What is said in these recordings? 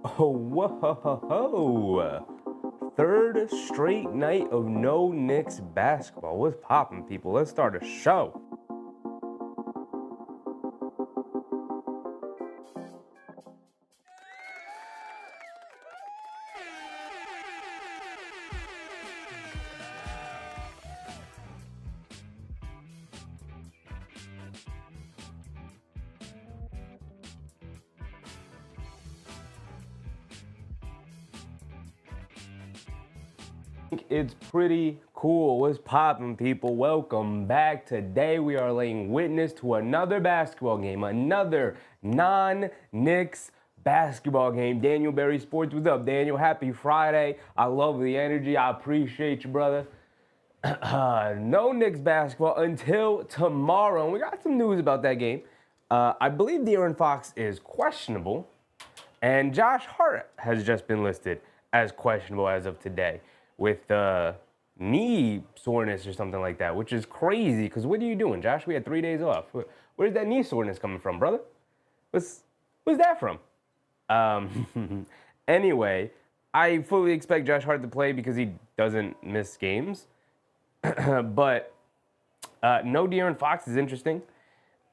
Oh, whoa. Third straight night of no Knicks basketball. What's poppin', people? Let's start a show. It's pretty cool. What's poppin', people? Welcome back. Today we are laying witness to another basketball game, another non-Knicks basketball game. Daniel Berry Sports, what's up, Daniel? Happy Friday. I love the energy. I appreciate you, brother. No Knicks basketball until tomorrow. And we got some news about that game. I believe De'Aaron Fox is questionable, and Josh Hart has just been listed as questionable as of today with knee soreness or something like that, which is crazy because what are you doing, Josh? We had 3 days off. Where's that knee soreness coming from, brother? Where's that from? Anyway, I fully expect Josh Hart to play because he doesn't miss games. But no De'Aaron Fox is interesting.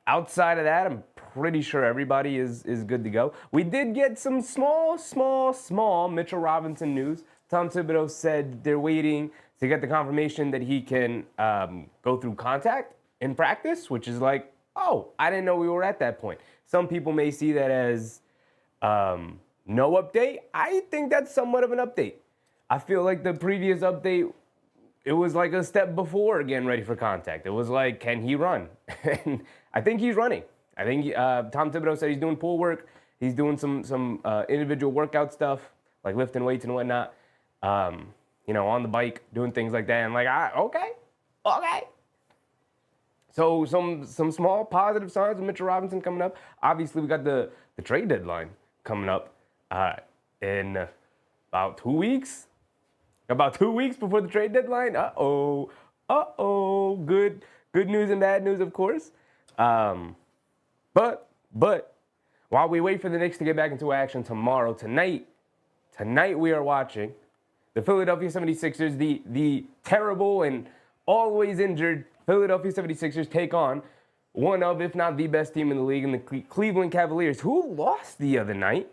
Outside of that, I'm pretty sure everybody is good to go. We did get some small Mitchell Robinson news. Tom Thibodeau said they're waiting to get the confirmation that he can go through contact in practice, which is like, oh, I didn't know we were at that point. Some people may see that as no update. I think that's somewhat of an update. I feel like the previous update, it was like a step before getting ready for contact. It was like, can he run? And I think he's running. I think Tom Thibodeau said he's doing pull work. He's doing some individual workout stuff, like lifting weights and whatnot. On the bike, doing things like that. And like, okay. So some small positive signs of Mitchell Robinson coming up. Obviously, we got the trade deadline coming up in about 2 weeks. About 2 weeks before the trade deadline. Uh-oh. Good news and bad news, of course. But while we wait for the Knicks to get back into action tonight we are watching the Philadelphia 76ers, the terrible and always injured Philadelphia 76ers take on one of, if not the best team in the league, in the Cleveland Cavaliers, who lost the other night.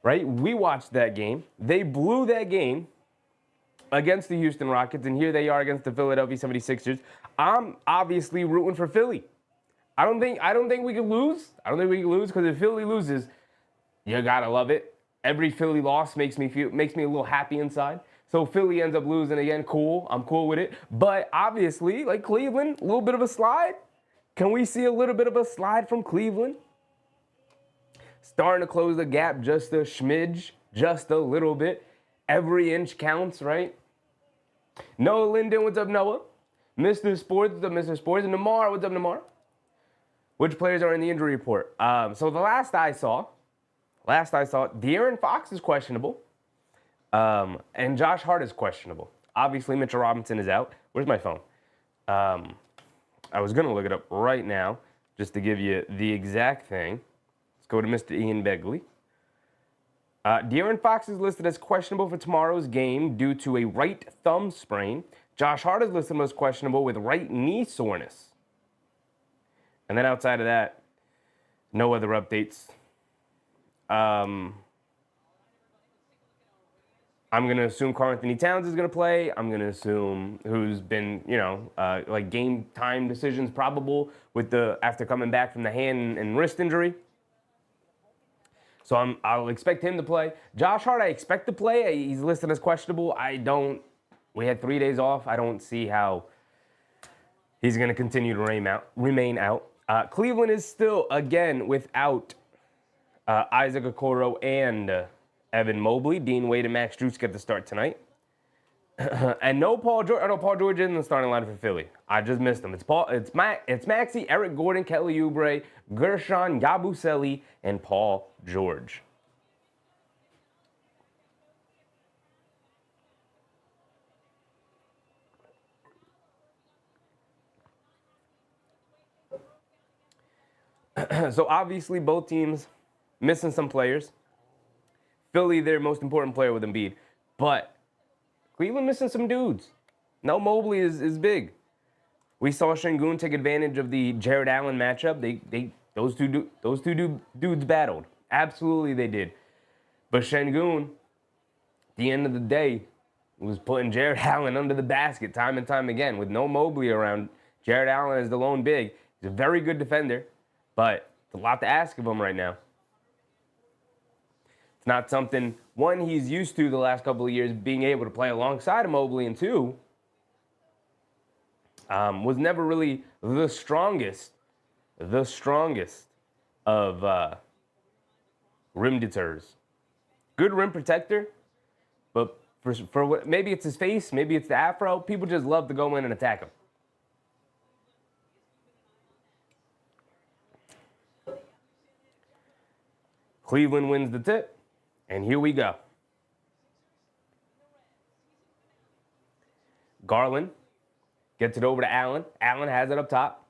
Right? We watched that game. They blew that game against the Houston Rockets, and here they are against the Philadelphia 76ers. I'm obviously rooting for Philly. I don't think we can lose. I don't think we can lose because if Philly loses, you gotta love it. Every Philly loss makes me a little happy inside. So if Philly ends up losing again, cool. I'm cool with it. But obviously, like Cleveland, a little bit of a slide. Can we see a little bit of a slide from Cleveland? Starting to close the gap just a smidge, just a little bit. Every inch counts, right? Noah Linden, what's up, Noah? Mr. Sports, what's up, Mr. Sports? And Namar, what's up, Namar? Which players are in the injury report? So the last I saw, De'Aaron Fox is questionable, and Josh Hart is questionable. Obviously, Mitchell Robinson is out. Where's my phone? I was going to look it up right now just to give you the exact thing. Let's go to Mr. Ian Begley. De'Aaron Fox is listed as questionable for tomorrow's game due to a right thumb sprain. Josh Hart is listed as questionable with right knee soreness. And then outside of that, no other updates. I'm going to assume Karl Anthony Towns is going to play. I'm going to assume who's been, like game time decisions probable after coming back from the hand and wrist injury. So I'll expect him to play. Josh Hart, I expect to play. He's listed as questionable. We had 3 days off. I don't see how he's going to continue to remain out. Cleveland is still, again, without Isaac Okoro and Evan Mobley. Dean Wade and Max Strus get the start tonight. And no Paul George. Oh, no, Paul George is in the starting line for Philly. I just missed him. It's Maxey, Eric Gordon, Kelly Oubre, Gershon Yabusele, and Paul George. So obviously both teams missing some players. Philly, their most important player with Embiid. But Cleveland missing some dudes. No Mobley is big. We saw Şengün take advantage of the Jared Allen matchup. Those two dudes battled. Absolutely they did. But Şengün, at the end of the day, was putting Jared Allen under the basket time and time again. With no Mobley around, Jared Allen is the lone big. He's a very good defender, but it's a lot to ask of him right now. It's not something, one, he's used to the last couple of years, being able to play alongside of Mobley, and two, was never really the strongest of rim deterrers. Good rim protector, but for what, maybe it's his face, maybe it's the afro, people just love to go in and attack him. Cleveland wins the tip, and here we go. Garland gets it over to Allen. Allen has it up top.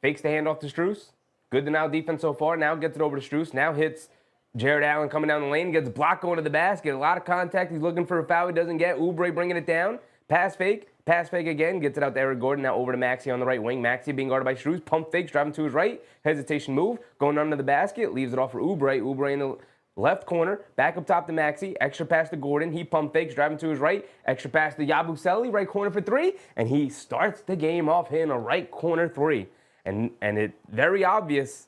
Fakes the handoff to Strus. Good to now defense so far. Now gets it over to Strus. Now hits Jared Allen coming down the lane. Gets blocked going to the basket. A lot of contact. He's looking for a foul. He doesn't get. Oubre bringing it down. Pass fake. Pass fake again. Gets it out to Eric Gordon. Now over to Maxey on the right wing. Maxey being guarded by Strus. Pump fakes. Driving to his right. Hesitation move. Going under the basket. Leaves it off for Oubre. Oubre in the left corner. Back up top to Maxey. Extra pass to Gordon. He pump fakes. Driving to his right. Extra pass to Yabusele. Right corner for three. And he starts the game off hitting a right corner three. And it's very obvious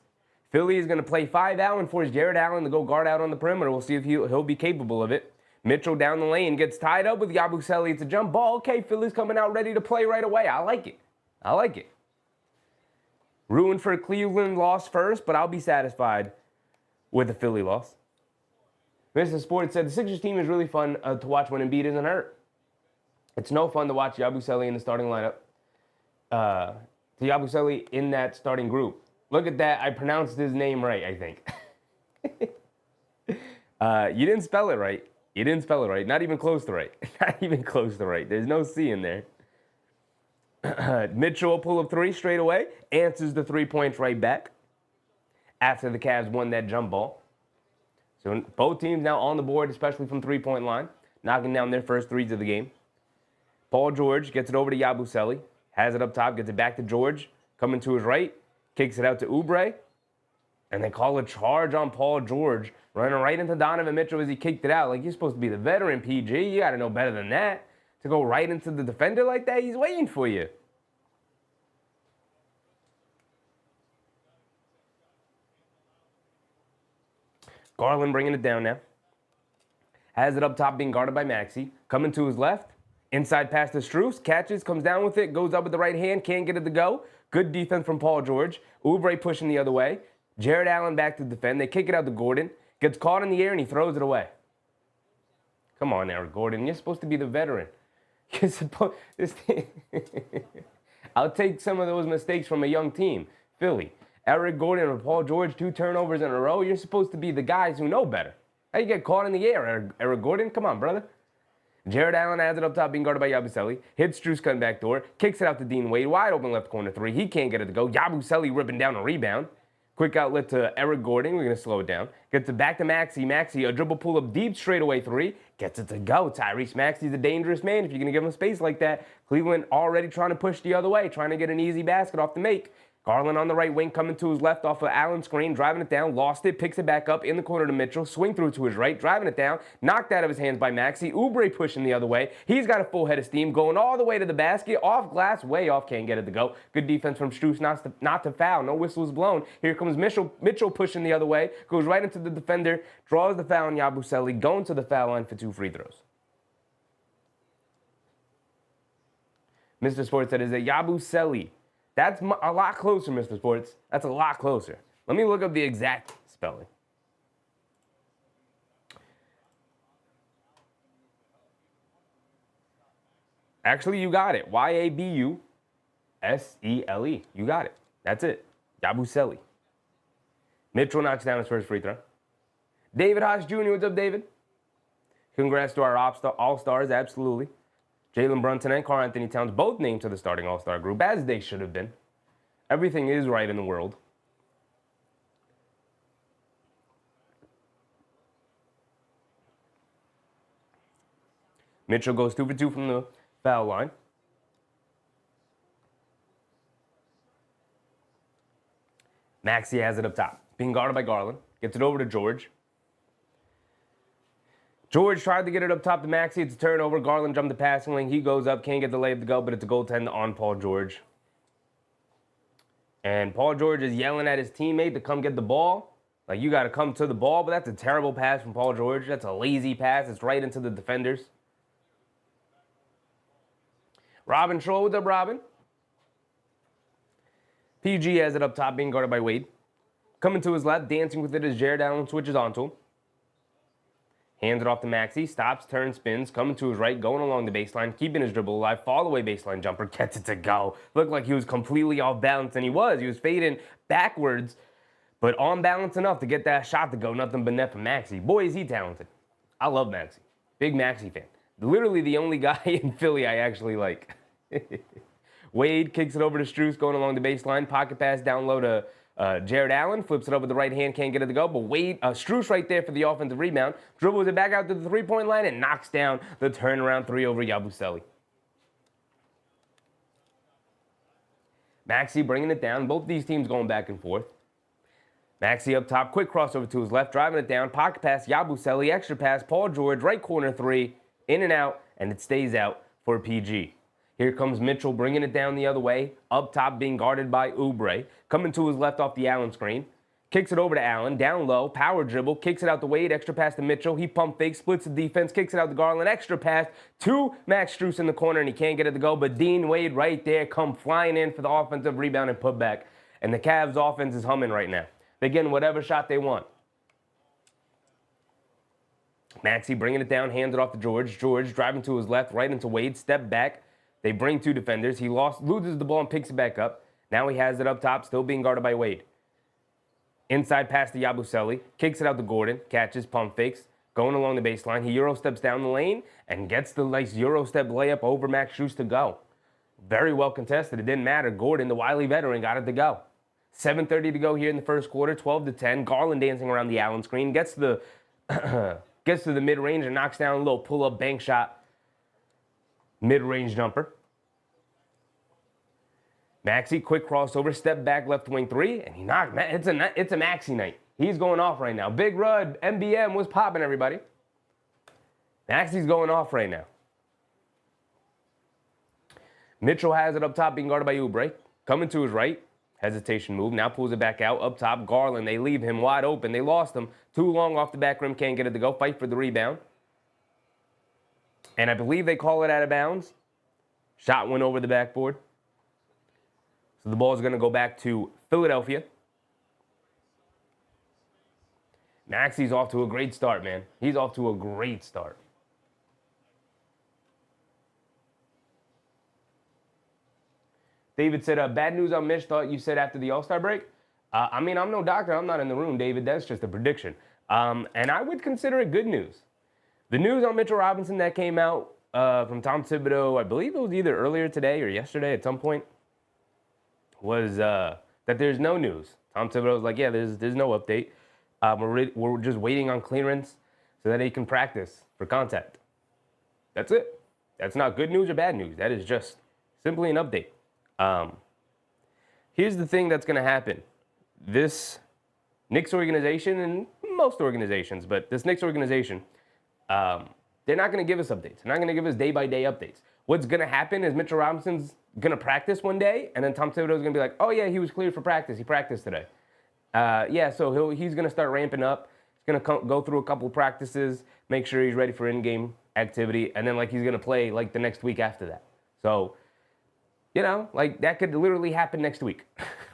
Philly is going to play 5 out and force Jared Allen to go guard out on the perimeter. We'll see if he'll be capable of it. Mitchell down the lane gets tied up with Yabusele. It's a jump ball. Okay, Philly's coming out ready to play right away. I like it. Ruined for Cleveland loss first, but I'll be satisfied with the Philly loss. Mr. Sports said the Sixers team is really fun to watch when Embiid isn't hurt. It's no fun to watch Yabusele in the starting lineup. To Yabusele in that starting group. Look at that. I pronounced his name right, I think. You didn't spell it right. Not even close to right. There's no C in there. Mitchell pull up three straight away. Answers the 3 points right back after the Cavs won that jump ball. So both teams now on the board, especially from three-point line, knocking down their first threes of the game. Paul George gets it over to Yabusele. Has it up top, gets it back to George. Coming to his right. Kicks it out to Oubre. And they call a charge on Paul George. Running right into Donovan Mitchell as he kicked it out. Like, you're supposed to be the veteran, PG. You got to know better than that. To go right into the defender like that, he's waiting for you. Garland bringing it down now. Has it up top, being guarded by Maxey. Coming to his left. Inside pass to Strus. Catches, comes down with it. Goes up with the right hand. Can't get it to go. Good defense from Paul George. Oubre pushing the other way. Jared Allen back to defend. They kick it out to Gordon. Gets caught in the air and he throws it away. Come on, Eric Gordon. You're supposed to be the veteran. You're supposed. I'll take some of those mistakes from a young team. Philly. Eric Gordon and Paul George, 2 turnovers in a row. You're supposed to be the guys who know better. How you get caught in the air, Eric Gordon? Come on, brother. Jared Allen has it up top, being guarded by Yabusele. Hits Strus cutting back door. Kicks it out to Dean Wade. Wide open left corner three. He can't get it to go. Yabusele ripping down a rebound. Quick outlet to Eric Gordon. We're going to slow it down. Gets it back to Maxey. Maxey, a dribble pull up deep straightaway three. Gets it to go. Tyrese Maxey's a dangerous man if you're going to give him space like that. Cleveland already trying to push the other way, trying to get an easy basket off the make. Garland on the right wing, coming to his left off of Allen's screen, driving it down, lost it, picks it back up in the corner to Mitchell, swing through to his right, driving it down, knocked out of his hands by Maxey. Oubre pushing the other way. He's got a full head of steam, going all the way to the basket, off glass, way off, can't get it to go. Good defense from Strus not to foul, no whistles blown. Here comes Mitchell pushing the other way, goes right into the defender, draws the foul on Yabusele, going to the foul line for 2 free throws. Mr. Sports said, is it Yabusele? That's a lot closer, Mr. Sports. That's a lot closer. Let me look up the exact spelling. Actually, you got it. Yabusele. You got it. That's it. Yabusele. Mitchell knocks down his first free throw. David Haas Jr., what's up, David? Congrats to our All-Stars, absolutely. Jalen Brunson and Karl Anthony Towns both named to the starting All-Star group, as they should have been. Everything is right in the world. Mitchell goes 2 for 2 from the foul line. Maxey has it up top, being guarded by Garland. Gets it over to George. George tried to get it up top to Maxey. It's a turnover. Garland jumped the passing lane. He goes up, can't get the layup to go, but it's a goaltend on Paul George. And Paul George is yelling at his teammate to come get the ball. Like, you got to come to the ball, but that's a terrible pass from Paul George. That's a lazy pass. It's right into the defenders. Robin Troll, what's up, Robin? PG has it up top, being guarded by Wade. Coming to his left, dancing with it as Jared Allen switches onto him. Hands it off to Maxey, stops, turns, spins, coming to his right, going along the baseline, keeping his dribble alive, fall-away baseline jumper, gets it to go. Looked like he was completely off balance, and he was. He was fading backwards, but on balance enough to get that shot to go. Nothing but net from Maxey. Boy, is he talented. I love Maxey. Big Maxey fan. Literally the only guy in Philly I actually like. Wade kicks it over to Strus, going along the baseline, pocket pass down low to Jared Allen, flips it up with the right hand, can't get it to go, but Wade, Strus right there for the offensive rebound, dribbles it back out to the three-point line and knocks down the turnaround three over Yabusele. Maxey bringing it down, both these teams going back and forth. Maxey up top, quick crossover to his left, driving it down, pocket pass, Yabusele, extra pass, Paul George, right corner three, in and out, and it stays out for PG. Here comes Mitchell bringing it down the other way. Up top being guarded by Oubre. Coming to his left off the Allen screen. Kicks it over to Allen. Down low. Power dribble. Kicks it out to Wade. Extra pass to Mitchell. He pump fakes. Splits the defense. Kicks it out to Garland. Extra pass to Max Strus in the corner. And he can't get it to go. But Dean Wade right there come flying in for the offensive rebound and putback. And the Cavs offense is humming right now. They're getting whatever shot they want. Maxey bringing it down. Hands it off to George. George driving to his left. Right into Wade. Step back. They bring two defenders. He loses the ball and picks it back up. Now he has it up top, still being guarded by Wade. Inside pass to Yabusele. Kicks it out to Gordon. Catches, pump fakes. Going along the baseline. He Euro steps down the lane and gets the nice Euro step layup over Max Strus to go. Very well contested. It didn't matter. Gordon, the wily veteran, got it to go. 7:30 to go here in the first quarter. 12-10. Garland dancing around the Allen screen. Gets to the mid-range and knocks down a little pull-up bank shot. Mid-range jumper. Maxey, quick crossover, step back, left wing three, and he knocked. It's a Maxey night. He's going off right now. Big Rud, MBM, what's popping, everybody? Maxey's going off right now. Mitchell has it up top, being guarded by Oubre. Coming to his right, hesitation move. Now pulls it back out, up top. Garland, they leave him wide open. They lost him. Too long off the back rim, can't get it to go. Fight for the rebound. And I believe they call it out of bounds. Shot went over the backboard. So the ball is going to go back to Philadelphia. Maxey's off to a great start, man. He's off to a great start. David said, bad news on Mitch, thought you said after the All-Star break. I mean, I'm no doctor. I'm not in the room, David. That's just a prediction. And I would consider it good news. The news on Mitchell Robinson that came out from Tom Thibodeau, I believe it was either earlier today or yesterday at some point, was that there's no news. Tom Thibodeau was like, yeah, there's no update. We're just waiting on clearance so that he can practice for contact. That's it. That's not good news or bad news. That is just simply an update. Here's the thing that's going to happen. This Knicks organization, and most organizations, but this Knicks organization, they're not going to give us updates. They're not going to give us day-by-day updates. What's going to happen is Mitchell Robinson's going to practice one day, and then Tom Thibodeau's going to be like, oh, yeah, he was cleared for practice. He practiced today. So he's going to start ramping up. He's going to go through a couple of practices, make sure he's ready for in-game activity, and then, he's going to play, the next week after that. So, that could literally happen next week.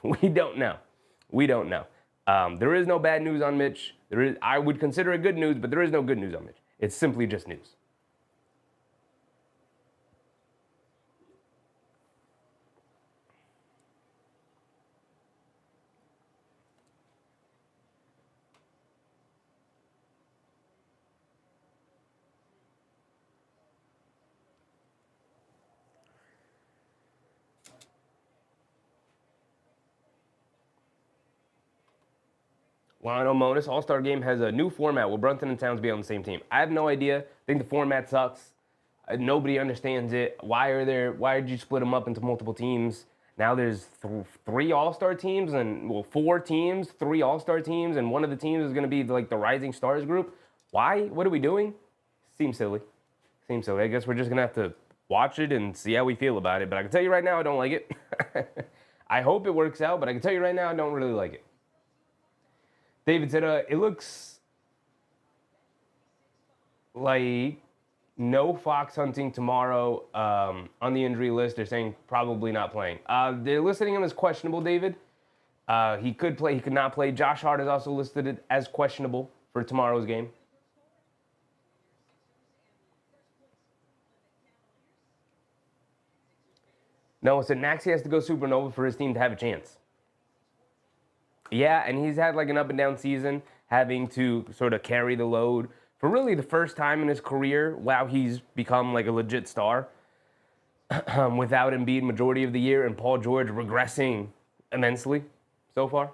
We don't know. There is no bad news on Mitch. I would consider it good news, but there is no good news on Mitch. It's simply just news. Lionel Monis, All-Star Game has a new format. Will Brunson and Towns be on the same team? I have no idea. I think the format sucks. Nobody understands it. Why did you split them up into multiple teams? Now there's 3 All-Star teams and 4 teams, 3 All-Star teams, and one of the teams is going to be like the Rising Stars group. Why? What are we doing? Seems silly. Seems silly. I guess we're just going to have to watch it and see how we feel about it. But I can tell you right now, I don't like it. I hope it works out, but I can tell you right now, I don't really like it. David said, it looks like no fox hunting tomorrow on the injury list. They're saying probably not playing. They're listing him as questionable, David. He could play, he could not play. Josh Hart is also listed as questionable for tomorrow's game. Noah said Maxey has to go supernova for his team to have a chance. Yeah, and he's had like an up and down season, having to sort of carry the load for really the first time in his career. Wow, he's become like a legit star without Embiid majority of the year, and Paul George regressing immensely so far.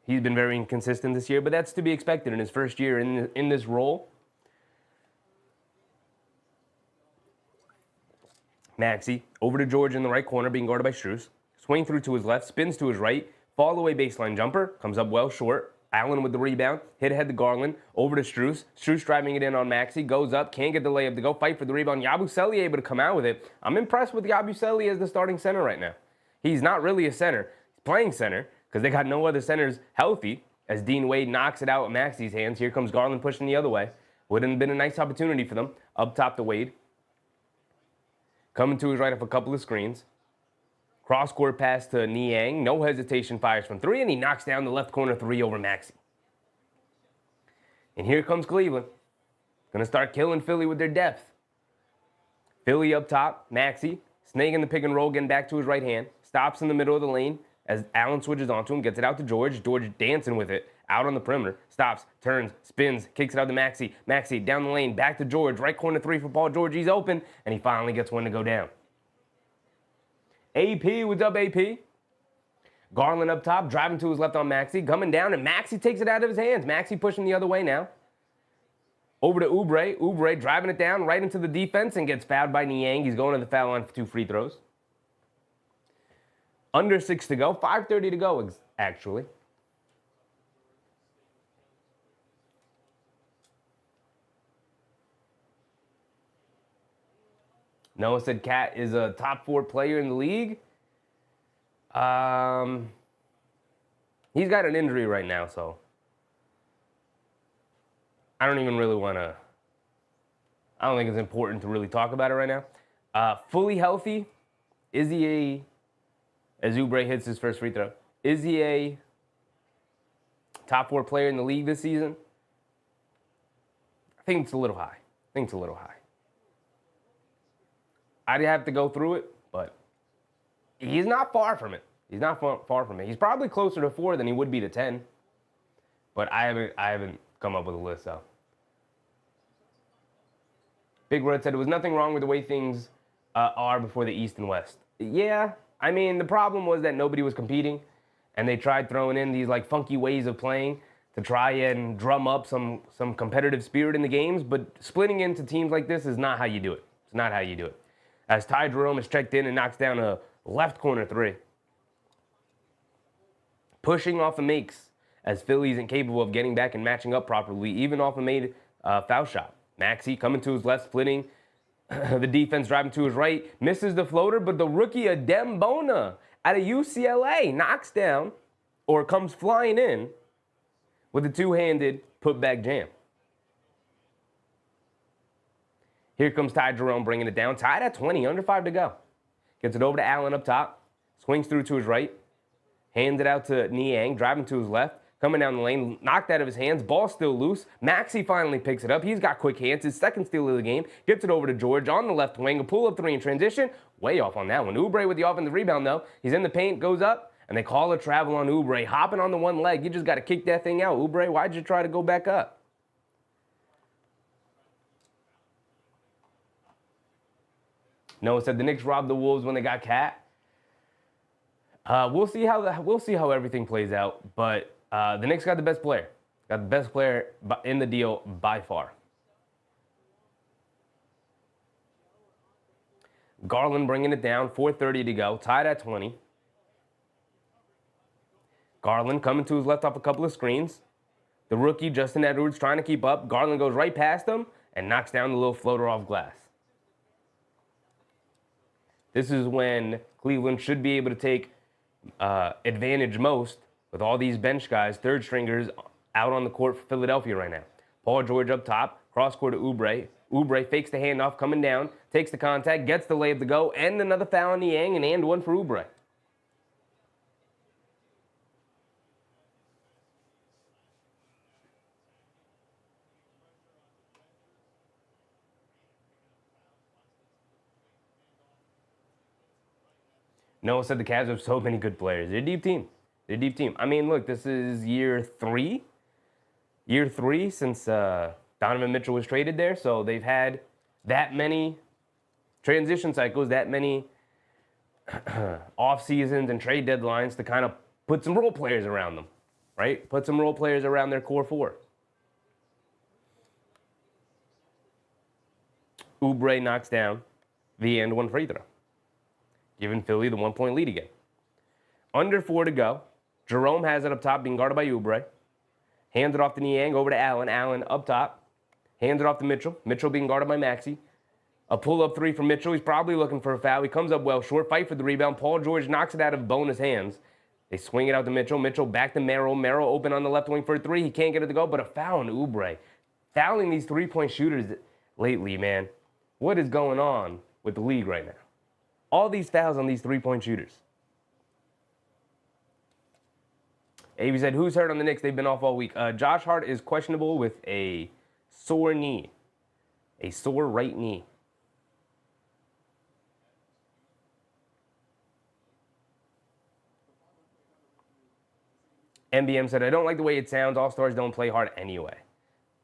He's been very inconsistent this year, but that's to be expected in his first year in this role. Maxey over to George in the right corner, being guarded by Strus. Swing through to his left, spins to his right, fall away baseline jumper, comes up well short. Allen with the rebound, hit ahead to Garland, over to Strus. Strus driving it in on Maxey, goes up, can't get the layup to go, fight for the rebound. Yabusele able to come out with it. I'm impressed with Yabusele as the starting center right now. He's not really a center. He's playing center because they got no other centers healthy as Dean Wade knocks it out of Maxey's hands. Here comes Garland pushing the other way. Wouldn't have been a nice opportunity for them. Up top to Wade. Coming to his right off a couple of screens. Cross-court pass to Niang. No hesitation, fires from 3, and he knocks down the left corner 3 over Maxey. And here comes Cleveland. Going to start killing Philly with their depth. Philly up top, Maxey. Snaking the pick and roll, getting back to his right hand. Stops in the middle of the lane as Allen switches onto him. Gets it out to George. George dancing with it. Out on the perimeter. Stops, turns, spins, kicks it out to Maxey. Maxey down the lane, back to George. Right corner 3 for Paul George. He's open, and he finally gets one to go down. AP, what's up, AP? Garland up top, driving to his left on Maxey. Coming down, and Maxey takes it out of his hands. Maxey pushing the other way now. Over to Oubre. Oubre driving it down right into the defense and gets fouled by Niang. He's going to the foul line for 2 free throws. Under 6 to go. 5:30 to go, actually. Noah said Cat is a top 4 player in the league. He's got an injury right now, so I don't even really want to. I don't think it's important to really talk about it right now. Fully healthy, is he a? As Oubre hits his first free throw, is he a top 4 player in the league this season? I think it's a little high. I'd have to go through it, but he's not far from it. He's probably closer to 4 than he would be to 10. But I haven't come up with a list, so. Big Red said, there was nothing wrong with the way things are before the East and West. Yeah, I mean, the problem was that nobody was competing, and they tried throwing in these like funky ways of playing to try and drum up some competitive spirit in the games, but splitting into teams like this is not how you do it. It's not how you do it. As Ty Jerome is checked in and knocks down a left corner 3. Pushing off a makes as Philly isn't capable of getting back and matching up properly, even off a made foul shot. Maxey coming to his left, splitting. The defense driving to his right. Misses the floater, but the rookie Adem Bona out of UCLA knocks down or comes flying in with a 2-handed putback jam. Here comes Ty Jerome bringing it down. Tied at 20, under 5 to go. Gets it over to Allen up top. Swings through to his right. Hands it out to Niang, driving to his left. Coming down the lane, knocked out of his hands. Ball still loose. Maxey finally picks it up. He's got quick hands. His second steal of the game. Gets it over to George on the left wing. A pull-up 3 in transition. Way off on that one. Oubre with the offensive rebound, though. He's in the paint, goes up, and they call a travel on Oubre. Hopping on the one leg. You just got to kick that thing out. Oubre, why'd you try to go back up? Noah said the Knicks robbed the Wolves when they got Cat. We'll see how everything plays out, but the Knicks got the best player. Got the best player in the deal by far. Garland bringing it down, 4:30 to go, tied at 20. Garland coming to his left off a couple of screens. The rookie, Justin Edwards, trying to keep up. Garland goes right past him and knocks down the little floater off glass. This is when Cleveland should be able to take advantage most with all these bench guys, third stringers, out on the court for Philadelphia right now. Paul George up top, cross court to Oubre. Oubre fakes the handoff, coming down, takes the contact, gets the layup to go, and another foul on Niang, and one for Oubre. Noah said the Cavs have so many good players. They're a deep team. They're a deep team. I mean, look, this is year three since Donovan Mitchell was traded there. So they've had that many transition cycles, that many off seasons and trade deadlines to kind of put some role players around them, right? Put some role players around their core four. Oubre knocks down the and one free throw, giving Philly the 1 point lead again. Under 4 to go. Jerome has it up top, being guarded by Oubre. Hands it off to Niang, over to Allen. Allen up top. Hands it off to Mitchell. Mitchell being guarded by Maxey. A pull-up three from Mitchell. He's probably looking for a foul. He comes up well short. Fight for the rebound. Paul George knocks it out of Bonus' hands. They swing it out to Mitchell. Mitchell back to Merrill. Merrill open on the left wing for a three. He can't get it to go, but a foul on Oubre. Fouling these three-point shooters lately, man. What is going on with the league right now? All these fouls on these three-point shooters. Avy said, who's hurt on the Knicks? They've been off all week. Josh Hart is questionable with a sore knee. A sore right knee. MBM said, I don't like the way it sounds. All-Stars don't play hard anyway.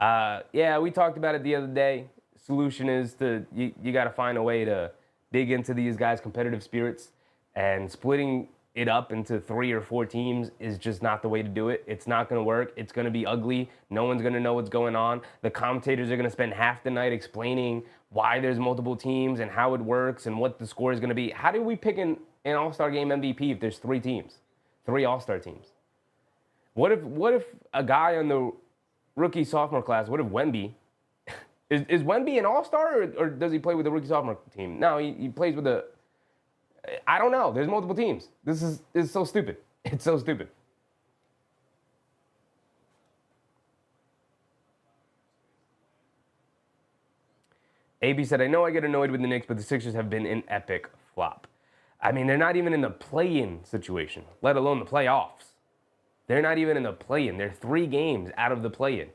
Yeah, we talked about it the other day. Solution is you got to find a way to dig into these guys' competitive spirits, and splitting it up into 3 or 4 teams is just not the way to do it. It's not going to work. It's going to be ugly. No one's going to know what's going on. The commentators are going to spend half the night explaining why there's multiple teams and how it works and what the score is going to be. How do we pick an All-Star game MVP if there's 3 teams, 3 All-Star teams? What if a guy on the rookie sophomore class, what if Wemby, is Wemby an All-Star or does he play with the rookie sophomore team? No, he plays with the, I don't know. There's multiple teams. This is so stupid. It's so stupid. AB said, I know I get annoyed with the Knicks, but the Sixers have been an epic flop. I mean, they're not even in the play-in situation, let alone the playoffs. They're not even in the play-in. They're 3 games out of the play-in.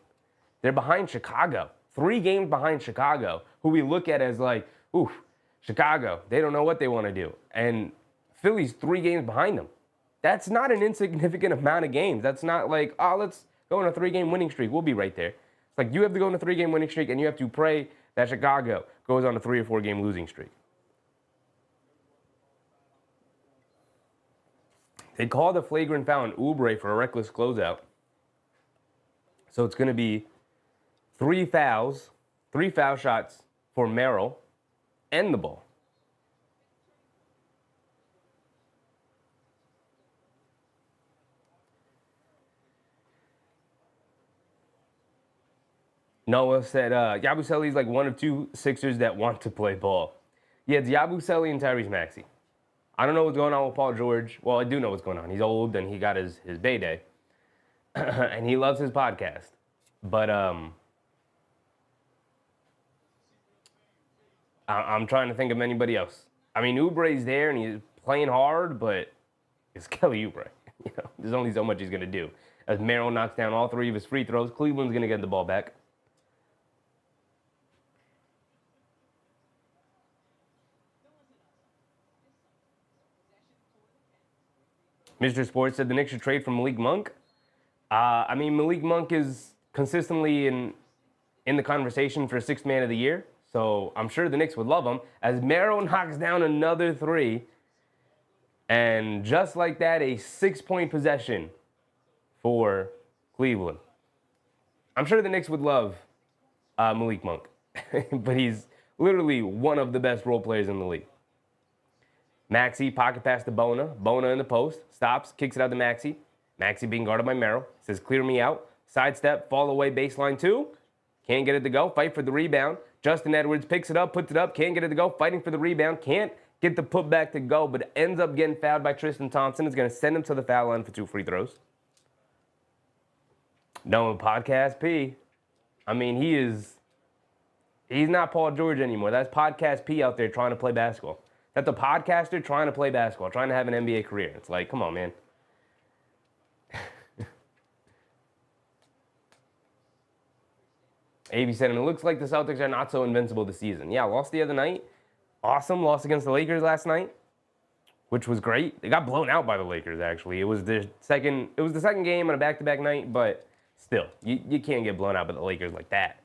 They're behind Chicago. 3 games behind Chicago, who we look at as like, oof, Chicago, they don't know what they want to do. And Philly's 3 games behind them. That's not an insignificant amount of games. That's not like, oh, let's go on a 3-game winning streak. We'll be right there. It's like you have to go on a 3-game winning streak, and you have to pray that Chicago goes on a 3 or 4-game losing streak. They called a flagrant foul on Oubre for a reckless closeout. So it's going to be 3 fouls, 3 foul shots for Merrill and the ball. Noah said, Yabusele's like one of 2 Sixers that want to play ball. Yeah, it's Yabusele and Tyrese Maxey. I don't know what's going on with Paul George. Well, I do know what's going on. He's old and he got his day. And he loves his podcast. But I'm trying to think of anybody else. I mean, Oubre's there and he's playing hard, but it's Kelly Oubre. You know, there's only so much he's going to do. As Merrill knocks down all 3 of his free throws, Cleveland's going to get the ball back. Mr. Sports said the Knicks should trade for Malik Monk. I mean, Malik Monk is consistently in the conversation for 6th man of the year, so I'm sure the Knicks would love him. As Merrill knocks down another 3, and just like that, a 6-point possession for Cleveland. I'm sure the Knicks would love Malik Monk, but he's literally one of the best role players in the league. Maxey, pocket pass to Bona. Bona in the post. Stops, kicks it out to Maxey. Maxey being guarded by Merrill. Says, clear me out. Sidestep, fall away, baseline 2. Can't get it to go. Fight for the rebound. Justin Edwards picks it up, puts it up. Can't get it to go. Fighting for the rebound. Can't get the putback to go, but ends up getting fouled by Tristan Thompson. Is going to send him to the foul line for 2 free throws. No, Podcast P. I mean, he's not Paul George anymore. That's Podcast P out there trying to play basketball. That's a podcaster trying to play basketball, trying to have an NBA career. It's like, come on, man. AB said, and it looks like the Celtics are not so invincible this season. Yeah, lost the other night. Awesome. Lost against the Lakers last night, which was great. They got blown out by the Lakers, actually. It was the second game on a back-to-back night, but still, you can't get blown out by the Lakers like that.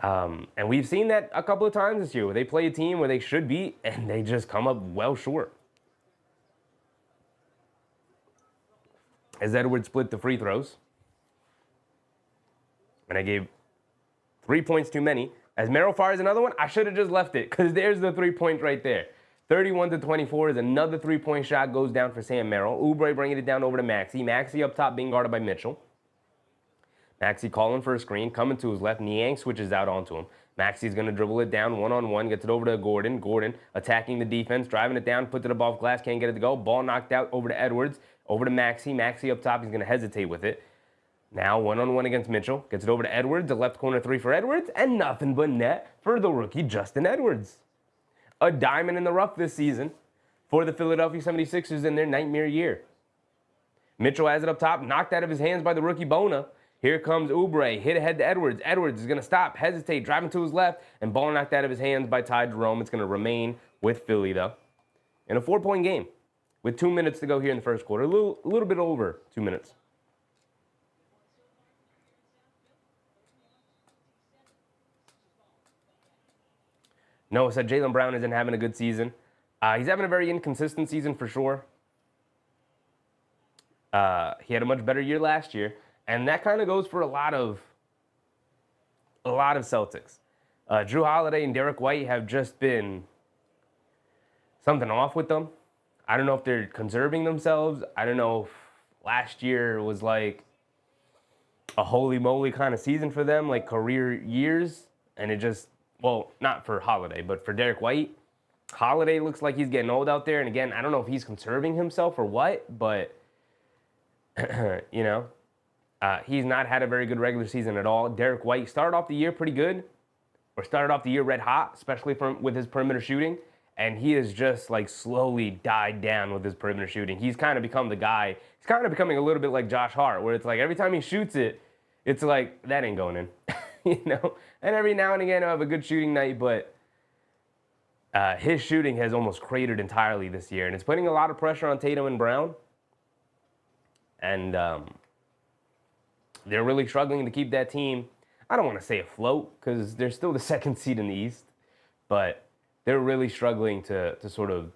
And we've seen that a couple of times this year where they play a team where they should beat and they just come up well short. As Edwards split the free throws. And I gave 3 points too many. As Merrill fires another one, I should have just left it because there's the 3 points right there. 31-24 is another 3-point shot goes down for Sam Merrill. Oubre bringing it down over to Maxey. Maxey up top being guarded by Mitchell. Maxey calling for a screen, coming to his left. Niang switches out onto him. Maxey's going to dribble it down one-on-one, gets it over to Gordon. Gordon attacking the defense, driving it down, puts it above glass, can't get it to go. Ball knocked out over to Edwards, over to Maxey. Maxey up top, he's going to hesitate with it. Now one-on-one against Mitchell, gets it over to Edwards, a left corner 3 for Edwards, and nothing but net for the rookie Justin Edwards. A diamond in the rough this season for the Philadelphia 76ers in their nightmare year. Mitchell has it up top, knocked out of his hands by the rookie Bona. Here comes Oubre, hit ahead to Edwards. Edwards is going to stop, hesitate, driving to his left, and ball knocked out of his hands by Ty Jerome. It's going to remain with Philly, though. In a 4-point game with 2 minutes to go here in the first quarter. A little bit over 2 minutes. Noah said Jaylen Brown isn't having a good season. He's having a very inconsistent season for sure. He had a much better year last year. And that kind of goes for a lot of Celtics. Drew Holiday and Derek White have just been something off with them. I don't know if they're conserving themselves. I don't know if last year was like a holy moly kind of season for them, like career years. And it just, well, not for Holiday, but for Derek White. Holiday looks like he's getting old out there. And again, I don't know if he's conserving himself or what, but, you know. He's not had a very good regular season at all. Derek White started off the year pretty good, or started off the year red hot, especially with his perimeter shooting, and he has just like slowly died down with his perimeter shooting. He's kind of become the guy. He's kind of becoming a little bit like Josh Hart, where it's like every time he shoots it, it's like that ain't going in, you know. And every now and again he'll have a good shooting night, but his shooting has almost cratered entirely this year, and it's putting a lot of pressure on Tatum and Brown, and they're really struggling to keep that team, I don't want to say afloat, because they're still the second seed in the East, but they're really struggling to sort of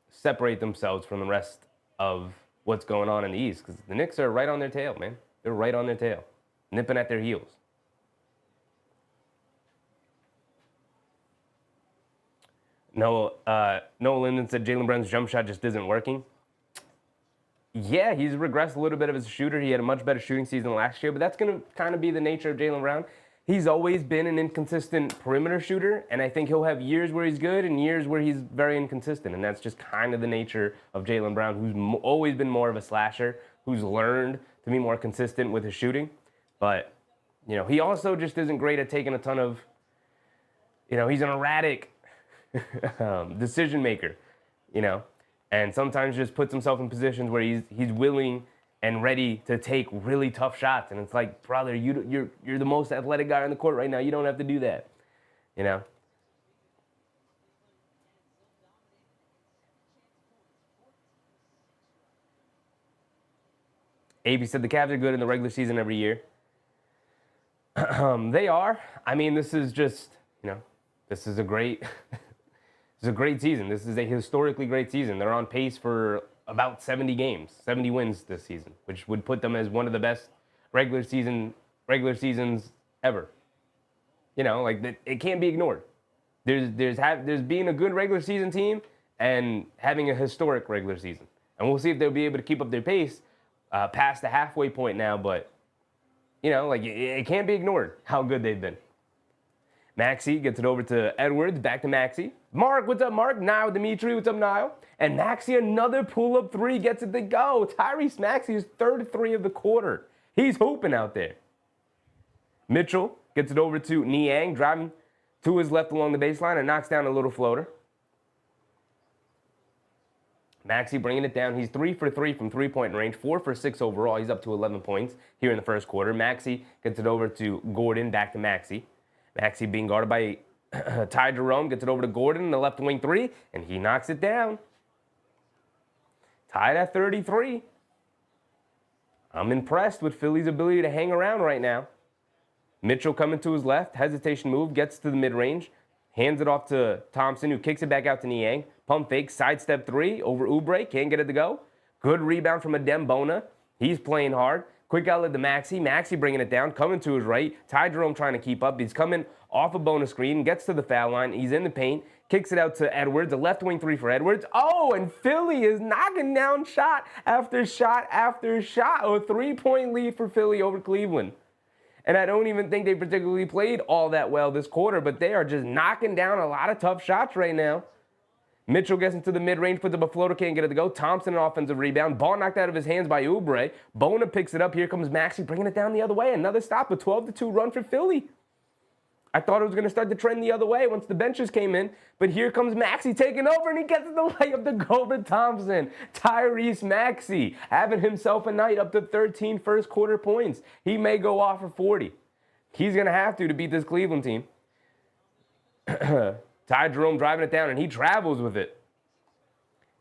separate themselves from the rest of what's going on in the East, because the Knicks are right on their tail, man. They're right on their tail, nipping at their heels. Noah Linden said Jaylen Brown's jump shot just isn't working. Yeah, he's regressed a little bit of as a shooter. He had a much better shooting season last year, but that's going to kind of be the nature of Jaylen Brown. He's always been an inconsistent perimeter shooter, and I think he'll have years where he's good and years where he's very inconsistent, and that's just kind of the nature of Jaylen Brown, who's always been more of a slasher, who's learned to be more consistent with his shooting. But, you know, he also just isn't great at taking a ton of, you know, he's an erratic decision maker, you know. And sometimes just puts himself in positions where he's willing and ready to take really tough shots. And it's like, brother, you're the most athletic guy on the court right now. You don't have to do that, you know? AB said the Cavs are good in the regular season every year. They are. I mean, this is just, you know, this is a great... This is a great season. This is a historically great season. They're on pace for about 70 games, 70 wins this season, which would put them as one of the best regular season regular seasons ever. You know, like it can't be ignored. There's being a good regular season team and having a historic regular season, and we'll see if they'll be able to keep up their pace past the halfway point now. But you know, like it can't be ignored how good they've been. Maxey gets it over to Edwards, back to Maxey. Mark, what's up, Mark? Niall Dimitri, what's up, Niall? And Maxey, another pull-up three, gets it to go. Tyrese Maxey's third three of the quarter. He's hooping out there. Mitchell gets it over to Niang, driving to his left along the baseline and knocks down a little floater. Maxey bringing it down. He's 3 for 3 from three-point range, 4 for 6 overall. He's up to 11 points here in the first quarter. Maxey gets it over to Gordon, back to Maxey. Maxey being guarded by Ty Jerome, gets it over to Gordon in the left wing three, and he knocks it down. Tied at 33. I'm impressed with Philly's ability to hang around right now. Mitchell coming to his left, hesitation move, gets to the mid-range, hands it off to Thompson, who kicks it back out to Niang. Pump fake, sidestep three over Oubre, can't get it to go. Good rebound from Adem Bona. He's playing hard. Quick outlet to Maxey. Maxey bringing it down, coming to his right. Ty Jerome trying to keep up. He's coming off a bonus screen, gets to the foul line. He's in the paint, kicks it out to Edwards. A left wing three for Edwards. Oh, and Philly is knocking down shot after shot after shot. A three-point lead for Philly over Cleveland. And I don't even think they particularly played all that well this quarter, but they are just knocking down a lot of tough shots right now. Mitchell gets into the mid-range, puts up a floater, can't get it to go. Thompson, an offensive rebound. Ball knocked out of his hands by Oubre. Bona picks it up. Here comes Maxey, bringing it down the other way. Another stop, a 12-2 run for Philly. I thought it was going to start to trend the other way once the benches came in. But here comes Maxey taking over, and he gets the layup to go to Thompson. Tyrese Maxey having himself a night, up to 13 first quarter points. He may go off for 40. He's going to have to beat this Cleveland team. Ty Jerome driving it down, and he travels with it.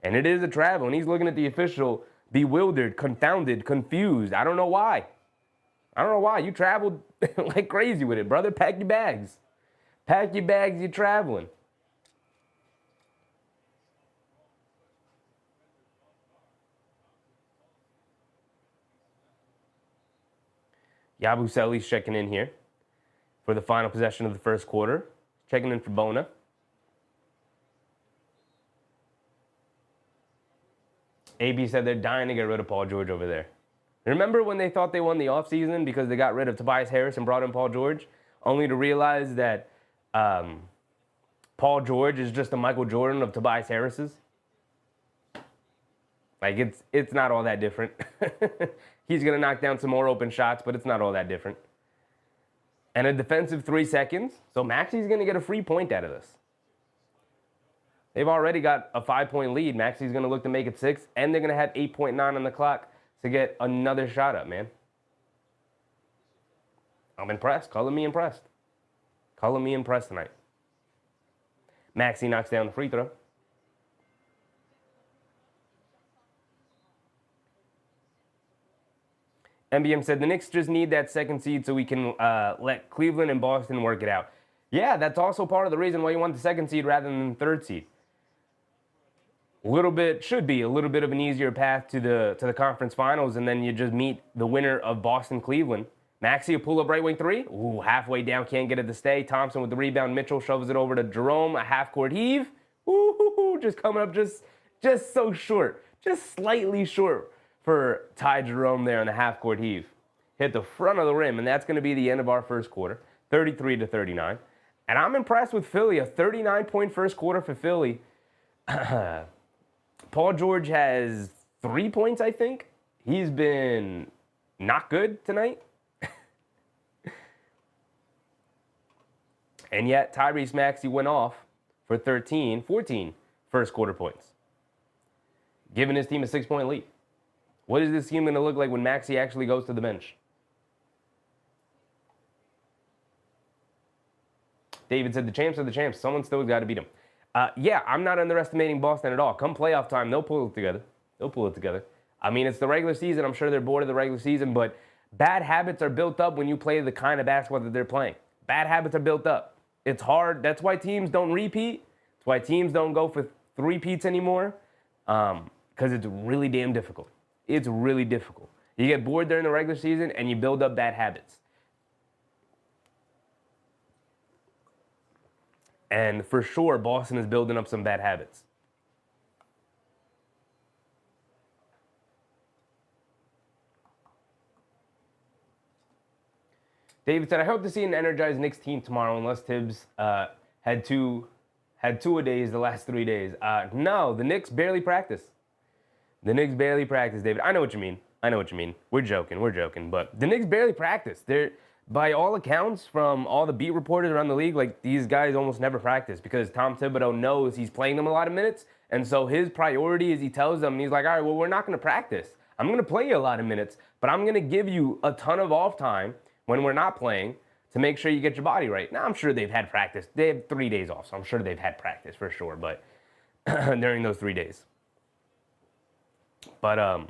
And it is a travel, and he's looking at the official bewildered, confounded, confused. I don't know why. You traveled like crazy with it, brother. Pack your bags. Pack your bags, you're traveling. Yabusele's checking in here for the final possession of the first quarter. Checking in for Bona. AB said they're dying to get rid of Paul George over there. Remember when they thought they won the offseason because they got rid of Tobias Harris and brought in Paul George, only to realize that Paul George is just the Michael Jordan of Tobias Harris's? Like, it's not all that different. He's going to knock down some more open shots, but it's not all that different. And a defensive 3 seconds, so Maxey's going to get a free point out of this. They've already got a 5-point lead. Maxey's going to look to make it 6, and they're going to have 8.9 on the clock to get another shot up, man. I'm impressed. Color me impressed. Color me impressed tonight. Maxey knocks down the free throw. MBM said the Knicks just need that second seed so we can let Cleveland and Boston work it out. Yeah, that's also part of the reason why you want the second seed rather than the third seed. Should be a little bit of an easier path to the conference finals, and then you just meet the winner of Boston-Cleveland. Maxey, a pull-up right wing three. Ooh, halfway down, can't get it to stay. Thompson with the rebound. Mitchell shoves it over to Jerome, a half-court heave. Ooh, just coming up just so short, just slightly short for Ty Jerome there on the half-court heave. Hit the front of the rim, and that's going to be the end of our first quarter, 33-39. And I'm impressed with Philly, a 39-point first quarter for Philly. Paul George has 3 points, I think. He's been not good tonight. And yet, Tyrese Maxey went off for 14 first quarter points, giving his team a 6-point lead. What is this team going to look like when Maxey actually goes to the bench? David said the champs are the champs. Someone still's got to beat them. Yeah, I'm not underestimating Boston at all. Come playoff time, they'll pull it together. I mean, it's the regular season. I'm sure they're bored of the regular season, but bad habits are built up when you play the kind of basketball that they're playing. Bad habits are built up. It's hard. That's why teams don't repeat. That's why teams don't go for three-peats anymore, because it's really damn difficult. It's really difficult. You get bored during the regular season, and you build up bad habits. And for sure, Boston is building up some bad habits. David said, I hope to see an energized Knicks team tomorrow unless Tibbs had two-a-days the last 3 days. No, the Knicks barely practice. The Knicks barely practice, David. I know what you mean. We're joking. But the Knicks barely practice. They're, by all accounts, from all the beat reporters around the league, like, these guys almost never practice because Tom Thibodeau knows he's playing them a lot of minutes. And so his priority is he tells them, he's like, all right, well, we're not going to practice. I'm going to play you a lot of minutes, but I'm going to give you a ton of off time when we're not playing to make sure you get your body right. Now, I'm sure they've had practice. They have 3 days off, so I'm sure they've had practice for sure, but during those 3 days. But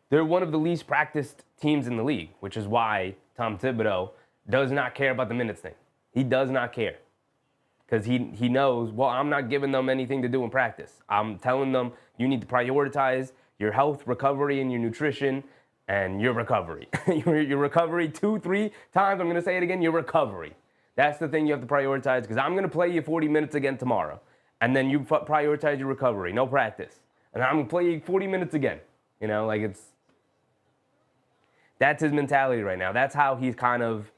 they're one of the least practiced teams in the league, which is why Tom Thibodeau does not care about the minutes thing. He does not care because he knows, well, I'm not giving them anything to do in practice. I'm telling them you need to prioritize your health, recovery, and your nutrition, and your recovery. your recovery 2-3 times. I'm going to say it again, your recovery. That's the thing you have to prioritize because I'm going to play you 40 minutes again tomorrow. And then you prioritize your recovery, no practice. And I'm going to play you 40 minutes again. You know, like that's his mentality right now. That's how he's kind of,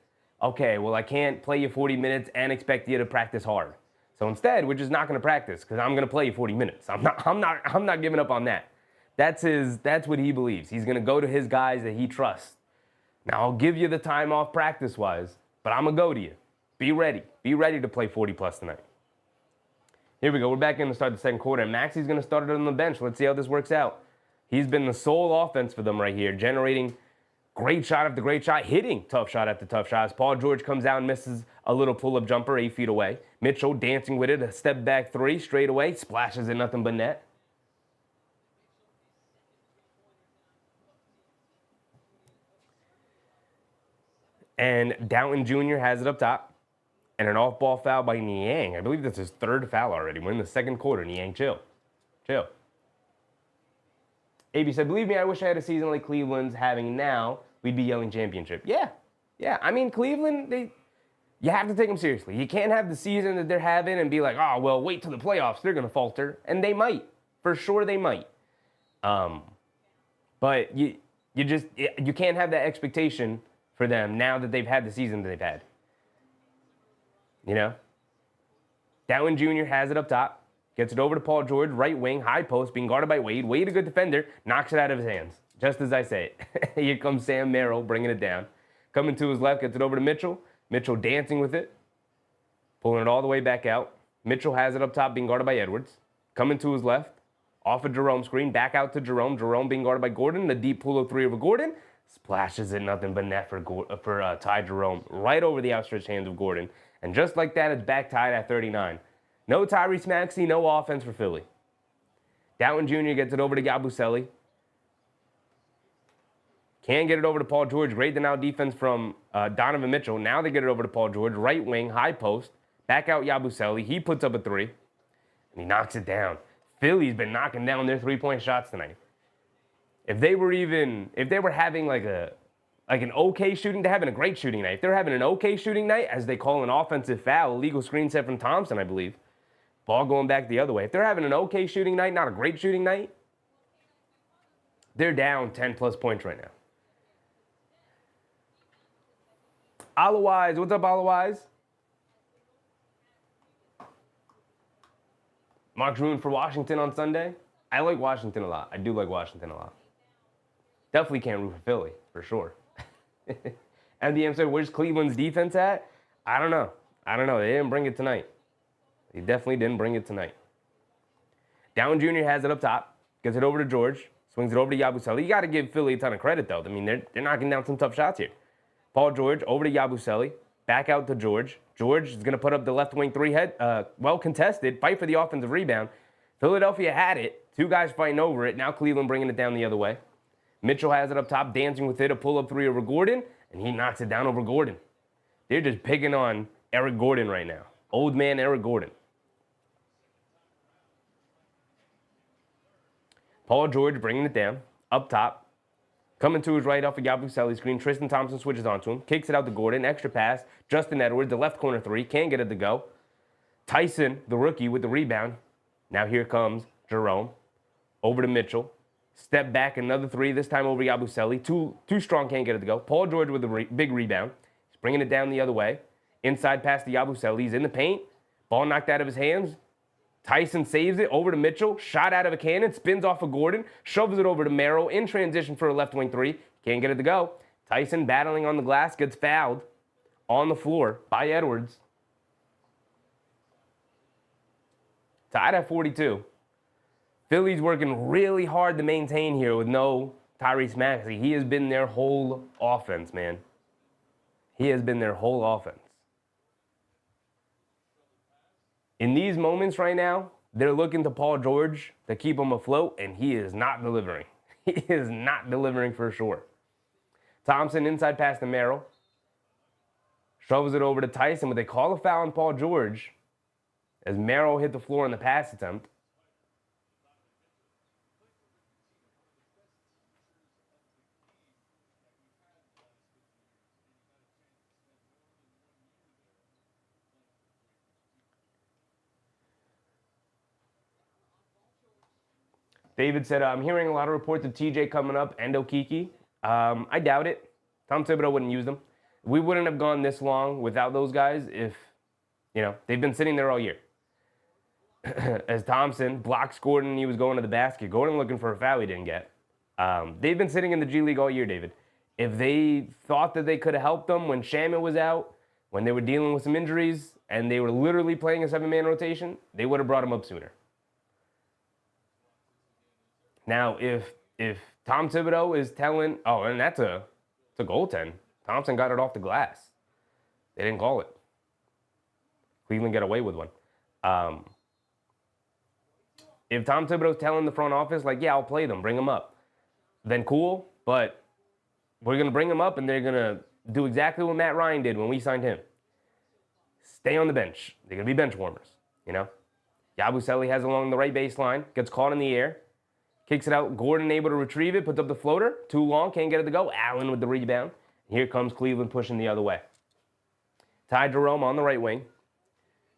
okay, well, I can't play you 40 minutes and expect you to practice hard. So instead, we're just not going to practice because I'm going to play you 40 minutes. I'm not giving up on that. That's what he believes. He's going to go to his guys that he trusts. Now, I'll give you the time off practice-wise, but I'm going to go to you. Be ready. Be ready to play 40-plus tonight. Here we go. We're back in to start the second quarter, and Maxey's going to start it on the bench. Let's see how this works out. He's been the sole offense for them right here, generating great shot after great shot, hitting tough shot after tough shots. Paul George comes out and misses a little pull-up jumper 8 feet away. Mitchell dancing with it, a step-back 3 straight away, splashes in nothing but net. And Downton Jr. has it up top. And an off-ball foul by Niang. I believe that's his 3rd foul already. We're in the second quarter. Niang, chill. AB said, believe me, I wish I had a season like Cleveland's having now. We'd be yelling championship. Yeah. I mean, Cleveland, you have to take them seriously. You can't have the season that they're having and be like, oh, well, wait till the playoffs. They're going to falter. And they might. For sure they might. But you can't have that expectation for them now that they've had the season that they've had. You know? Downton Jr. has it up top. Gets it over to Paul George, right wing, high post, being guarded by Wade. Wade, a good defender, knocks it out of his hands. Just as I say it. Here comes Sam Merrill bringing it down. Coming to his left, gets it over to Mitchell. Mitchell dancing with it. Pulling it all the way back out. Mitchell has it up top, being guarded by Edwards. Coming to his left. Off a Jerome screen, back out to Jerome. Jerome being guarded by Gordon. The deep pull-up 3 over Gordon. Splashes it nothing but net for Ty Jerome. Right over the outstretched hands of Gordon. And just like that, it's back tied at 39. No Tyrese Maxey, no offense for Philly. Downton Jr. gets it over to Yabusele. Can't get it over to Paul George. Great now defense from Donovan Mitchell. Now they get it over to Paul George. Right wing, high post. Back out Yabusele. He puts up a 3. And he knocks it down. Philly's been knocking down their 3-point shots tonight. If they were having like an okay shooting, they're having a great shooting night. If they're having an okay shooting night, as they call an offensive foul, illegal screen set from Thompson, I believe. Ball going back the other way. If they're having an okay shooting night, not a great shooting night, they're down 10-plus points right now. Alawise, what's up, Alawise? Mark's rooting for Washington on Sunday. I like Washington a lot. I do like Washington a lot. Definitely can't root for Philly, for sure. MDM said, where's Cleveland's defense at? I don't know. They didn't bring it tonight. They definitely didn't bring it tonight. Down Jr. has it up top. Gets it over to George. Swings it over to Yabusele. You got to give Philly a ton of credit, though. I mean, they're knocking down some tough shots here. Paul George over to Yabusele. Back out to George. George is going to put up the left wing 3 well contested. Fight for the offensive rebound. Philadelphia had it. 2 guys fighting over it. Now Cleveland bringing it down the other way. Mitchell has it up top, dancing with it. A pull-up 3 over Gordon, and he knocks it down over Gordon. They're just picking on Eric Gordon right now. Old man Eric Gordon. Paul George bringing it down, up top. Coming to his right off of Yabusele screen. Tristan Thompson switches onto him. Kicks it out to Gordon. Extra pass. Justin Edwards, the left corner 3. Can't get it to go. Tyson, the rookie, with the rebound. Now here comes Jerome. Over to Mitchell. Step back, another three, this time over Yabusele. Too strong, can't get it to go. Paul George with a big rebound. He's bringing it down the other way. Inside pass to Yabusele. He's in the paint. Ball knocked out of his hands. Tyson saves it. Over to Mitchell. Shot out of a cannon. Spins off of Gordon. Shoves it over to Merrill. In transition for a left wing three. Can't get it to go. Tyson battling on the glass. Gets fouled on the floor by Edwards. Tied at 42. Philly's working really hard to maintain here with no Tyrese Maxey. He has been their whole offense, man. He has been their whole offense. In these moments right now, they're looking to Paul George to keep him afloat, and he is not delivering. He is not delivering for sure. Thompson inside pass to Merrill. Shoves it over to Tyson, but they call a foul on Paul George as Merrill hit the floor in the pass attempt. David said, I'm hearing a lot of reports of TJ coming up and Okiki. I doubt it. Tom Thibodeau wouldn't use them. We wouldn't have gone this long without those guys if, they've been sitting there all year. As Thompson blocks Gordon, he was going to the basket. Gordon looking for a foul he didn't get. They've been sitting in the G League all year, David. If they thought that they could have helped them when Shaman was out, when they were dealing with some injuries, and they were literally playing a 7-man rotation, they would have brought him up sooner. Now, if Tom Thibodeau is telling, and that's a goaltend. Thompson got it off the glass. They didn't call it. Cleveland got away with one. If Tom Thibodeau's telling the front office, I'll play them, bring them up, then cool, but we're going to bring them up and they're going to do exactly what Matt Ryan did when we signed him. Stay on the bench. They're going to be bench warmers, Yabusele has along the right baseline, gets caught in the air. Kicks it out. Gordon able to retrieve it. Puts up the floater. Too long. Can't get it to go. Allen with the rebound. Here comes Cleveland pushing the other way. Ty Jerome on the right wing.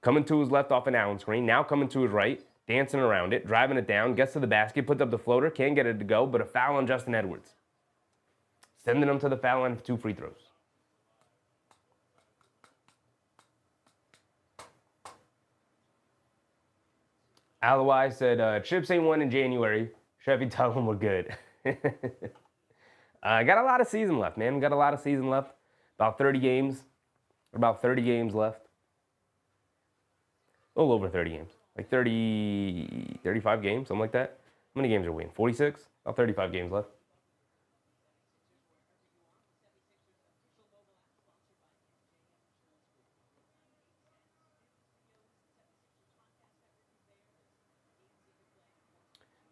Coming to his left off an Allen screen. Now coming to his right. Dancing around it. Driving it down. Gets to the basket. Puts up the floater. Can't get it to go. But a foul on Justin Edwards. Sending him to the foul line for 2 free throws. Alawai said, chips ain't won in January. Chevy tell them we're good. Got a lot of season left, man. Got a lot of season left. About 30 games. About 30 games left. A little over 30 games. 35 games, something like that. How many games are we in? 46? About 35 games left.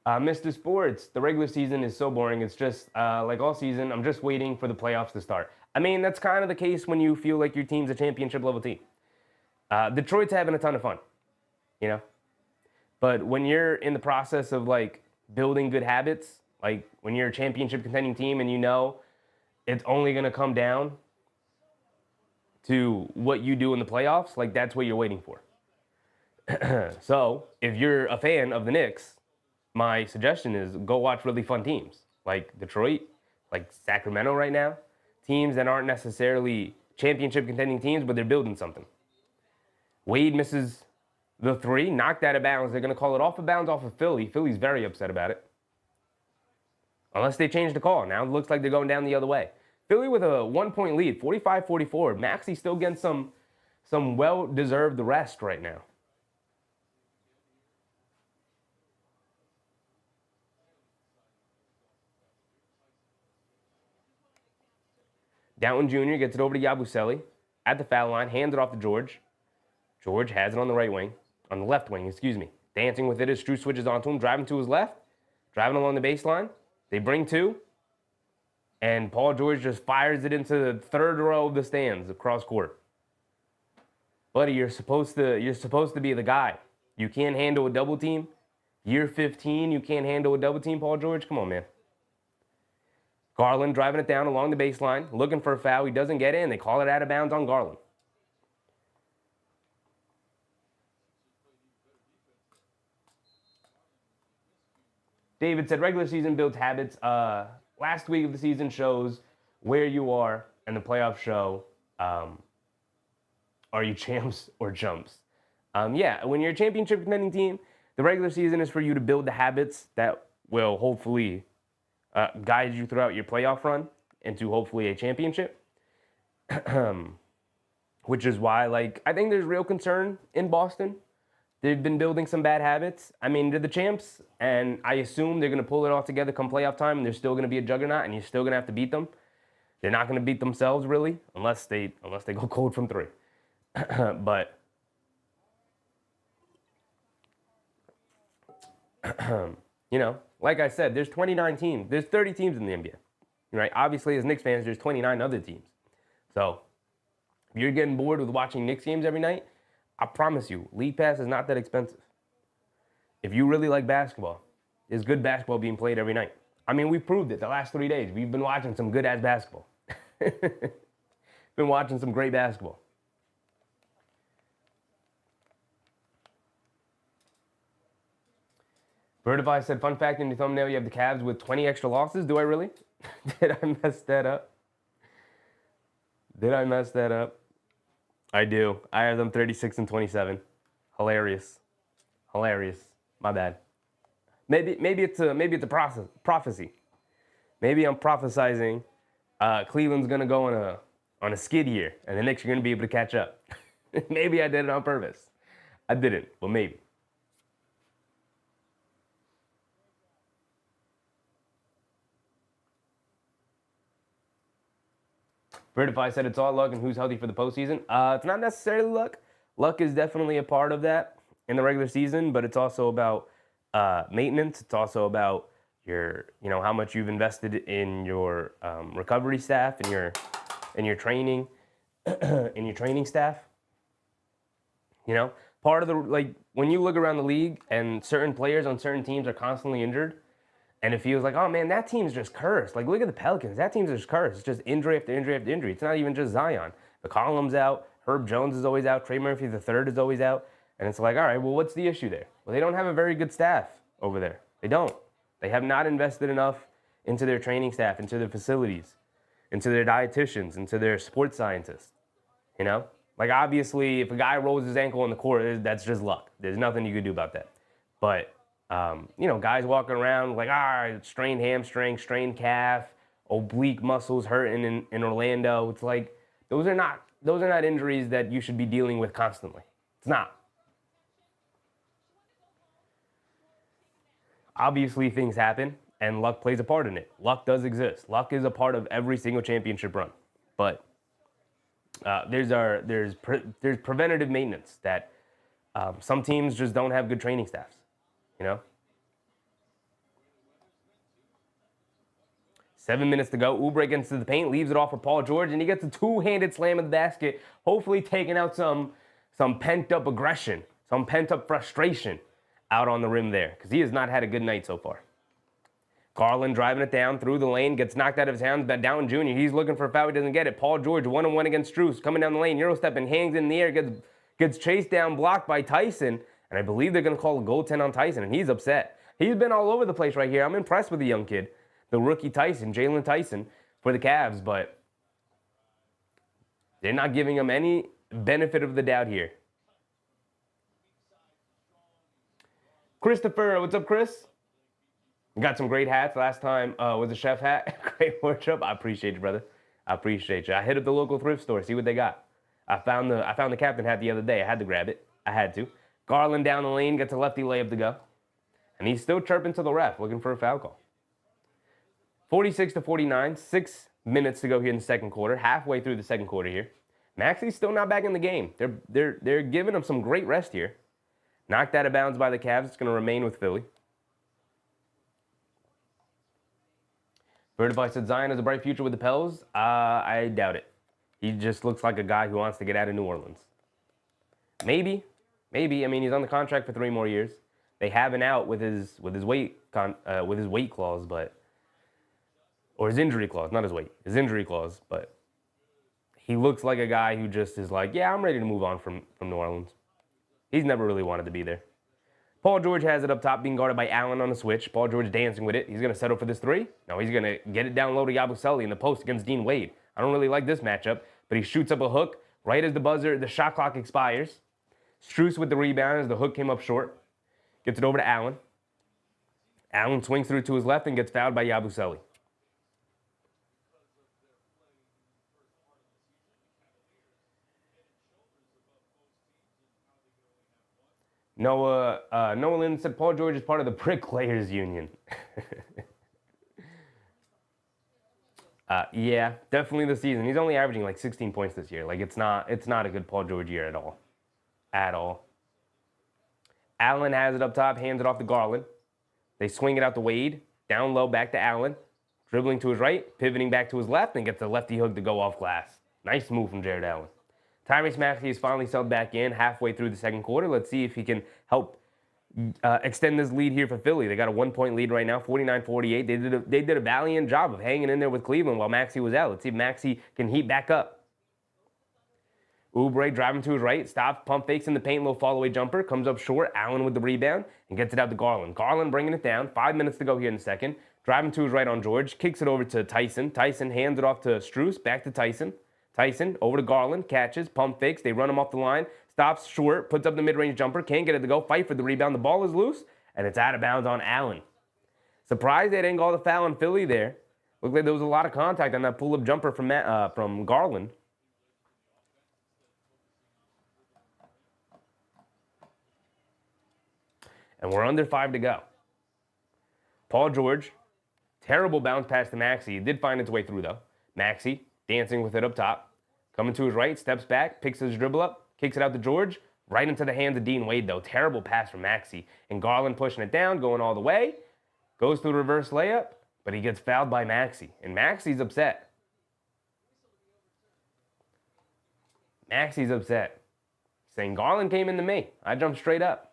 Mr. Sports, the regular season is so boring. It's just like all season, I'm just waiting for the playoffs to start. I mean, that's kind of the case when you feel like your team's a championship level team. Detroit's having a ton of fun, But when you're in the process of building good habits, when you're a championship contending team and it's only going to come down to what you do in the playoffs, that's what you're waiting for. So if you're a fan of the Knicks, my suggestion is go watch really fun teams like Detroit, like Sacramento right now. Teams that aren't necessarily championship contending teams, but they're building something. Wade misses the three, knocked out of bounds. They're going to call it off of bounds off of Philly. Philly's very upset about it. Unless they change the call. Now it looks like they're going down the other way. Philly with a 1-point lead, 45-44. Maxey still getting some well-deserved rest right now. Downton Jr. gets it over to Yabusele at the foul line, hands it off to George. George has it on the left wing, Dancing with it as Strus switches onto him, driving to his left, driving along the baseline. They bring two, and Paul George just fires it into the third row of the stands across court. Buddy, you're supposed to be the guy. You can't handle a double team. Year 15, you can't handle a double team, Paul George? Come on, man. Garland driving it down along the baseline, looking for a foul. He doesn't get in. They call it out of bounds on Garland. David said regular season builds habits. Last week of the season shows where you are, and the playoff show are you champs or chumps? Yeah, when you're a championship contending team, the regular season is for you to build the habits that will hopefully guide you throughout your playoff run into hopefully a championship. Which is why, like, I think there's real concern in Boston. They've been building some bad habits. I mean, they're the champs, and I assume they're going to pull it all together come playoff time, and they're still going to be a juggernaut, and you're still going to have to beat them. They're not going to beat themselves, really, unless they go cold from three. But you know, like I said, there's 29 teams. There's 30 teams in the NBA, right? Obviously, as Knicks fans, there's 29 other teams. So if you're getting bored with watching Knicks games every night, I promise you, League Pass is not that expensive. If you really like basketball, there's good basketball being played every night. I mean, we proved it the last 3 days. We've been watching some good-ass basketball. Been watching some great basketball. Vertify said, fun fact in your thumbnail, you have the Cavs with 20 extra losses. Do I really? Did I mess that up? Did I mess that up? I do. I have them 36 and 27. Hilarious. Hilarious. My bad. Maybe it's a prophecy. Maybe I'm prophesizing Cleveland's gonna go on a skid here, and the Knicks are gonna be able to catch up. Maybe I did it on purpose. I didn't, but maybe. Vertify said it's all luck and who's healthy for the postseason. It's not necessarily luck. Luck is definitely a part of that in the regular season, but it's also about maintenance. It's also about your, how much you've invested in your recovery staff and your training, in your training staff. Part of the, when you look around the league and certain players on certain teams are constantly injured, and it feels like, oh man, that team's just cursed. Like, look at the Pelicans. That team's just cursed. It's just injury after injury after injury. It's not even just Zion. McCollum's out. Herb Jones is always out. Trey Murphy III is always out. And it's like, all right, well, what's the issue there? Well, they don't have a very good staff over there. They don't. They have not invested enough into their training staff, into their facilities, into their dietitians, into their sports scientists. Obviously, if a guy rolls his ankle on the court, that's just luck. There's nothing you can do about that. But guys walking around strained hamstring, strained calf, oblique muscles hurting in Orlando. It's like those are not injuries that you should be dealing with constantly. It's not. Obviously, things happen, and luck plays a part in it. Luck does exist. Luck is a part of every single championship run. But there's preventative maintenance that some teams just don't have good training staffs. 7 minutes to go. Oubre gets into the paint, leaves it off for Paul George, and he gets a two-handed slam of the basket, hopefully taking out some pent-up aggression, some pent-up frustration out on the rim there, because he has not had a good night so far. Garland driving it down through the lane, gets knocked out of his hands by Down Jr. He's looking for a foul, he doesn't get it. Paul George, one-on-one against Strus, coming down the lane, Euro-stepping, hangs in the air, gets chased down, blocked by Tyson, and I believe they're going to call a goaltend on Tyson, and he's upset. He's been all over the place right here. I'm impressed with the young kid, the rookie Tyson, Jalen Tyson, for the Cavs, but they're not giving him any benefit of the doubt here. Christopher, what's up, Chris? Got some great hats. Last time was a chef hat. Great wardrobe. I appreciate you, brother. I appreciate you. I hit up the local thrift store, see what they got. I found the captain hat the other day. I had to grab it. I had to. Garland down the lane, gets a lefty layup to go. And he's still chirping to the ref, looking for a foul call. 46-49, 6 minutes to go here in the second quarter, halfway through the second quarter here. Maxey's still not back in the game. They're giving him some great rest here. Knocked out of bounds by the Cavs. It's going to remain with Philly. Vertify said Zion has a bright future with the Pels. I doubt it. He just looks like a guy who wants to get out of New Orleans. Maybe. I mean, he's on the contract for 3 more years. They have an out with his weight clause, or his injury clause, not his weight, his injury clause. But he looks like a guy who just is like, yeah, I'm ready to move on from New Orleans. He's never really wanted to be there. Paul George has it up top, being guarded by Allen on the switch. Paul George dancing with it. He's going to settle for this three. No, he's going to get it down low to Yabusele in the post against Dean Wade. I don't really like this matchup, but he shoots up a hook right as the shot clock expires. Strus with the rebound as the hook came up short. Gets it over to Allen. Allen swings through to his left and gets fouled by Yabusele. Noah Lynn said Paul George is part of the Bricklayers Union. Yeah, definitely this season. He's only averaging like 16 points this year. Like it's not a good Paul George year at all. At all. Allen has it up top, hands it off to Garland. They swing it out to Wade. Down low, back to Allen. Dribbling to his right, pivoting back to his left, and gets a lefty hook to go off glass. Nice move from Jared Allen. Tyrese Maxey is finally subbed back in halfway through the second quarter. Let's see if he can help extend this lead here for Philly. They got a 1-point lead right now, 49-48. They did a valiant job of hanging in there with Cleveland while Maxey was out. Let's see if Maxey can heat back up. Oubre driving to his right, stops, pump fakes in the paint, low fall-away jumper, comes up short. Allen with the rebound and gets it out to Garland. Garland bringing it down. 5 minutes to go here in the second. Driving to his right on George, kicks it over to Tyson. Tyson hands it off to Strus, back to Tyson. Tyson over to Garland, catches, pump fakes. They run him off the line. Stops short, puts up the mid-range jumper, can't get it to go, fight for the rebound. The ball is loose, and it's out of bounds on Allen. Surprised they didn't call the foul on Philly there. Looked like there was a lot of contact on that pull-up jumper from Garland. And we're under 5 to go. Paul George, terrible bounce pass to Maxey. It did find its way through, though. Maxey dancing with it up top. Coming to his right, steps back, picks his dribble up, kicks it out to George. Right into the hands of Dean Wade, though. Terrible pass from Maxey. And Garland pushing it down, going all the way. Goes through the reverse layup, but he gets fouled by Maxey. And Maxey's upset. Maxey's upset. Saying, Garland came into me. I jumped straight up.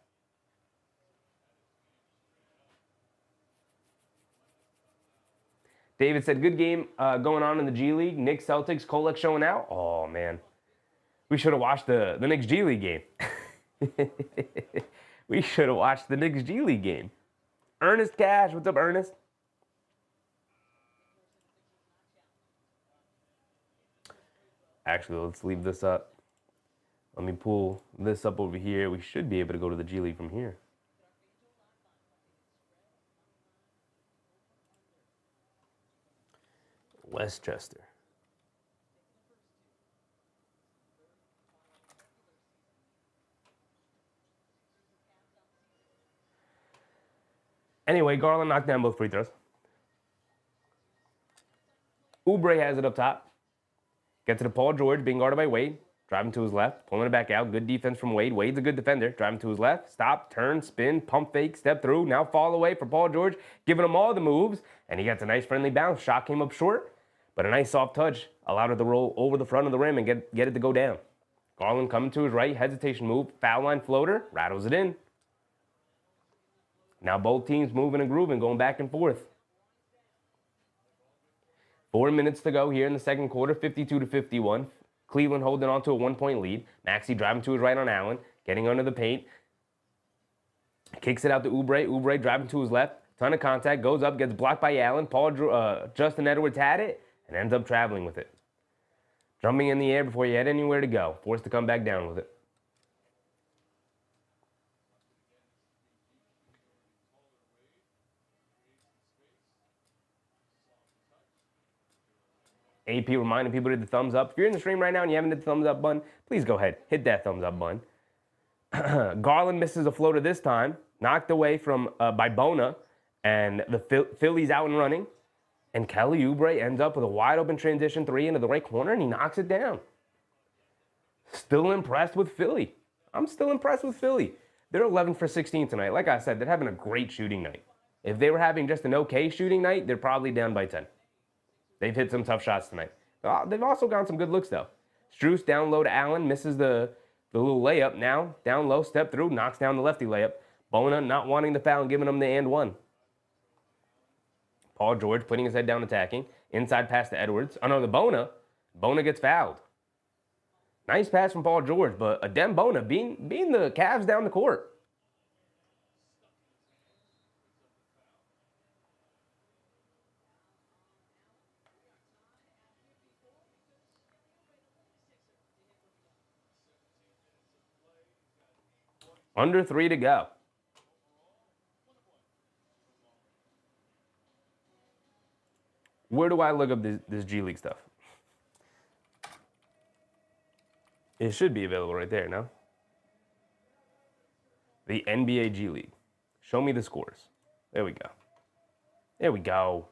David said, good game going on in the G League. Knicks, Celtics, Kolek showing out. Oh, man. We should have watched the Knicks G League game. We should have watched the Knicks G League game. Ernest Cash. What's up, Ernest? Actually, let's leave this up. Let me pull this up over here. We should be able to go to the G League from here. Westchester. Anyway, Garland knocked down both free throws. Oubre has it up top. Gets it to Paul George, being guarded by Wade. Driving to his left, pulling it back out. Good defense from Wade. Wade's a good defender. Driving to his left, stop, turn, spin, pump fake, step through. Now fall away for Paul George, giving him all the moves. And he gets a nice friendly bounce. Shot came up short. But a nice soft touch allowed it to roll over the front of the rim and get it to go down. Garland coming to his right, hesitation move, foul line floater, rattles it in. Now both teams moving and grooving, going back and forth. 4 minutes to go here in the second quarter, 52-51. Cleveland holding on to a 1-point lead. Maxey driving to his right on Allen, getting under the paint. Kicks it out to Oubre. Oubre driving to his left. Ton of contact, goes up, gets blocked by Allen. Justin Edwards had it and ends up traveling with it. Jumping in the air before he had anywhere to go. Forced to come back down with it. AP reminding people to hit the thumbs up. If you're in the stream right now and you haven't hit the thumbs up button, please go ahead. Hit that thumbs up button. Garland misses a floater this time. Knocked away by Bona. And the Phillies out and running. And Kelly Oubre ends up with a wide open transition three into the right corner, and he knocks it down. Still impressed with Philly. I'm still impressed with Philly. They're 11 for 16 tonight. Like I said, they're having a great shooting night. If they were having just an okay shooting night, they're probably down by 10. They've hit some tough shots tonight. They've also gotten some good looks, though. Strus down low to Allen, misses the little layup. Now, down low, step through, knocks down the lefty layup. Bona not wanting the foul and giving him the and one. Paul George putting his head down attacking. Inside pass to Edwards. Oh, no, the Bona. Bona gets fouled. Nice pass from Paul George, but Adem Bona being the Cavs down the court. Under 3 to go. Where do I look up this G League stuff? It should be available right there, no? The NBA G League. Show me the scores. There we go. There we go.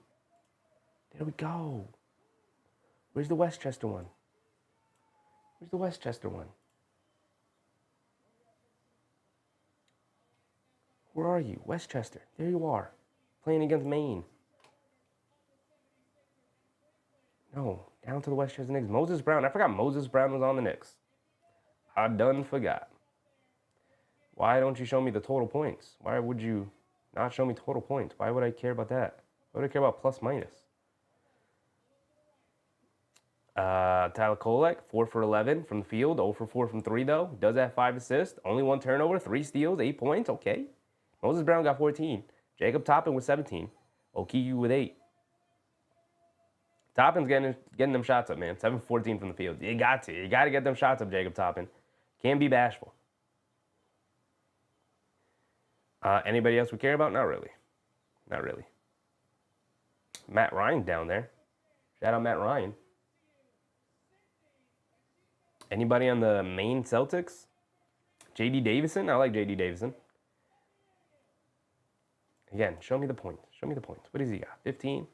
There we go. Where's the Westchester one? Where's the Westchester one? Where are you? Westchester. There you are. Playing against Maine. No, down to the Westchester Knicks. Moses Brown. I forgot Moses Brown was on the Knicks. I done forgot. Why don't you show me the total points? Why would you not show me total points? Why would I care about that? Why would I care about plus minus? Tyler Kolek, 4 for 11 from the field, 0 for 4 from 3 though. Does have 5 assists, only 1 turnover, 3 steals, 8 points. Okay. Moses Brown got 14. Jacob Toppin with 17. Okiyu with 8. Toppin's getting them shots up, man. 7 for 14 from the field. You got to. You got to get them shots up, Jacob Toppin. Can't be bashful. Anybody else we care about? Not really. Not really. Matt Ryan down there. Shout out Matt Ryan. Anybody on the Maine Celtics? J.D. Davison? I like J.D. Davison. Again, show me the points. Show me the points. What does he got? 15?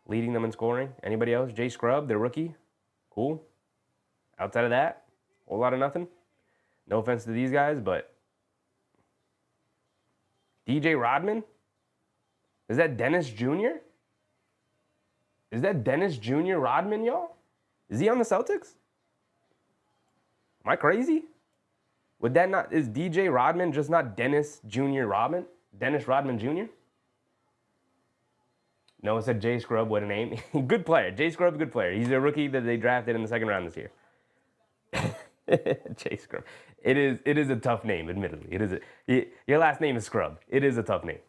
Leading them in scoring. Anybody else? Jay Scrubb, their rookie. Cool. Outside of that, a whole lot of nothing. No offense to these guys, but DJ Rodman? Is that Dennis Jr.? Is that Dennis Jr. Rodman, y'all? Is he on the Celtics? Am I crazy? Would that not, is DJ Rodman just not Dennis Jr. Rodman? Dennis Rodman Jr.? No, it said Jay Scrubb, what a name. Good player. Jay Scrubb, good player. He's a rookie that they drafted in the 2nd round this year. Jay Scrubb. It is a tough name, admittedly. It is your last name is Scrubb. It is a tough name.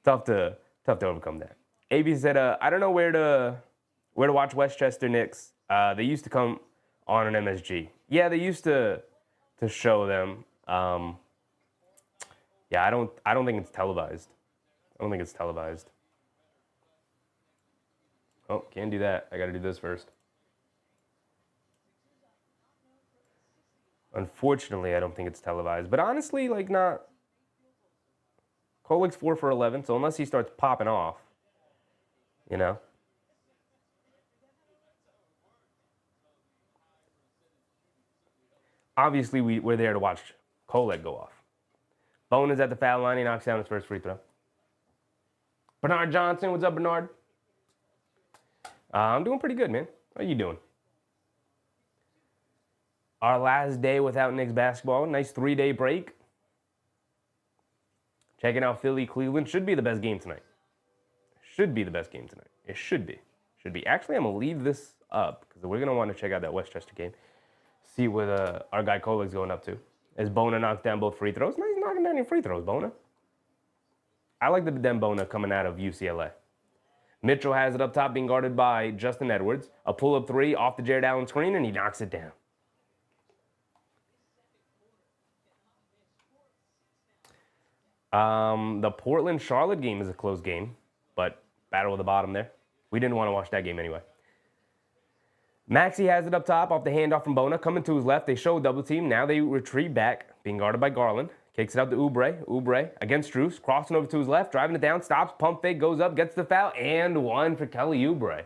tough to overcome that. AB said, I don't know where to watch Westchester Knicks. They used to come on an MSG. Yeah, they used to show them. Yeah, I don't think it's televised. I don't think it's televised. Oh, can't do that. I got to do this first. Unfortunately, I don't think it's televised. But honestly, like, not. Kolek's 4 for 11, so unless he starts popping off, you know. Obviously, we're there to watch Kolek go off. Bone is at the foul line. He knocks down his first free throw. Bernard Johnson, what's up, Bernard? I'm doing pretty good, man. How are you doing? Our last day without Knicks basketball. Nice 3-day break. Checking out Philly, Cleveland. Should be the best game tonight. Should be the best game tonight. It should be. Should be. Actually, I'm going to leave this up because we're going to want to check out that Westchester game. See what our guy Kolek's going up to. As Bona knocks down both free throws. Nice knocking down your free throws, Bona. I like the Dembona coming out of UCLA. Mitchell has it up top, being guarded by Justin Edwards. A pull-up 3 off the Jared Allen screen, and he knocks it down. The Portland-Charlotte game is a close game, but battle of the bottom there. We didn't want to watch that game anyway. Maxey has it up top off the handoff from Bona. Coming to his left, they show double team. Now they retreat back, being guarded by Garland. Kicks it out to Oubre. Oubre against Strus. Crossing over to his left. Driving it down. Stops. Pump fake. Goes up. Gets the foul. And 1 for Kelly Oubre.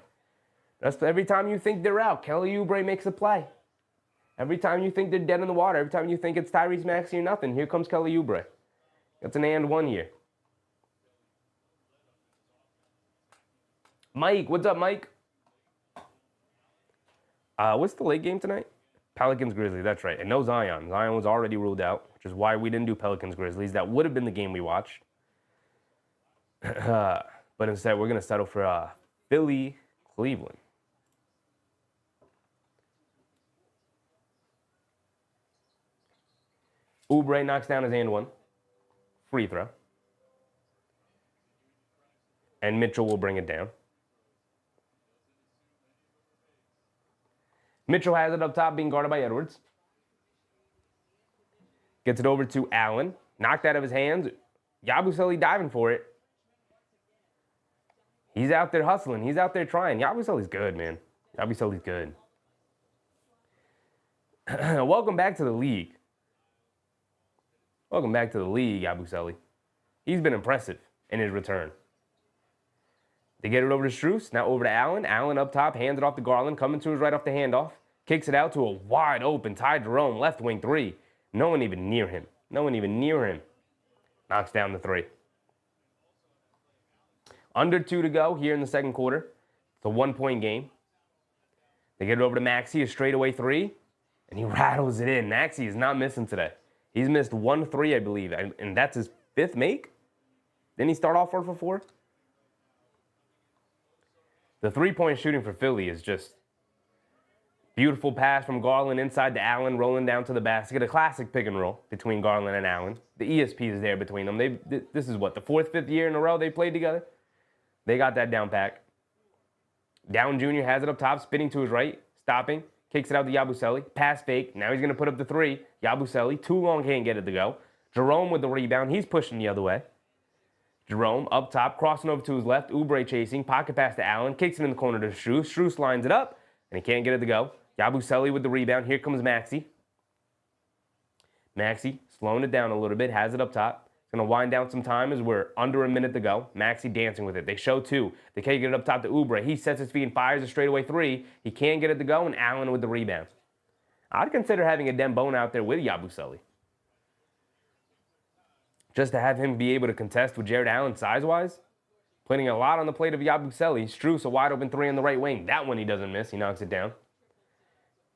That's every time you think they're out, Kelly Oubre makes a play. Every time you think they're dead in the water. Every time you think it's Tyrese Maxey or nothing. Here comes Kelly Oubre. That's an and 1 here. Mike. What's up, Mike? What's the late game tonight? Pelicans Grizzlies. That's right. And no Zion. Zion was already ruled out, which is why we didn't do Pelicans Grizzlies. That would have been the game we watched. But instead, we're going to settle for Philly, Cleveland. Oubre knocks down his and 1. Free throw. And Mitchell will bring it down. Mitchell has it up top, being guarded by Edwards. Gets it over to Allen. Knocked out of his hands. Yabusele diving for it. He's out there hustling. He's out there trying. Yabusele's good, man. Yabusele's good. Welcome back to the league. Welcome back to the league, Yabusele. He's been impressive in his return. They get it over to Strus. Now over to Allen. Allen up top. Hands it off to Garland. Coming to his right off the handoff. Kicks it out to a wide open Ty Jerome. Left wing three. No one even near him. No one even near him. Knocks down the three. Under 2 to go here in the second quarter. It's a 1-point game. They get it over to Maxey. A straightaway three. And he rattles it in. Maxey is not missing today. He's missed 1 3, I believe. And that's his 5th make? Didn't he start off 4 for 4? The 3-point shooting for Philly is just beautiful pass from Garland inside to Allen, rolling down to the basket. A classic pick and roll between Garland and Allen. The ESP is there between them. This is what, the 4th, 5th year in a row they played together? They got that down pack. Down Jr. has it up top, spinning to his right, stopping, kicks it out to Yabusele. Pass fake. Now he's going to put up the 3. Yabusele, too long, can't get it to go. Jerome with the rebound. He's pushing the other way. Jerome up top, crossing over to his left. Oubre chasing. Pocket pass to Allen. Kicks it in the corner to Strus. Strus lines it up, and he can't get it to go. Yabusele with the rebound. Here comes Maxey. Maxey slowing it down a little bit. Has it up top. It's going to wind down some time as we're under a minute to go. Maxey dancing with it. They show 2. They can't get it up top to Oubre. He sets his feet and fires a straightaway 3. He can't get it to go, and Allen with the rebound. I'd consider having a Dembone out there with Yabusele. Just to have him be able to contest with Jared Allen size-wise. Putting a lot on the plate of Yabusele. Strus, a wide-open 3 on the right wing. That one he doesn't miss. He knocks it down.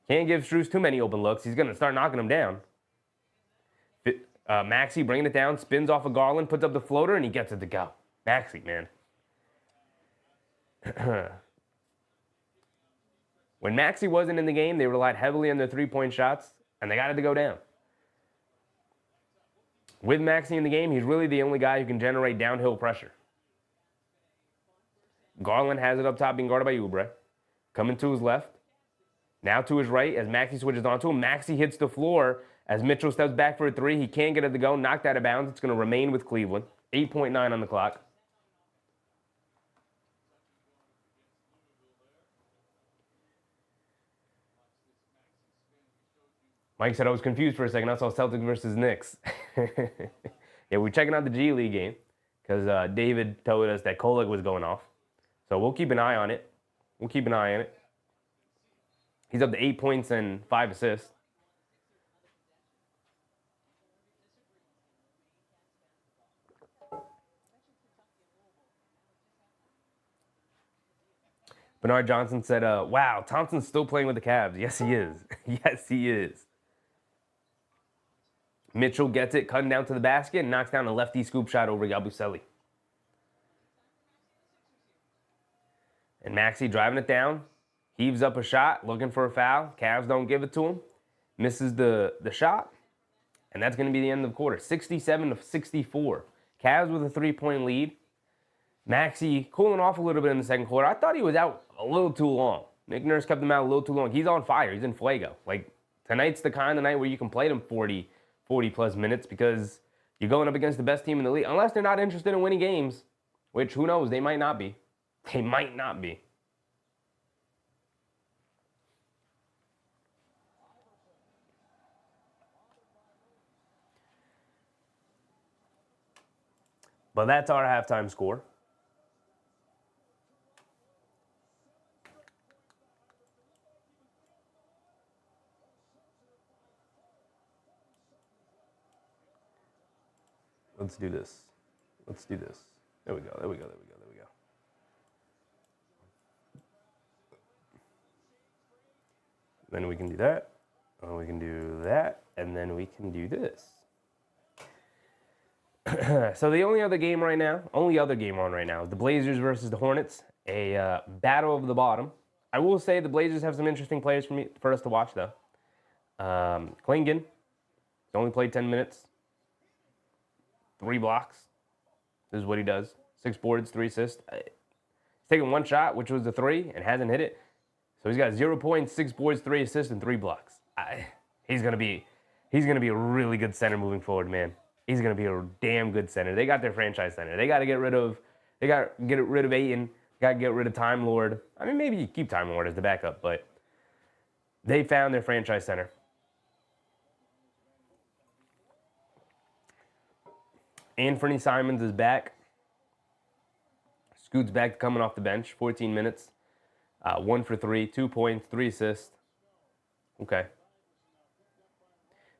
Can't give Strus too many open looks. He's going to start knocking them down. Maxey bringing it down. Spins off of Garland. Puts up the floater, and he gets it to go. Maxey, man. When Maxey wasn't in the game, they relied heavily on their 3-point shots, and they got it to go down. With Maxey in the game, he's really the only guy who can generate downhill pressure. Garland has it up top, being guarded by Oubre. Coming to his left. Now to his right as Maxey switches onto him. Maxey hits the floor as Mitchell steps back for a 3. He can't get it to go. Knocked out of bounds. It's going to remain with Cleveland. 8.9 on the clock. Mike said, I was confused for a second. I saw Celtics versus Knicks. Yeah, we're checking out the G League game because David told us that Kolek was going off. So we'll keep an eye on it. He's up to 8 points and 5 assists. Bernard Johnson said, wow, Thompson's still playing with the Cavs. Yes, he is. Yes, he is. Mitchell gets it, cutting down to the basket, and knocks down a lefty scoop shot over Yabusele. And Maxey driving it down, heaves up a shot, looking for a foul. Cavs don't give it to him. Misses the shot, and that's going to be the end of the quarter. 67-64. Cavs with a 3-point lead. Maxey cooling off a little bit in the second quarter. I thought he was out a little too long. Nick Nurse kept him out a little too long. He's on fire. He's in fuego. Like, tonight's the kind of night where you can play them 40-plus minutes because you're going up against the best team in the league. Unless they're not interested in winning games, which, who knows, they might not be. They might not be. But that's our halftime score. Let's do this. There we go. Then we can do that. And we can do that. And then we can do this. So the only other game on right now is the Blazers versus the Hornets. A battle of the bottom. I will say the Blazers have some interesting players for us to watch, though. Klingon. He's only played 10 minutes. 3 blocks. This is what he does. 6 boards, 3 assists. He's taken 1 shot, which was the 3, and hasn't hit it. So he's got 0 points, 6 boards, 3 assists, and 3 blocks. He's going to be He's going to be a really good center moving forward, man. He's going to be a damn good center. They got their franchise center. They got to get rid of Ayton. Got to get rid of Time Lord. I mean, maybe you keep Time Lord as the backup, but they found their franchise center. Anthony Simons is back. Scoot's back coming off the bench. 14 minutes. 1 for 3. 2 points. 3 assists. Okay.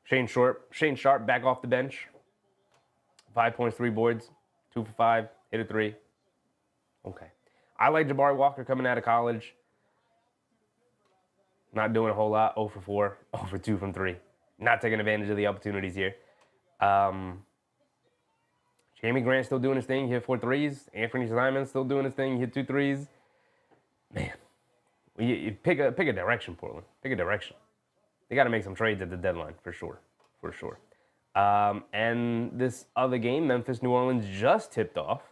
Shane Sharp back off the bench. 5 points, 3 boards. 2 for 5. Hit a 3. Okay. I like Jabari Walker coming out of college. Not doing a whole lot. 0 for 4. 0 for 2 from 3. Not taking advantage of the opportunities here. Jamie Grant still doing his thing. He hit 4 threes. Anthony Simons still doing his thing. He hit 2 threes. Man, you pick a direction, Portland. Pick a direction. They got to make some trades at the deadline for sure. For sure. And this other game, Memphis, New Orleans, just tipped off.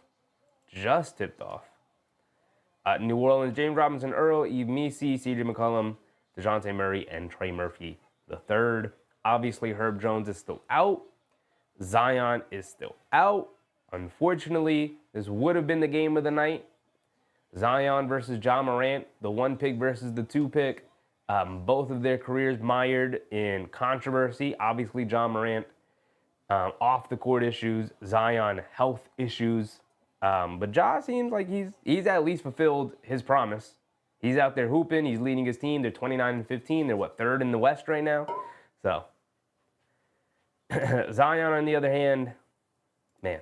New Orleans, James Robinson, Earl, Eve Messi, CJ McCollum, DeJounte Murray, and Trey Murphy the third. Obviously, Herb Jones is still out. Zion is still out. Unfortunately, this would have been the game of the night. Zion versus Ja Morant, the 1 pick versus the 2 pick. Both of their careers mired in controversy. Obviously, Ja Morant, off the court issues. Zion, health issues. But Ja seems like he's at least fulfilled his promise. He's out there hooping. He's leading his team. They're 29-15. They're, third in the West right now? So, Zion, on the other hand, man,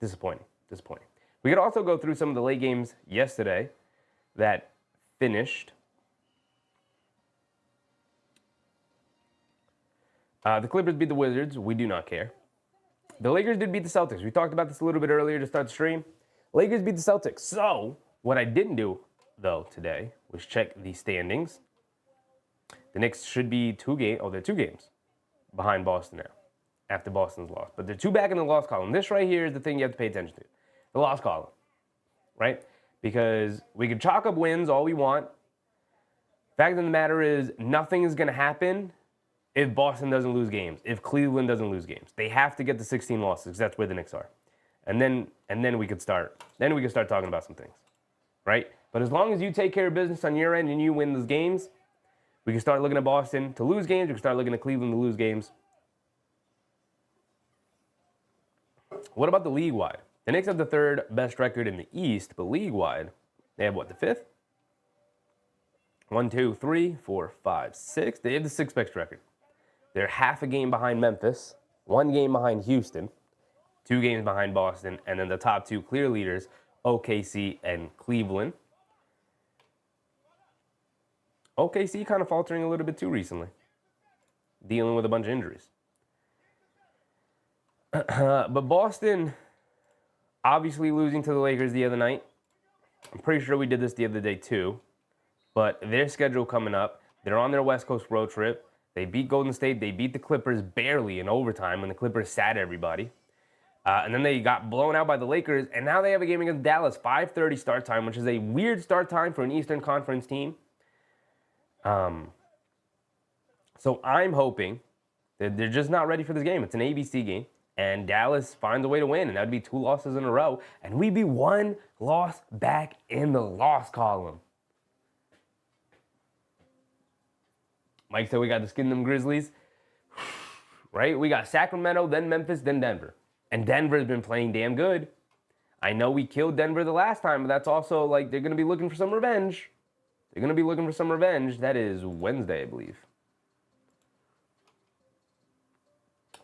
disappointing. We could also go through some of the late games yesterday that finished. The Clippers beat the Wizards. We do not care. The Lakers did beat the Celtics. We talked about this a little bit earlier to start the stream. Lakers beat the Celtics. So, what I didn't do, though, today was check the standings. The Knicks should be 2 games. Oh, they're 2 games behind Boston now, after Boston's loss. But they're 2 back in the loss column. This right here is the thing you have to pay attention to. The loss column, right? Because we can chalk up wins all we want. Fact of the matter is, nothing is going to happen if Boston doesn't lose games, if Cleveland doesn't lose games. They have to get to 16 losses, because that's where the Knicks are. And then we could start talking about some things, right? But as long as you take care of business on your end and you win those games, we can start looking at Boston to lose games. We can start looking at Cleveland to lose games. What about the league-wide? The Knicks have the 3rd best record in the East, but league-wide, they have what, the 5th? 1, 2, 3, 4, 5, 6. They have the 6th best record. They're half a game behind Memphis, 1 game behind Houston, 2 games behind Boston, and then the top 2 clear leaders, OKC and Cleveland. OKC kind of faltering a little bit too recently, dealing with a bunch of injuries. But Boston, obviously losing to the Lakers the other night. I'm pretty sure we did this the other day too. But their schedule coming up, they're on their West Coast road trip. They beat Golden State. They beat the Clippers barely in overtime when the Clippers sat everybody. And then they got blown out by the Lakers. And now they have a game against Dallas, 5:30 start time, which is a weird start time for an Eastern Conference team. So I'm hoping that they're just not ready for this game. It's an ABC game. And Dallas finds a way to win. And that would be 2 losses in a row. And we'd be 1 loss back in the loss column. Mike said we got to skin them Grizzlies. Right? We got Sacramento, then Memphis, then Denver. And Denver's been playing damn good. I know we killed Denver the last time, but that's also like they're going to be looking for some revenge. That is Wednesday, I believe.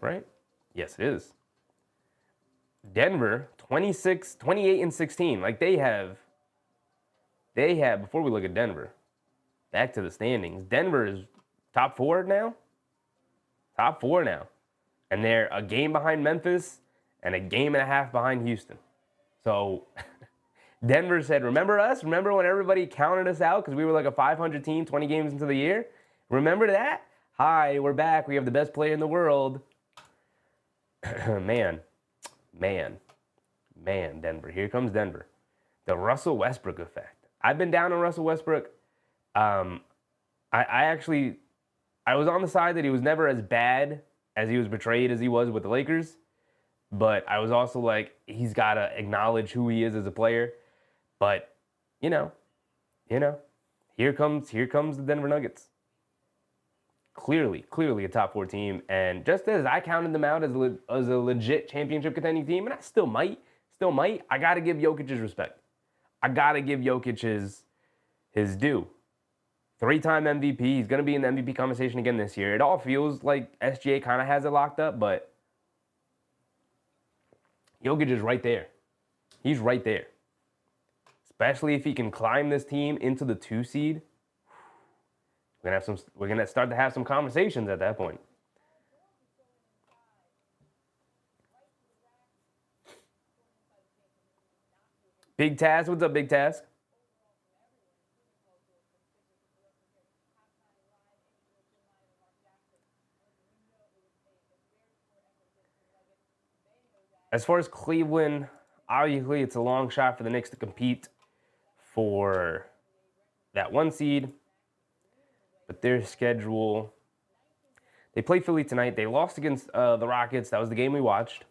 Right? Yes, it is. Denver, 28-16. Like they have, before we look at Denver, back to the standings. Denver is top 4 now. And they're a game behind Memphis and a game and a half behind Houston. So Denver said, remember us? Remember when everybody counted us out because we were like a 500 team 20 games into the year? Remember that? Hi, we're back. We have the best player in the world. Man, Denver. Here comes Denver. The Russell Westbrook effect. I've been down on Russell Westbrook. I I was on the side that he was never as bad as he was portrayed as he was with the Lakers. But I was also like, he's got to acknowledge who he is as a player. But, you know, here comes the Denver Nuggets. Clearly a top 4 team. And just as I counted them out as a legit championship contending team, and I still might, I got to give Jokic his respect. I got to give Jokic his due. 3-time MVP. He's going to be in the MVP conversation again this year. It all feels like SGA kind of has it locked up, but Jokic is right there. He's right there. Especially if he can climb this team into the 2 seed. We're gonna start to have some conversations at that point. Big Taz, what's up, Big Taz? As far as Cleveland, obviously it's a long shot for the Knicks to compete for that 1 seed. But their schedule, they play Philly tonight. They lost against the Rockets. That was the game we watched.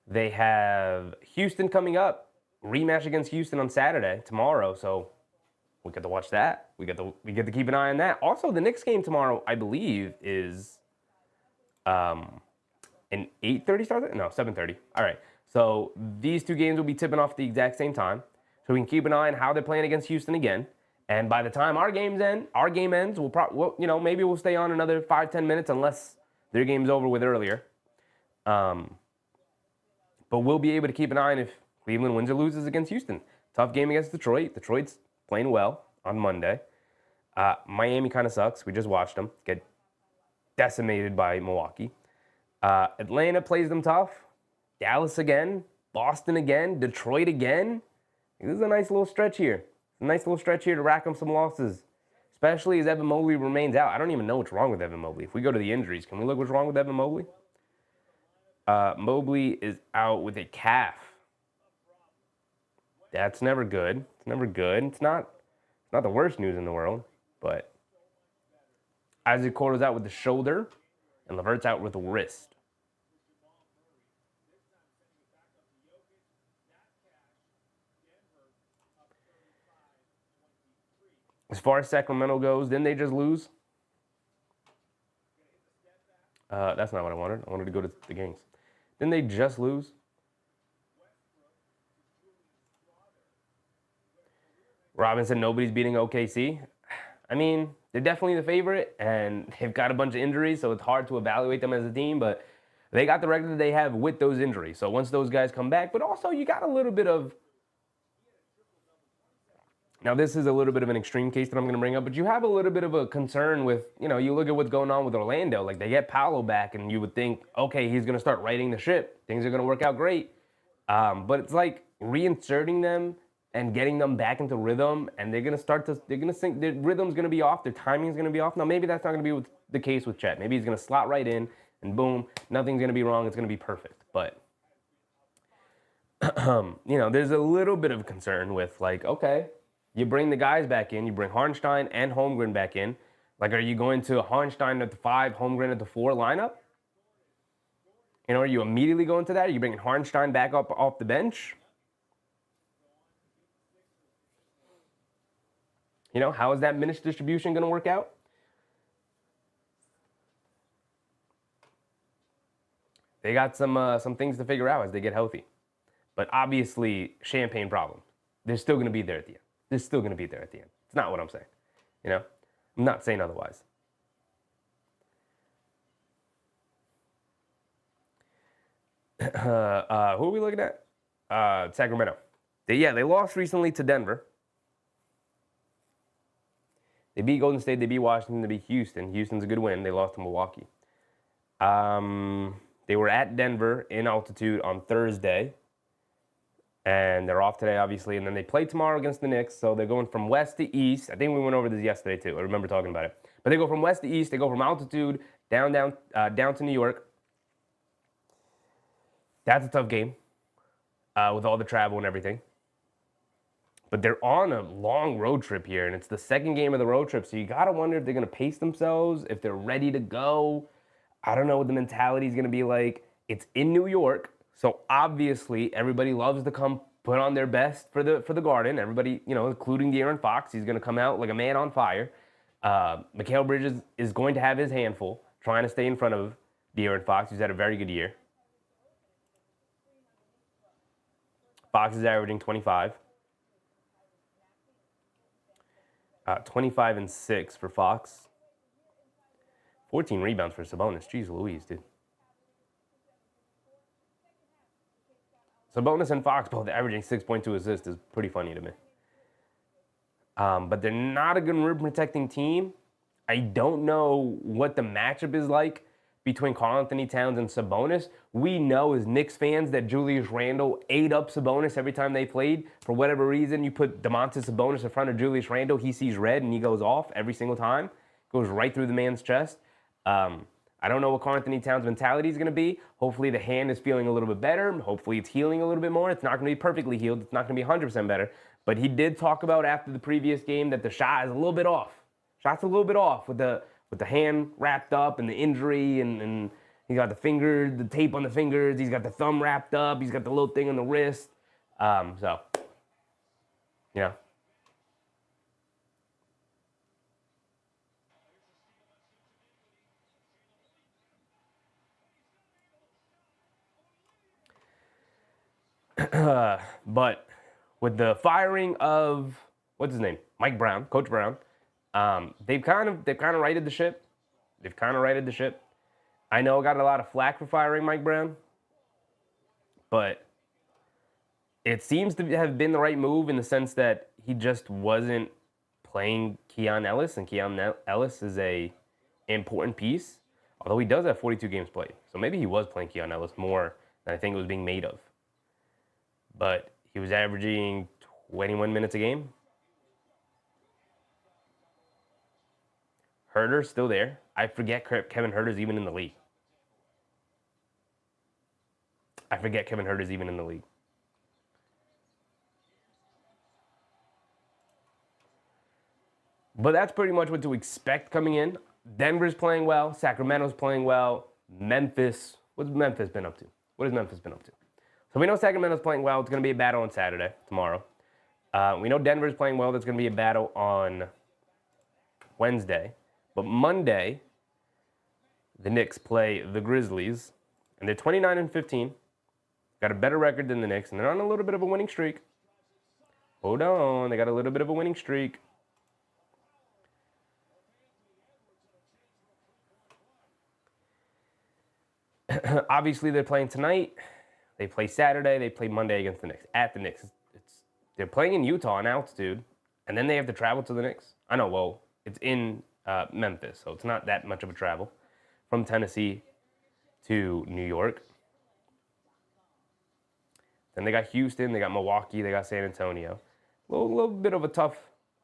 They have Houston coming up. Rematch against Houston on Saturday, tomorrow. So we get to watch that. We get to keep an eye on that. Also, the Knicks game tomorrow, I believe, is an 8:30 start? No, 7:30. All right. So these 2 games will be tipping off at the exact same time. So we can keep an eye on how they're playing against Houston again. And by the time our game ends, maybe we'll stay on another 5-10 minutes unless their game's over with earlier. But we'll be able to keep an eye on if Cleveland wins or loses against Houston. Tough game against Detroit. Detroit's playing well on Monday. Miami kind of sucks. We just watched them get decimated by Milwaukee. Atlanta plays them tough. Dallas again. Boston again. Detroit again. This is a nice little stretch here. A nice little stretch here to rack up some losses, especially as Evan Mobley remains out. I don't even know what's wrong with Evan Mobley. If we go to the injuries, can we look what's wrong with Evan Mobley? Mobley is out with a calf. That's never good. It's never good. It's not the worst news in the world, but Isaac Cordo's out with the shoulder, and Levert's out with the wrist. As far as Sacramento goes, didn't they just lose? That's not what I wanted. I wanted to go to the games. Didn't they just lose? Robin said nobody's beating OKC. I mean, they're definitely the favorite, and they've got a bunch of injuries, so it's hard to evaluate them as a team, but they got the record that they have with those injuries. So once those guys come back, but also you got a little bit of... Now, this is a little bit of an extreme case that I'm going to bring up, but you have a little bit of a concern with, you look at what's going on with Orlando. Like, they get Paolo back, and you would think, okay, he's going to start righting the ship. Things are going to work out great. But it's like reinserting them and getting them back into rhythm, and they're going to sink, their rhythm's going to be off, their timing's going to be off. Now, maybe that's not going to be the case with Chet. Maybe he's going to slot right in, and boom, nothing's going to be wrong. It's going to be perfect. But, there's a little bit of concern with, like, okay, you bring the guys back in. You bring Hartenstein and Holmgren back in. Like, are you going to Hartenstein at the 5, Holmgren at the 4 lineup? Are you immediately going to that? Are you bringing Hartenstein back up off the bench? How is that minutes distribution going to work out? They got some things to figure out as they get healthy. But obviously, champagne problem. They're still going to be there at the end. They're still going to be there at the end. It's not what I'm saying. I'm not saying otherwise. Who are we looking at? Sacramento. They lost recently to Denver. They beat Golden State. They beat Washington. They beat Houston. Houston's a good win. They lost to Milwaukee. They were at Denver in altitude on Thursday. And they're off today, obviously. And then they play tomorrow against the Knicks. So they're going from west to east. I think we went over this yesterday, too. I remember talking about it. But they go from west to east. They go from altitude down to New York. That's a tough game with all the travel and everything. But they're on a long road trip here, and it's the second game of the road trip, so you got to wonder if they're going to pace themselves, if they're ready to go. I don't know what the mentality is going to be like. It's in New York, so obviously everybody loves to come put on their best for the Garden. Everybody, including De'Aaron Fox, he's going to come out like a man on fire. Mikal Bridges is going to have his handful, trying to stay in front of De'Aaron Fox, who's had a very good year. Fox is averaging 25. 25 and 6 for Fox. 14 rebounds for Sabonis. Jeez Louise, dude. Sabonis and Fox both averaging 6.2 assists is pretty funny to me. But they're not a good rim protecting team. I don't know what the matchup is like between Karl-Anthony Towns and Sabonis. We know as Knicks fans that Julius Randle ate up Sabonis every time they played. For whatever reason, you put Domantas Sabonis in front of Julius Randle, he sees red and he goes off every single time. Goes right through the man's chest. I don't know what Karl-Anthony Towns' mentality is going to be. Hopefully the hand is feeling a little bit better. Hopefully it's healing a little bit more. It's not going to be perfectly healed. It's not going to be 100% better. But he did talk about after the previous game that the shot is a little bit off. Shot's a little bit off with the hand wrapped up and the injury, and he got the tape on the fingers. He's got the thumb wrapped up. He's got the little thing on the wrist. So, yeah. But with the firing of what's his name, Mike Brown, Coach Brown, they've kind of righted the ship. I know I got a lot of flack for firing Mike Brown, but it seems to have been the right move in the sense that he just wasn't playing Keon Ellis, and Keon Ellis is a important piece, although he does have 42 games played. So maybe he was playing Keon Ellis more than I think it was being made of. But he was averaging 21 minutes a game. Huerter's still there. I forget Kevin Huerter's even in the league. But that's pretty much what to expect coming in. Denver's playing well. Sacramento's playing well. Memphis. What's Memphis been up to? So we know Sacramento's playing well. It's going to be a battle on Saturday, tomorrow. We know Denver's playing well. There's going to be a battle on Wednesday. But Monday, the Knicks play the Grizzlies. And they're 29 and 15. Got a better record than the Knicks. And they're on a little bit of a winning streak. Hold on. They got a little bit of a winning streak. Obviously, they're playing tonight. They play Saturday. They play Monday against the Knicks. At the Knicks. They're playing in Utah in altitude. And then they have to travel to the Knicks. I know, well, it's in Memphis. So it's not that much of a travel from Tennessee to New York. Then they got Houston. They got Milwaukee. They got San Antonio. A little bit of a tough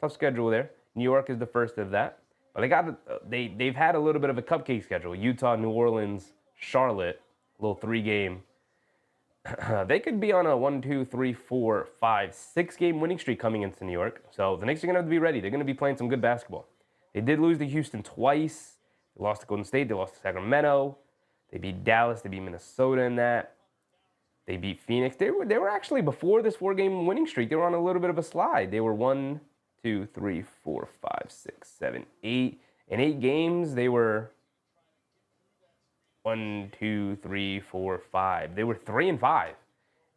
schedule there. New York is the first of that. But they've had a little bit of a cupcake schedule. Utah, New Orleans, Charlotte. A little 3-game. They could be on a 1, 2, 3, 4, 5, 6-game winning streak coming into New York. So the Knicks are going to have to be ready. They're going to be playing some good basketball. They did lose to Houston twice. They lost to Golden State. They lost to Sacramento. They beat Dallas. They beat Minnesota in that. They beat Phoenix. They were actually, before this 4-game winning streak, they were on a little bit of a slide. They were 1, 2, 3, 4, 5, 6, 7, 8. In 8 games, they were 1, 2, 3, 4, 5. They were 3 and 5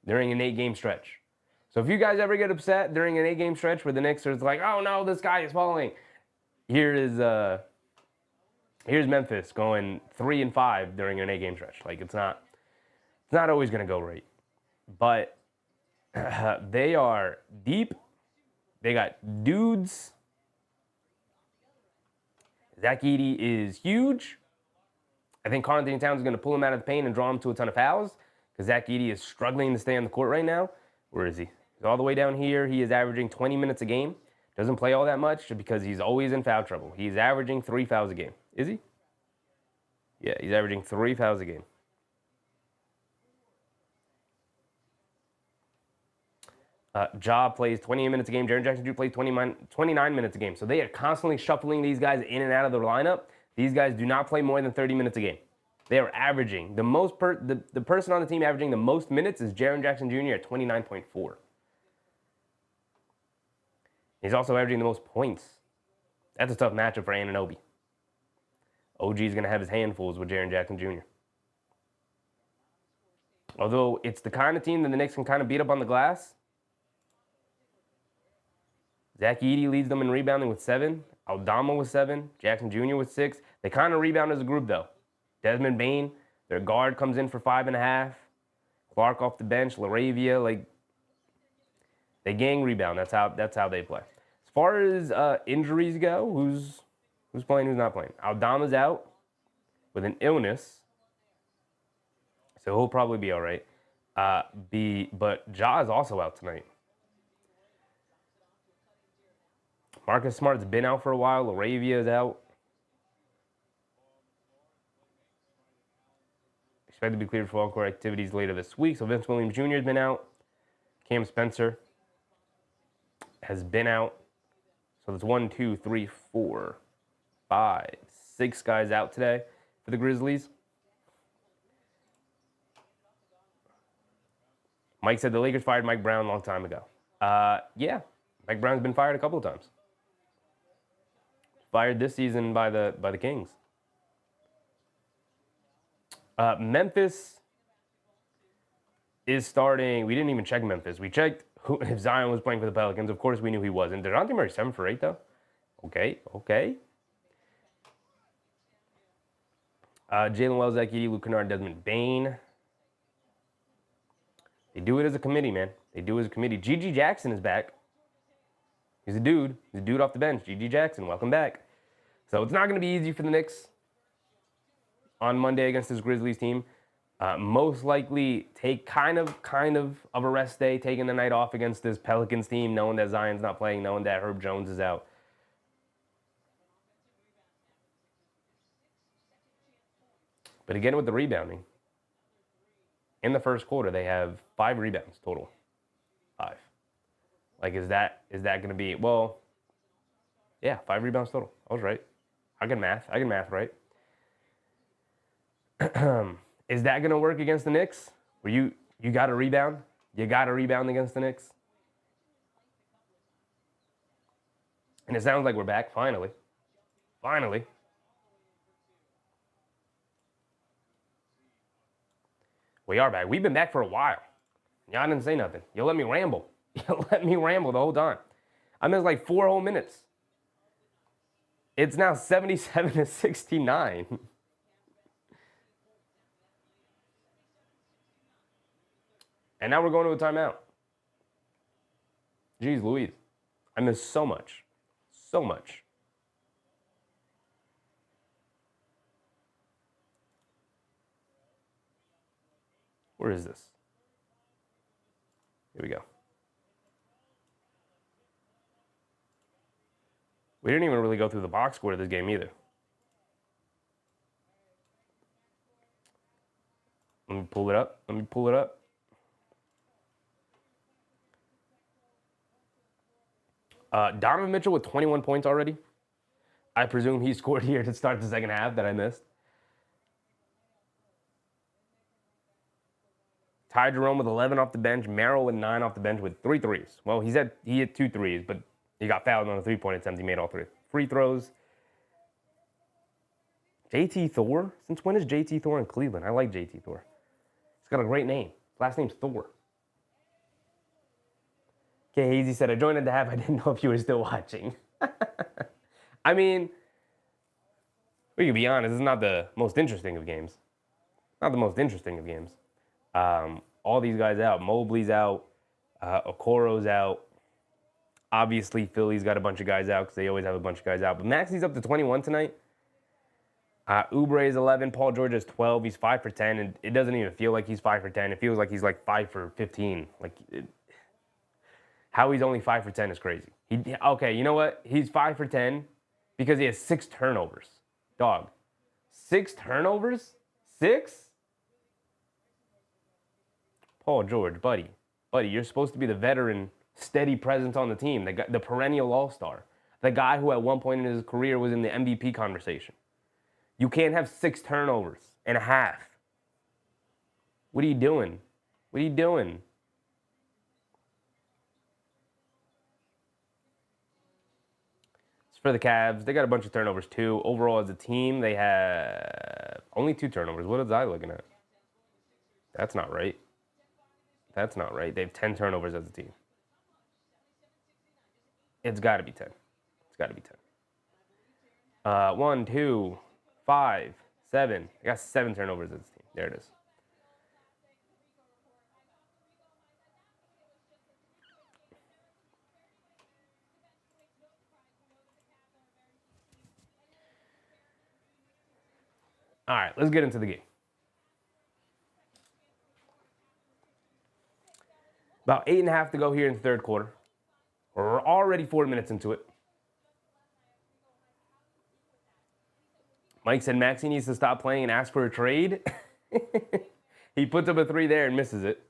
during an 8-game stretch. So if you guys ever get upset during an 8-game stretch where the Knicks are like, oh no, this guy is falling. Here's Memphis going 3 and 5 during an 8-game stretch. Like it's not always gonna go right. But they are deep. They got dudes. Zach Edey is huge. I think Karl-Anthony Towns is going to pull him out of the paint and draw him to a ton of fouls because Zach Edey is struggling to stay on the court right now. Where is he? He's all the way down here. He is averaging 20 minutes a game. Doesn't play all that much because he's always in foul trouble. He's averaging 3 fouls a game. Is he? Yeah, he's averaging 3 fouls a game. Ja plays 28 minutes a game. Jaren Jackson Jr. plays 29 minutes a game. So they are constantly shuffling these guys in and out of their lineup. These guys do not play more than 30 minutes a game. They are averaging. The person on the team averaging the most minutes is Jaren Jackson Jr. at 29.4. He's also averaging the most points. That's a tough matchup for Anunoby. OG is going to have his handfuls with Jaren Jackson Jr. Although it's the kind of team that the Knicks can kind of beat up on the glass. Zach Edey leads them in rebounding with 7. Aldama with 7. Jackson Jr. with 6. They kind of rebound as a group, though. Desmond Bane, their guard, comes in for 5.5. Clark off the bench. LaRavia, like, they gang rebound. That's how they play. As far as injuries go, who's playing, who's not playing? Aldama's out with an illness, so he'll probably be all right. But Ja is also out tonight. Marcus Smart's been out for a while. LaRavia is out. Expected to be cleared for all court activities later this week. So Vince Williams Jr. has been out. Cam Spencer has been out. So there's 1, 2, 3, 4, 5, 6 guys out today for the Grizzlies. Mike said the Lakers fired Mike Brown a long time ago. Yeah, Mike Brown's been fired a couple of times. Fired this season by the Kings. Memphis is starting. We didn't even check Memphis. We checked if Zion was playing for the Pelicans. Of course, we knew he wasn't. DeJounte Murray 7 for 8 though. Okay. Jalen Wells, Zach Edey, Luke Kennard, Desmond Bane. They do it as a committee, man. They do it as a committee. G.G. Jackson is back. He's a dude. He's a dude off the bench. G.G. Jackson, welcome back. So it's not going to be easy for the Knicks on Monday against this Grizzlies team. Most likely take kind of a rest day, taking the night off against this Pelicans team, knowing that Zion's not playing, knowing that Herb Jones is out. But again, with the rebounding, in the first quarter, they have 5 rebounds total. 5. Like, is that going to be, well, yeah, 5 rebounds total. I was right. I can math right. Is that going to work against the Knicks? Where you got to rebound? You got to rebound against the Knicks? And it sounds like we're back, finally. Finally. We are back. We've been back for a while. Y'all didn't say nothing. You let me ramble. You let me ramble the whole time. I missed like 4 whole minutes. It's now 77-69. And now we're going to a timeout. Jeez Louise. I missed so much. So much. Where is this? Here we go. We didn't even really go through the box score of this game either. Let me pull it up. Donovan Mitchell with 21 points already. I presume he scored here to start the second half that I missed. Ty Jerome with 11 off the bench. Merrill with 9 off the bench with 3 threes. Well, he hit 2 threes, but he got fouled on a 3-point attempt. He made all 3 free throws. JT Thor? Since when is JT Thor in Cleveland? I like JT Thor. He's got a great name. Last name's Thor. Okay, Hazy said, I joined at the half. I didn't know if you were still watching. I mean, we can be honest. This is not the most interesting of games. Not the most interesting of games. All these guys out. Mobley's out. Okoro's out. Obviously, Philly's got a bunch of guys out because they always have a bunch of guys out. But Maxey's up to 21 tonight. Oubre is 11. Paul George is 12. He's 5 for 10. And it doesn't even feel like he's 5 for 10. It feels like he's like 5 for 15. How he's only 5 for 10 is crazy. Okay, you know what? He's 5 for 10 because he has 6 turnovers. Dog. 6 turnovers? 6? Paul George, buddy. You're supposed to be the veteran steady presence on the team, the perennial all-star, the guy who at one point in his career was in the MVP conversation. You can't have 6 turnovers and a half. What are you doing? What are you doing? It's for the Cavs. They got a bunch of turnovers too. Overall, as a team, they have only 2 turnovers. What is I looking at? That's not right. That's not right. They have 10 turnovers as a team. It's got to be 10. It's got to be 10. 1, 2, 5, 7. I got 7 turnovers as a team. There it is. All right, let's get into the game. About 8.5 to go here in the third quarter. We're already 4 minutes into it. Mike said Maxey needs to stop playing and ask for a trade. He puts up a 3 there and misses it.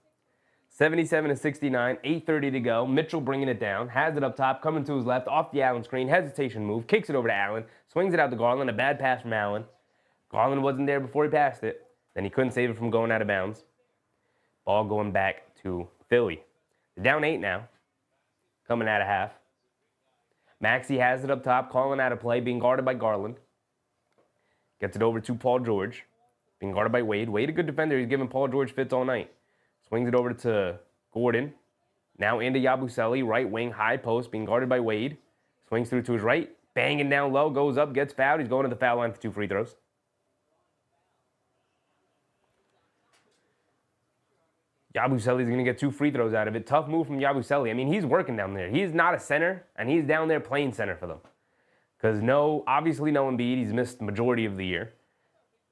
77-69, 8:30 to go. Mitchell bringing it down, has it up top, coming to his left, off the Allen screen, hesitation move, kicks it over to Allen, swings it out to Garland, a bad pass from Allen. Garland wasn't there before he passed it. Then he couldn't save it from going out of bounds. Ball going back to Philly. They're down 8 now, coming out of half. Maxey has it up top, calling out of play, being guarded by Garland. Gets it over to Paul George, being guarded by Wade. Wade, a good defender. He's giving Paul George fits all night. Swings it over to Gordon. Now into Yabusele, right wing, high post, being guarded by Wade. Swings through to his right, banging down low, goes up, gets fouled. He's going to the foul line for 2 free throws. Yabusele's going to get 2 free throws out of it. Tough move from Yabusele. I mean, he's working down there. He's not a center, and he's down there playing center for them. Because obviously no Embiid. He's missed the majority of the year.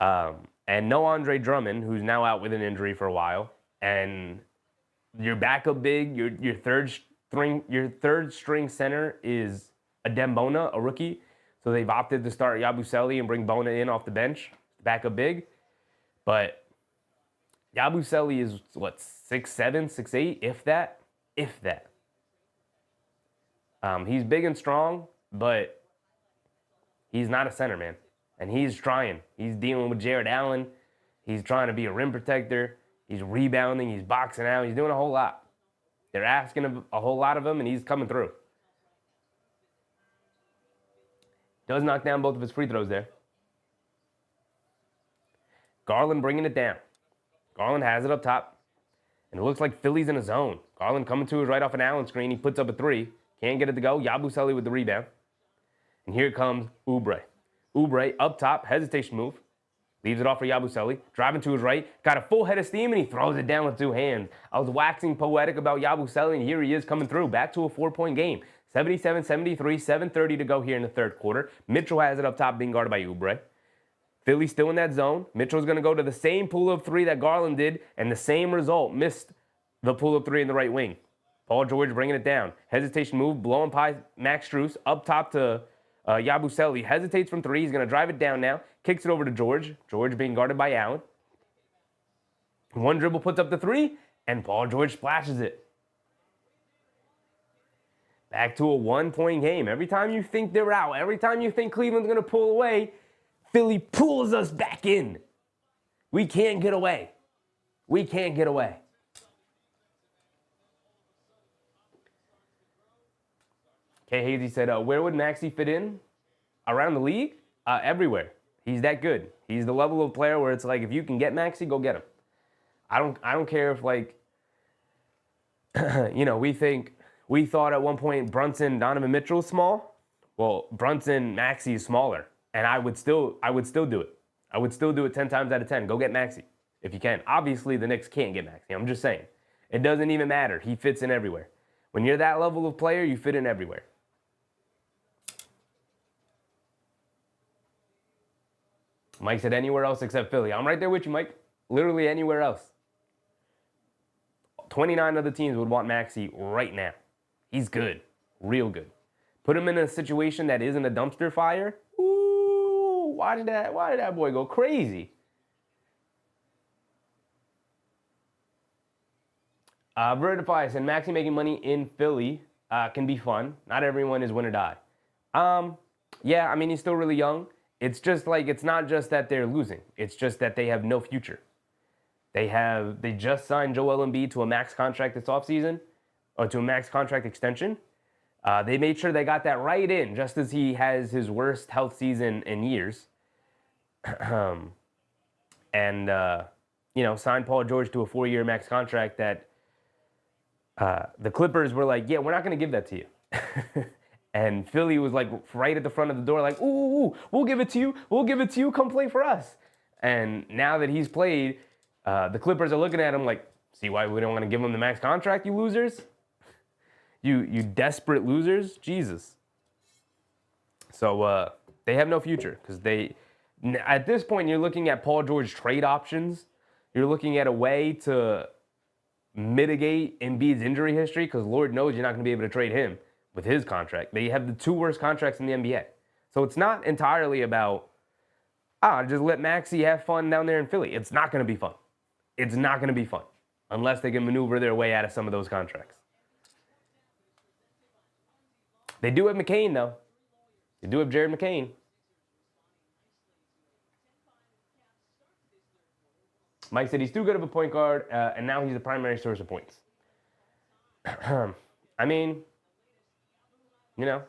And no Andre Drummond, who's now out with an injury for a while. And your backup big, your third string center is Adem Bona, a rookie. So they've opted to start Yabusele and bring Bona in off the bench, backup big. But Yabusele is, 6'7", 6'8", if that? If that. He's big and strong, but he's not a center, man. And he's trying. He's dealing with Jared Allen. He's trying to be a rim protector. He's rebounding. He's boxing out. He's doing a whole lot. They're asking a whole lot of him, and he's coming through. Does knock down both of his free throws there. Garland bringing it down. Garland has it up top. And it looks like Philly's in a zone. Garland coming to his right off an Allen screen. He puts up a 3. Can't get it to go. Yabusele with the rebound. And here comes Oubre. Oubre up top. Hesitation move. Leaves it off for Yabusele. Driving to his right. Got a full head of steam, and he throws it down with 2 hands. I was waxing poetic about Yabusele, and here he is coming through. Back to a 4-point game. 77-73, 7:30 to go here in the third quarter. Mitchell has it up top, being guarded by Oubre. Philly still in that zone. Mitchell's going to go to the same pull-up 3 that Garland did, and the same result. Missed the pull-up 3 in the right wing. Paul George bringing it down. Hesitation move, blowing by Max Strus. Up top to Yabusele. Hesitates from 3. He's going to drive it down now. Kicks it over to George. George being guarded by Allen. One dribble puts up the 3, and Paul George splashes it. Back to a 1-point game. Every time you think they're out, every time you think Cleveland's going to pull away, Philly pulls us back in. We can't get away. We can't get away. Kay Hazy said, where would Maxey fit in? Around the league? Everywhere. He's that good. He's the level of player where it's like, if you can get Maxey, go get him. I don't care if, like, we thought at one point Brunson, Donovan Mitchell is small. Well, Brunson, Maxey is smaller. And I would still do it. I would still do it 10 times out of 10. Go get Maxey if you can. Obviously, the Knicks can't get Maxey. I'm just saying. It doesn't even matter. He fits in everywhere. When you're that level of player, you fit in everywhere. Mike said anywhere else except Philly. I'm right there with you, Mike. Literally anywhere else. 29 other teams would want Maxey right now. He's good. Real good. Put him in a situation that isn't a dumpster fire. Ooh, why did that boy go crazy? Vertifies and Maxey making money in Philly can be fun. Not everyone is win or die. Yeah, I mean, he's still really young. It's just like, it's not just that they're losing. It's just that they have no future. They just signed Joel Embiid to a max contract this offseason, or to a max contract extension. They made sure they got that right in, just as he has his worst health season in years. And, signed Paul George to a 4-year max contract that the Clippers were like, yeah, we're not going to give that to you. And Philly was like right at the front of the door, like, ooh, we'll give it to you. We'll give it to you. Come play for us. And now that he's played, the Clippers are looking at him like, see why we don't want to give him the max contract, you losers? You desperate losers? Jesus. So they have no future because at this point, you're looking at Paul George trade options. You're looking at a way to mitigate Embiid's injury history because Lord knows you're not going to be able to trade him with his contract. They have the 2 worst contracts in the NBA. So it's not entirely about, just let Maxey have fun down there in Philly. It's not going to be fun. It's not going to be fun unless they can maneuver their way out of some of those contracts. They do have McCain, though. They do have Jared McCain. Mike said he's too good of a point guard, and now he's the primary source of points. I mean, Jalen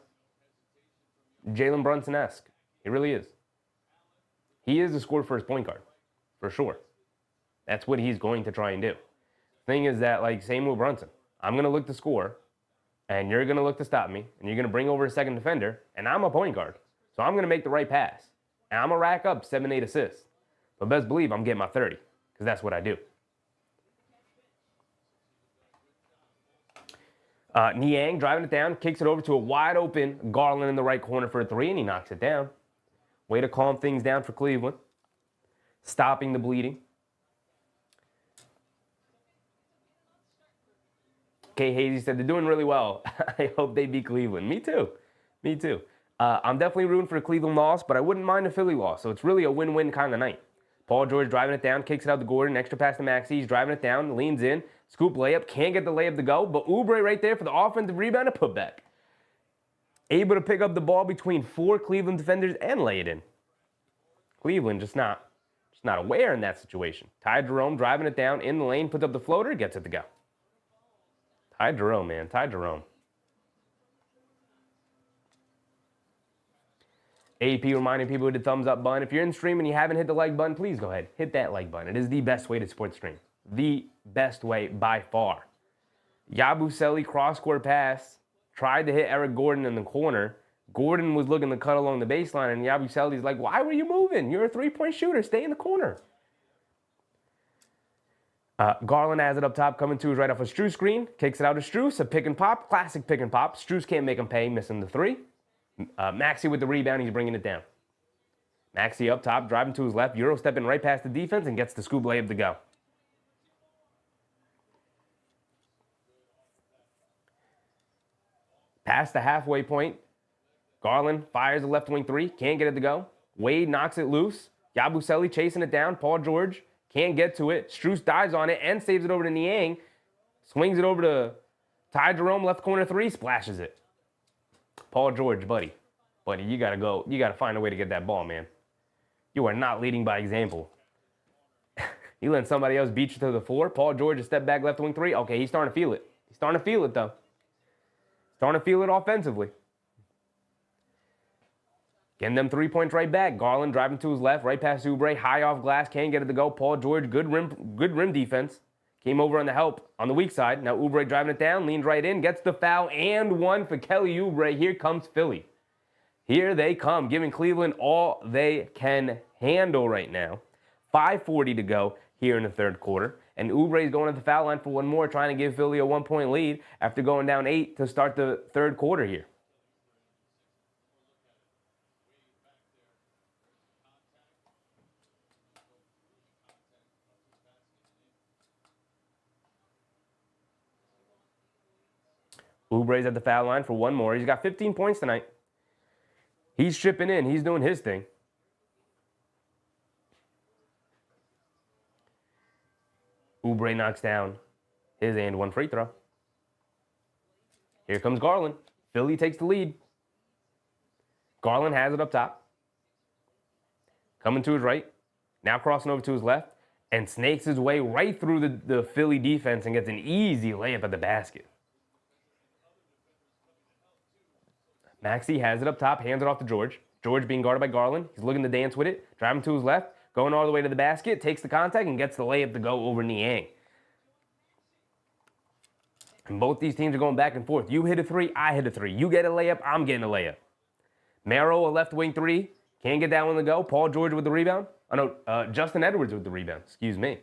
Brunson-esque. He really is. He is a score-first point guard, for sure. That's what he's going to try and do. Thing is that, same with Brunson. I'm going to look to score, and you're going to look to stop me, and you're going to bring over a second defender, and I'm a point guard. So I'm going to make the right pass. And I'm going to rack up 7-8 assists. But best believe I'm getting my 30, because that's what I do. Niang driving it down, kicks it over to a wide open Garland in the right corner for a 3, and he knocks it down. Way to calm things down for Cleveland. Stopping the bleeding. Kay Hazy said they're doing really well. I hope they beat Cleveland. Me too. I'm definitely rooting for a Cleveland loss, but I wouldn't mind a Philly loss. So it's really a win-win kind of night. Paul George driving it down, kicks it out to Gordon, extra pass to Maxey. He's driving it down, leans in, scoop layup, can't get the layup to go, but Oubre right there for the offensive rebound and put back. Able to pick up the ball between 4 Cleveland defenders and lay it in. Cleveland just not aware in that situation. Ty Jerome driving it down in the lane, puts up the floater, gets it to go. Ty Jerome, man. Ty Jerome. AP reminding people with the thumbs up button. If you're in stream and you haven't hit the like button, please go ahead. Hit that like button. It is the best way to support the stream. The best way by far. Yabusele cross-court pass. Tried to hit Eric Gordon in the corner. Gordon was looking to cut along the baseline, and Yabusele's like, why were you moving? You're a three-point shooter. Stay in the corner. Garland has it up top, coming to his right off a Strus screen. Kicks it out to Strus, a pick and pop. Classic pick and pop. Strus can't make him pay, missing the 3. Maxey with the rebound, he's bringing it down. Maxey up top, driving to his left, Euro stepping right past the defense and gets the scoop layup to go. Past the halfway point, Garland fires the left wing 3, can't get it to go. Wade knocks it loose. Yabusele chasing it down. Paul George can't get to it. Strus dives on it and saves it over to Niang. Swings it over to Ty Jerome, left corner 3, splashes it. Paul George, buddy, you got to go. You got to find a way to get that ball, man. You are not leading by example. You let somebody else beat you to the floor. Paul George, a step back, left wing 3. Okay, he's starting to feel it. He's starting to feel it, though. Starting to feel it offensively. Getting them 3 points right back. Garland driving to his left, right past Oubre, high off glass, can't get it to go. Paul George, good rim defense. Came over on the help on the weak side. Now Oubre driving it down, leans right in, gets the foul, and 1 for Kelly Oubre. Here comes Philly. Here they come, giving Cleveland all they can handle right now. 5:40 to go here in the third quarter. And Oubre is going to the foul line for 1 more, trying to give Philly a 1-point lead after going down 8 to start the third quarter here. Oubre's at the foul line for 1 more. He's got 15 points tonight. He's chipping in. He's doing his thing. Oubre knocks down his and one free throw. Here comes Garland. Philly takes the lead. Garland has it up top. Coming to his right. Now crossing over to his left. And snakes his way right through the Philly defense and gets an easy layup at the basket. Maxey has it up top, hands it off to George. George being guarded by Garland. He's looking to dance with it. Driving to his left. Going all the way to the basket. Takes the contact and gets the layup to go over Niang. And both these teams are going back and forth. You hit a three, I hit a three. You get a layup, I'm getting a layup. Merrill, a left wing three. Can't get that one to go. Paul George with the rebound. Oh, no, Justin Edwards with the rebound. Excuse me.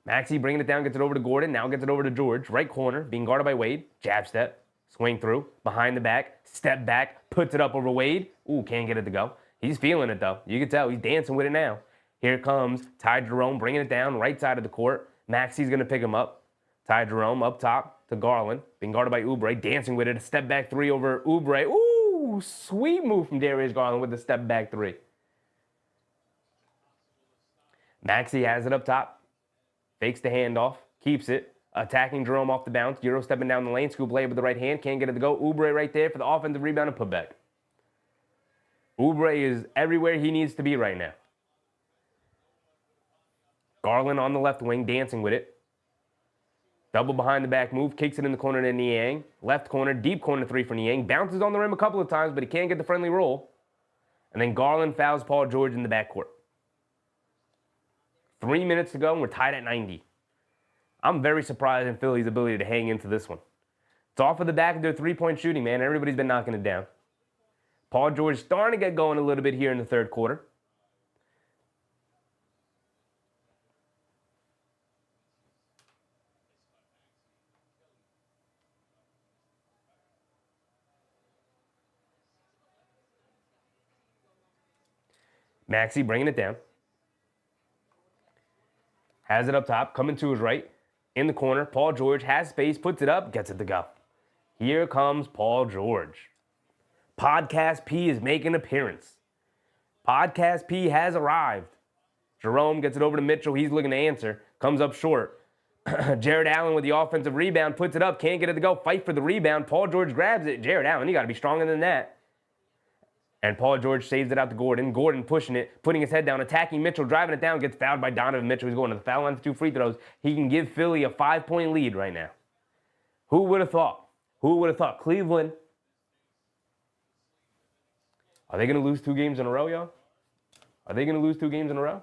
Maxey bringing it down, gets it over to Gordon. Now gets it over to George. Right corner, being guarded by Wade. Jab step. Swing through. Behind the back. Step back. Puts it up over Wade. Ooh, can't get it to go. He's feeling it, though. You can tell. He's dancing with it now. Here comes Ty Jerome bringing it down. Right side of the court. Maxey's going to pick him up. Ty Jerome up top to Garland, being guarded by Oubre, dancing with it, a step back three over Oubre. Ooh, sweet move from Darius Garland with the step back three. Maxey has it up top, fakes the handoff, keeps it, attacking Jerome off the bounce, Euro stepping down the lane, scoop layup with the right hand, can't get it to go. Oubre right there for the offensive rebound and putback. Oubre is everywhere he needs to be right now. Garland on the left wing, dancing with it. Double behind the back move, kicks it in the corner to Niang. Left corner, deep corner three for Niang. Bounces on the rim a couple of times, but he can't get the friendly roll. And then Garland fouls Paul George in the backcourt. 3 minutes to go, and we're tied at 90. I'm very surprised in Philly's ability to hang into this one. It's off of the back of their three-point shooting, man. Everybody's been knocking it down. Paul George starting to get going a little bit here in the third quarter. Maxey bringing it down. Has it up top, coming to his right. In the corner, Paul George has space, puts it up, gets it to go. Here comes Paul George. Podcast P is making an appearance. Podcast P has arrived. Jerome gets it over to Mitchell. He's looking to answer. Comes up short. Jared Allen with the offensive rebound, puts it up, can't get it to go. Fight for the rebound. Paul George grabs it. Jared Allen, you got to be stronger than that. And Paul George saves it out to Gordon. Gordon pushing it, putting his head down, attacking Mitchell, driving it down, gets fouled by Donovan Mitchell. He's going to the foul line for 2 free throws. He can give Philly a 5-point lead right now. Who would have thought? Who would have thought? Cleveland. Are they going to lose 2 games in a row, y'all? Are they going to lose 2 games in a row?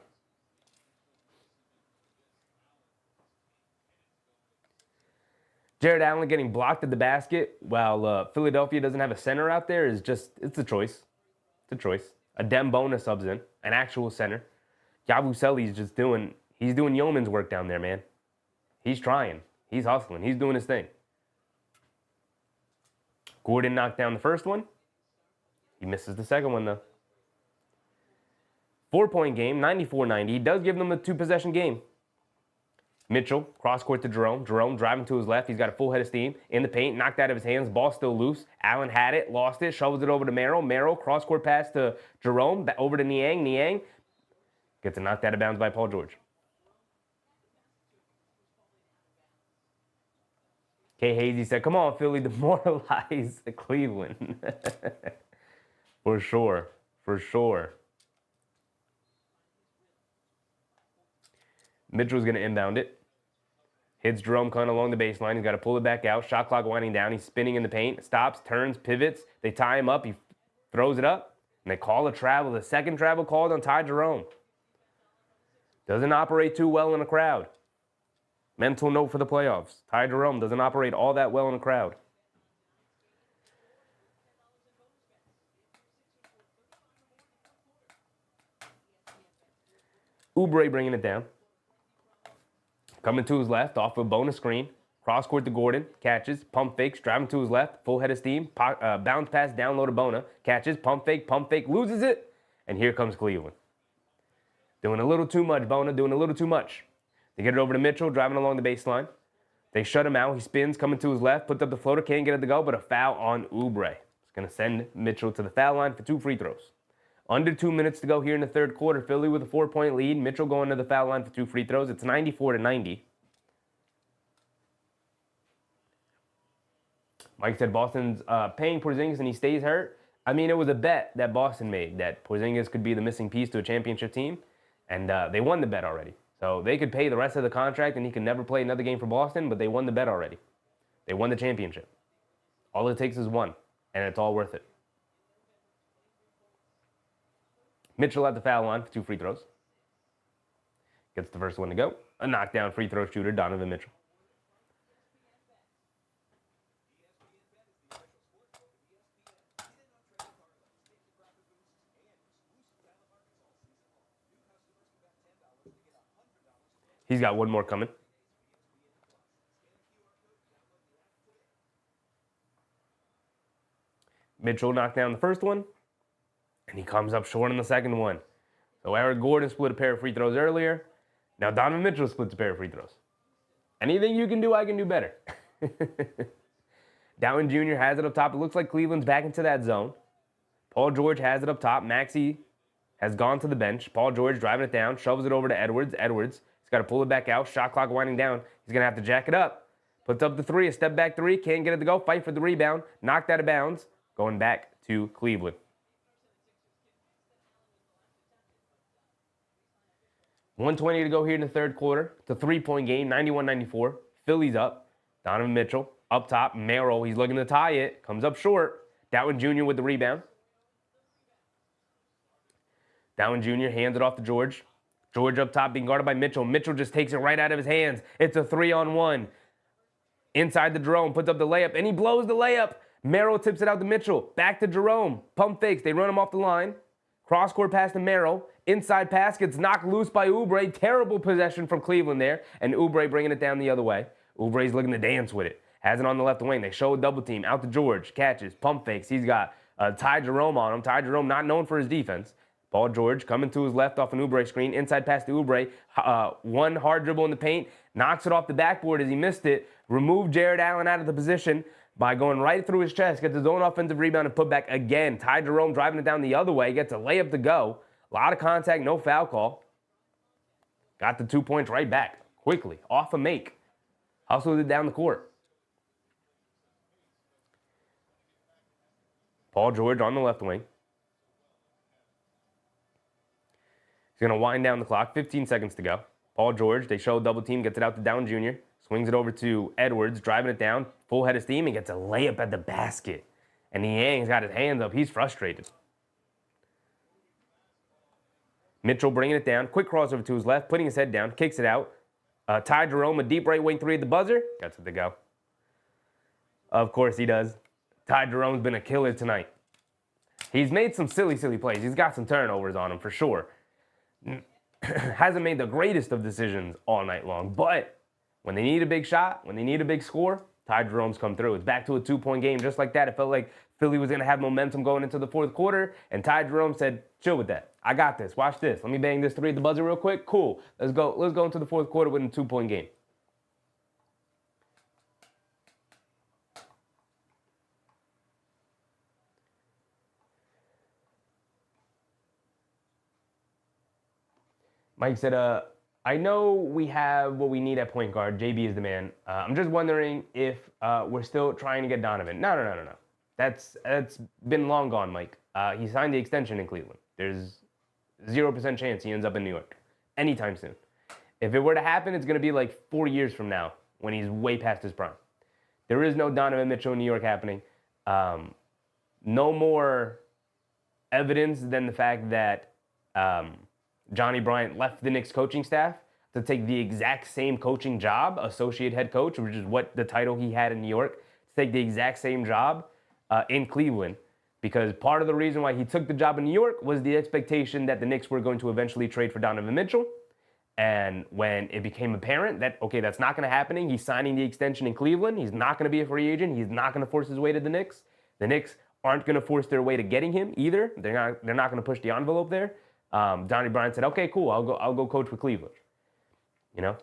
Jared Allen getting blocked at the basket while Philadelphia doesn't have a center out there is just, it's a choice. It's a choice. A Dembona subs in, an actual center. Yabusele's just he's doing yeoman's work down there, man. He's trying. He's hustling. He's doing his thing. Gordon knocked down the first one. He misses the second one, though. 4-point game, 94-90. He does give them a 2-possession game. Mitchell, cross-court to Jerome. Jerome driving to his left. He's got a full head of steam. In the paint, knocked out of his hands. Ball still loose. Allen had it, lost it, shovels it over to Merrill. Merrill, cross-court pass to Jerome. Over to Niang. Niang gets it knocked out of bounds by Paul George. Kay Hazy said, come on, Philly, demoralize Cleveland. For sure. For sure. Mitchell's going to inbound it. Hits Jerome kind of along the baseline. He's got to pull it back out. Shot clock winding down. He's spinning in the paint. Stops, turns, pivots. They tie him up. He throws it up. And they call a travel. The second travel called on Ty Jerome. Doesn't operate too well in a crowd. Mental note for the playoffs. Ty Jerome doesn't operate all that well in a crowd. Oubre bringing it down. Coming to his left, off a bonus screen. Cross court to Gordon, catches, pump fakes, driving to his left, full head of steam, bounce pass down low to Bona, catches, pump fake, loses it, and here comes Cleveland. Doing a little too much, Bona, doing a little too much. They get it over to Mitchell, driving along the baseline. They shut him out, he spins, coming to his left, puts up the floater, can't get it to go, but a foul on Oubre. It's going to send Mitchell to the foul line for 2 free throws. Under 2 minutes to go here in the third quarter. Philly with a 4-point lead. Mitchell going to the foul line for 2 free throws. It's 94-90. Mike said Boston's paying Porzingis and he stays hurt. I mean, it was a bet that Boston made that Porzingis could be the missing piece to a championship team, and they won the bet already. So they could pay the rest of the contract and he could never play another game for Boston, but they won the bet already. They won the championship. All it takes is one, and it's all worth it. Mitchell at the foul line for 2 free throws. Gets the first one to go. A knockdown free throw shooter, Donovan Mitchell. He's got one more coming. Mitchell knocked down the first one, and he comes up short on the second one. So Eric Gordon split a pair of free throws earlier. Now Donovan Mitchell splits a pair of free throws. Anything you can do, I can do better. Donovan Jr. has it up top. It looks like Cleveland's back into that zone. Paul George has it up top. Maxey has gone to the bench. Paul George driving it down, shoves it over to Edwards. Edwards, he's got to pull it back out. Shot clock winding down. He's going to have to jack it up. Puts up the three, a step back three. Can't get it to go. Fight for the rebound. Knocked out of bounds. Going back to Cleveland. 1:20 to go here in the third quarter. It's a 3-point game, 91-94. Philly's up. Donovan Mitchell up top. Merrill, he's looking to tie it. Comes up short. Donovan Jr. with the rebound. Donovan Jr. hands it off to George. George up top being guarded by Mitchell. Mitchell just takes it right out of his hands. It's a 3-on-1. Inside the Jerome, puts up the layup, and he blows the layup. Merrill tips it out to Mitchell. Back to Jerome. Pump fakes. They run him off the line. Cross-court pass to Merrill. Inside pass gets knocked loose by Oubre. Terrible possession from Cleveland there. And Oubre bringing it down the other way. Oubre's looking to dance with it. Has it on the left wing. They show a double team. Out to George. Catches. Pump fakes. He's got Ty Jerome on him. Ty Jerome not known for his defense. Paul George coming to his left off an Oubre screen. Inside pass to Oubre. One hard dribble in the paint. Knocks it off the backboard as he missed it. Removed Jared Allen out of the position by going right through his chest. Gets his own offensive rebound and put back again. Ty Jerome driving it down the other way. Gets a layup to go. A lot of contact, no foul call. Got the 2 points right back quickly, off a make. Hustled it down the court. Paul George on the left wing. He's going to wind down the clock, 15 seconds to go. Paul George, they show double team, gets it out to Down Jr., swings it over to Edwards, driving it down, full head of steam, and gets a layup at the basket. And Niang's got his hands up. He's frustrated. Mitchell bringing it down. Quick crossover to his left, putting his head down, kicks it out. Ty Jerome, a deep right wing three at the buzzer. Gets it to go. Of course he does. Ty Jerome's been a killer tonight. He's made some silly plays. He's got some turnovers on him for sure. Hasn't made the greatest of decisions all night long. But when they need a big shot, when they need a big score, Ty Jerome's come through. It's back to a 2-point game. Just like that, it felt like Philly was going to have momentum going into the fourth quarter. And Ty Jerome said, chill with that. I got this. Watch this. Let me bang this three at the buzzer real quick. Cool. Let's go into the fourth quarter with a 2-point game. Mike said, I know we have what we need at point guard. JB is the man. I'm just wondering if we're still trying to get Donovan. No. That's been long gone, Mike. He signed the extension in Cleveland. There's 0% chance he ends up in New York anytime soon. If it were to happen, it's going to be like 4 years from now when he's way past his prime. There is no Donovan Mitchell in New York happening. No more evidence than the fact that Johnny Bryant left the Knicks coaching staff to take the exact same coaching job, associate head coach, which is what the title he had in New York, to take the exact same job in Cleveland. Because part of the reason why he took the job in New York was the expectation that the Knicks were going to eventually trade for Donovan Mitchell. And when it became apparent that, okay, that's not going to happen, he's signing the extension in Cleveland. He's not going to be a free agent. He's not going to force his way to the Knicks. The Knicks aren't going to force their way to getting him either. They're not going to push the envelope there. Johnny Bryant said, okay, cool, I'll go coach with Cleveland. You know?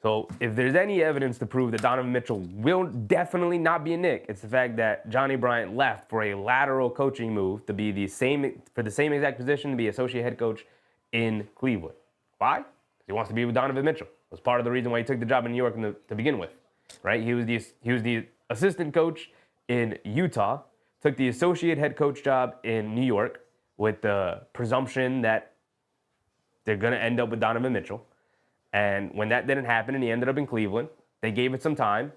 So if there's any evidence to prove that Donovan Mitchell will definitely not be a Knick, it's the fact that Johnny Bryant left for a lateral coaching move to be the same exact position, to be associate head coach in Cleveland. Why? Because he wants to be with Donovan Mitchell. Was part of the reason why he took the job in New York to begin with, right? He was the assistant coach in Utah, took the associate head coach job in New York with the presumption that they're going to end up with Donovan Mitchell. And when that didn't happen and he ended up in Cleveland, they gave it some time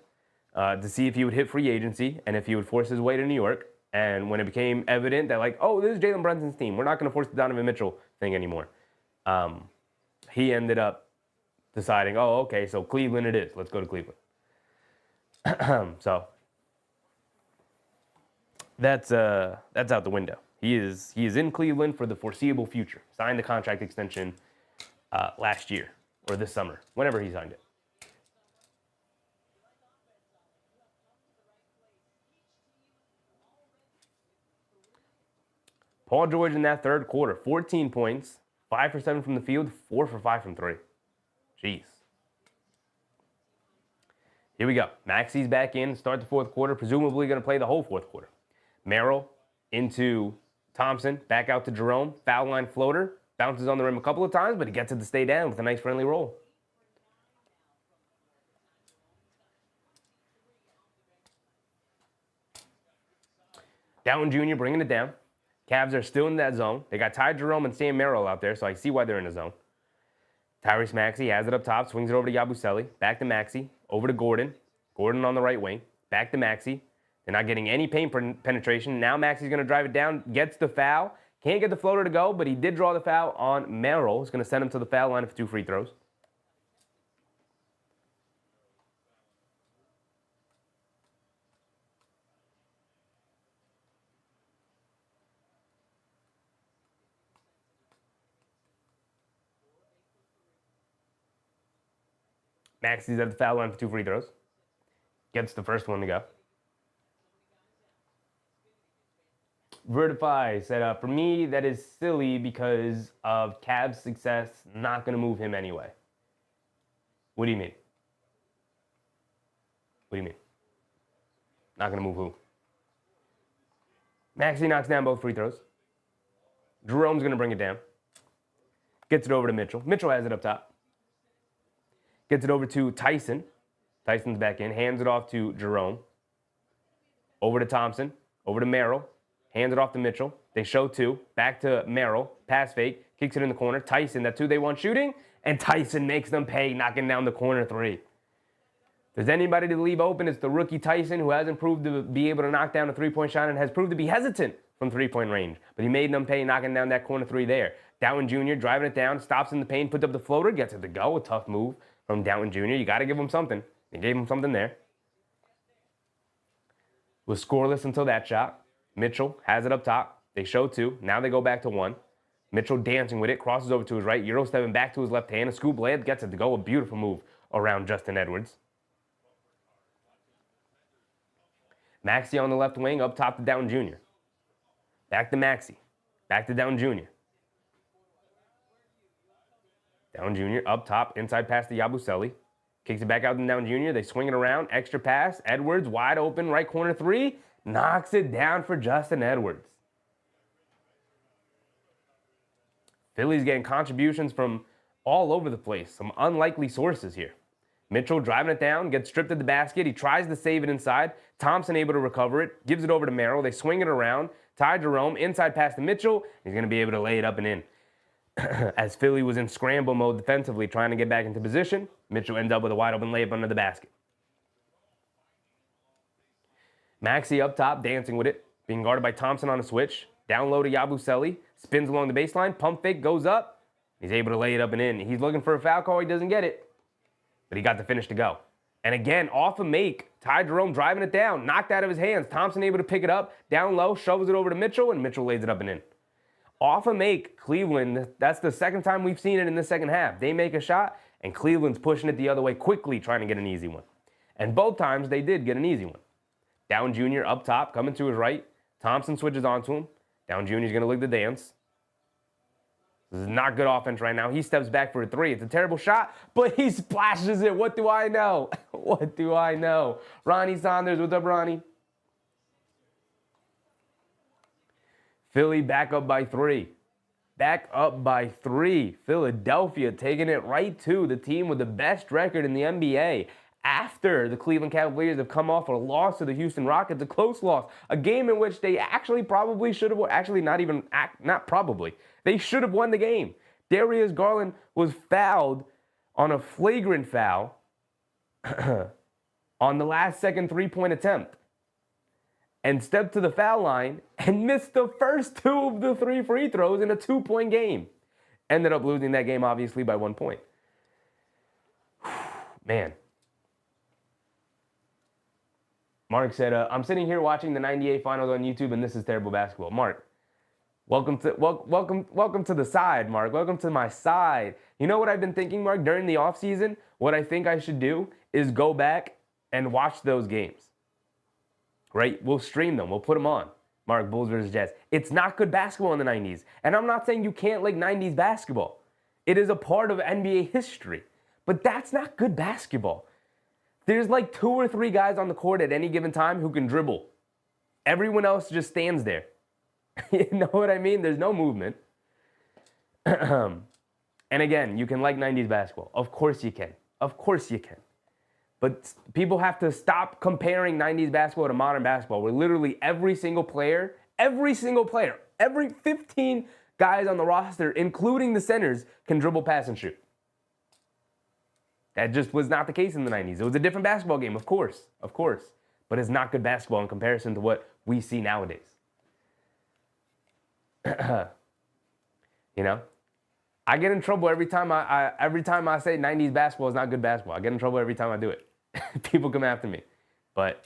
to see if he would hit free agency and if he would force his way to New York. And when it became evident that, like, oh, this is Jalen Brunson's team, we're not going to force the Donovan Mitchell thing anymore, he ended up deciding, oh, okay, so Cleveland it is. Let's go to Cleveland. So that's out the window. He is in Cleveland for the foreseeable future. Signed the contract extension last year or this summer, whenever he signed it. Paul George in that third quarter, 14 points, 5 for 7 from the field, 4 for 5 from 3. Jeez. Here we go. Maxey's back in, start the fourth quarter, presumably going to play the whole fourth quarter. Merrill into Thompson, back out to Jerome, foul line floater, bounces on the rim a couple of times, but he gets it to stay down with a nice friendly roll. Downton Jr. bringing it down. Cavs are still in that zone. They got Ty Jerome and Sam Merrill out there, so I see why they're in the zone. Tyrese Maxey has it up top, swings it over to Yabusele, back to Maxey, over to Gordon. Gordon on the right wing, back to Maxey. They're not getting any paint penetration. Now Maxey's going to drive it down, gets the foul. Can't get the floater to go, but he did draw the foul on Merrill. He's going to send him to the foul line for 2 free throws. Maxey's at the foul line for 2 free throws. Gets the first one to go. Vertify said, for me, that is silly because of Cavs' success. Not going to move him anyway. What do you mean? What do you mean? Not going to move who? Maxey knocks down both free throws. Jerome's going to bring it down. Gets it over to Mitchell. Mitchell has it up top. Gets it over to Tyson. Tyson's back in. Hands it off to Jerome. Over to Thompson. Over to Merrill. Hands it off to Mitchell. They show 2. Back to Merrill. Pass fake. Kicks it in the corner. Tyson, that's who they want shooting. And Tyson makes them pay, knocking down the corner 3. If there's anybody to leave open, it's the rookie Tyson, who hasn't proved to be able to knock down a 3-point shot and has proved to be hesitant from 3-point range. But he made them pay, knocking down that corner 3 there. Downton Jr. driving it down, stops in the paint, puts up the floater, gets it to go. A tough move from Downton Jr. You got to give him something. They gave him something there. Was scoreless until that shot. Mitchell has it up top. They show 2. Now they go back to 1. Mitchell dancing with it, crosses over to his right. Euro stepping back to his left hand. A scoop layup gets it to go. A beautiful move around Justin Edwards. Maxey on the left wing, up top to Downton Jr. Back to Maxey. Back to Downton Jr. Downton Jr. up top, inside pass to Yabusele. Kicks it back out to Downton Jr. They swing it around, extra pass. Edwards wide open, right corner 3. Knocks it down for Justin Edwards. Philly's getting contributions from all over the place. Some unlikely sources here. Mitchell driving it down, gets stripped at the basket. He tries to save it inside. Thompson able to recover it, gives it over to Merrill. They swing it around. Ty Jerome, inside pass to Mitchell. He's going to be able to lay it up and in. As Philly was in scramble mode defensively, trying to get back into position, Mitchell ends up with a wide open layup under the basket. Maxey up top, dancing with it, being guarded by Thompson on a switch. Down low to Yabusele, spins along the baseline, pump fake, goes up. He's able to lay it up and in. He's looking for a foul call, he doesn't get it. But he got the finish to go. And again, off a make, Ty Jerome driving it down, knocked out of his hands. Thompson able to pick it up, down low, shovels it over to Mitchell, and Mitchell lays it up and in. Off a make, Cleveland, that's the second time we've seen it in the second half. They make a shot, and Cleveland's pushing it the other way quickly, trying to get an easy one. And both times they did get an easy one. Down Jr. up top, coming to his right. Thompson switches onto him. Down Jr. is going to lick the dance. This is not good offense right now. He steps back for a 3. It's a terrible shot, but he splashes it. What do I know? What do I know? Ronnie Saunders, what's up, Ronnie? Philly back up by 3. back up by 3. Philadelphia taking it right to the team with the best record in the NBA. After the Cleveland Cavaliers have come off a loss to the Houston Rockets, a close loss, a game in which they actually probably should have, actually not probably, they should have won the game. Darius Garland was fouled on a flagrant foul on the last second three-point attempt and stepped to the foul line and missed the first 2 of the 3 free throws in a 2-point game. Ended up losing that game, obviously, by 1 point. Man. Mark said, I'm sitting here watching the 98 finals on YouTube, and this is terrible basketball. Mark, welcome to the side, Mark. Welcome to my side. You know what I've been thinking, Mark? During the offseason, what I think I should do is go back and watch those games. Right? We'll stream them. We'll put them on. Mark, Bulls versus Jazz. It's not good basketball in the 90s. And I'm not saying you can't like 90s basketball. It is a part of NBA history. But that's not good basketball. There's like 2 or 3 guys on the court at any given time who can dribble. Everyone else just stands there. You know what I mean? There's no movement. And again, you can like 90s basketball. Of course you can. Of course you can. But people have to stop comparing 90s basketball to modern basketball, where literally every single player, every 15 guys on the roster, including the centers, can dribble, pass, and shoot. That just was not the case in the 90s. It was a different basketball game, of course. But it's not good basketball in comparison to what we see nowadays. You know? I get in trouble every time I say 90s basketball is not good basketball. I get in trouble every time I do it. People come after me. But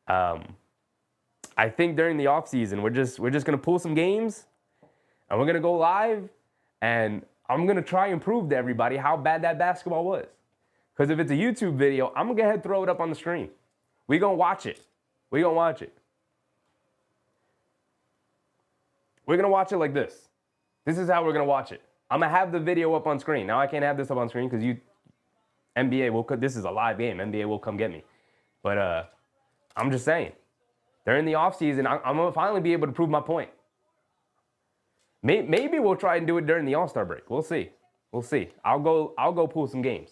I think during the offseason, we're just going to pull some games, and we're going to go live, and I'm going to try and prove to everybody how bad that basketball was. Because if it's a YouTube video, I'm going to go ahead and throw it up on the screen. We're going to watch it. We're going to watch it. We're going to watch it like this. This is how we're going to watch it. I'm going to have the video up on screen. Now, I can't have this up on screen because NBA will, this is a live game. NBA will come get me. But I'm just saying, during the offseason, I'm going to finally be able to prove my point. Maybe we'll try and do it during the All-Star break. We'll see. We'll see. I'll go pull some games.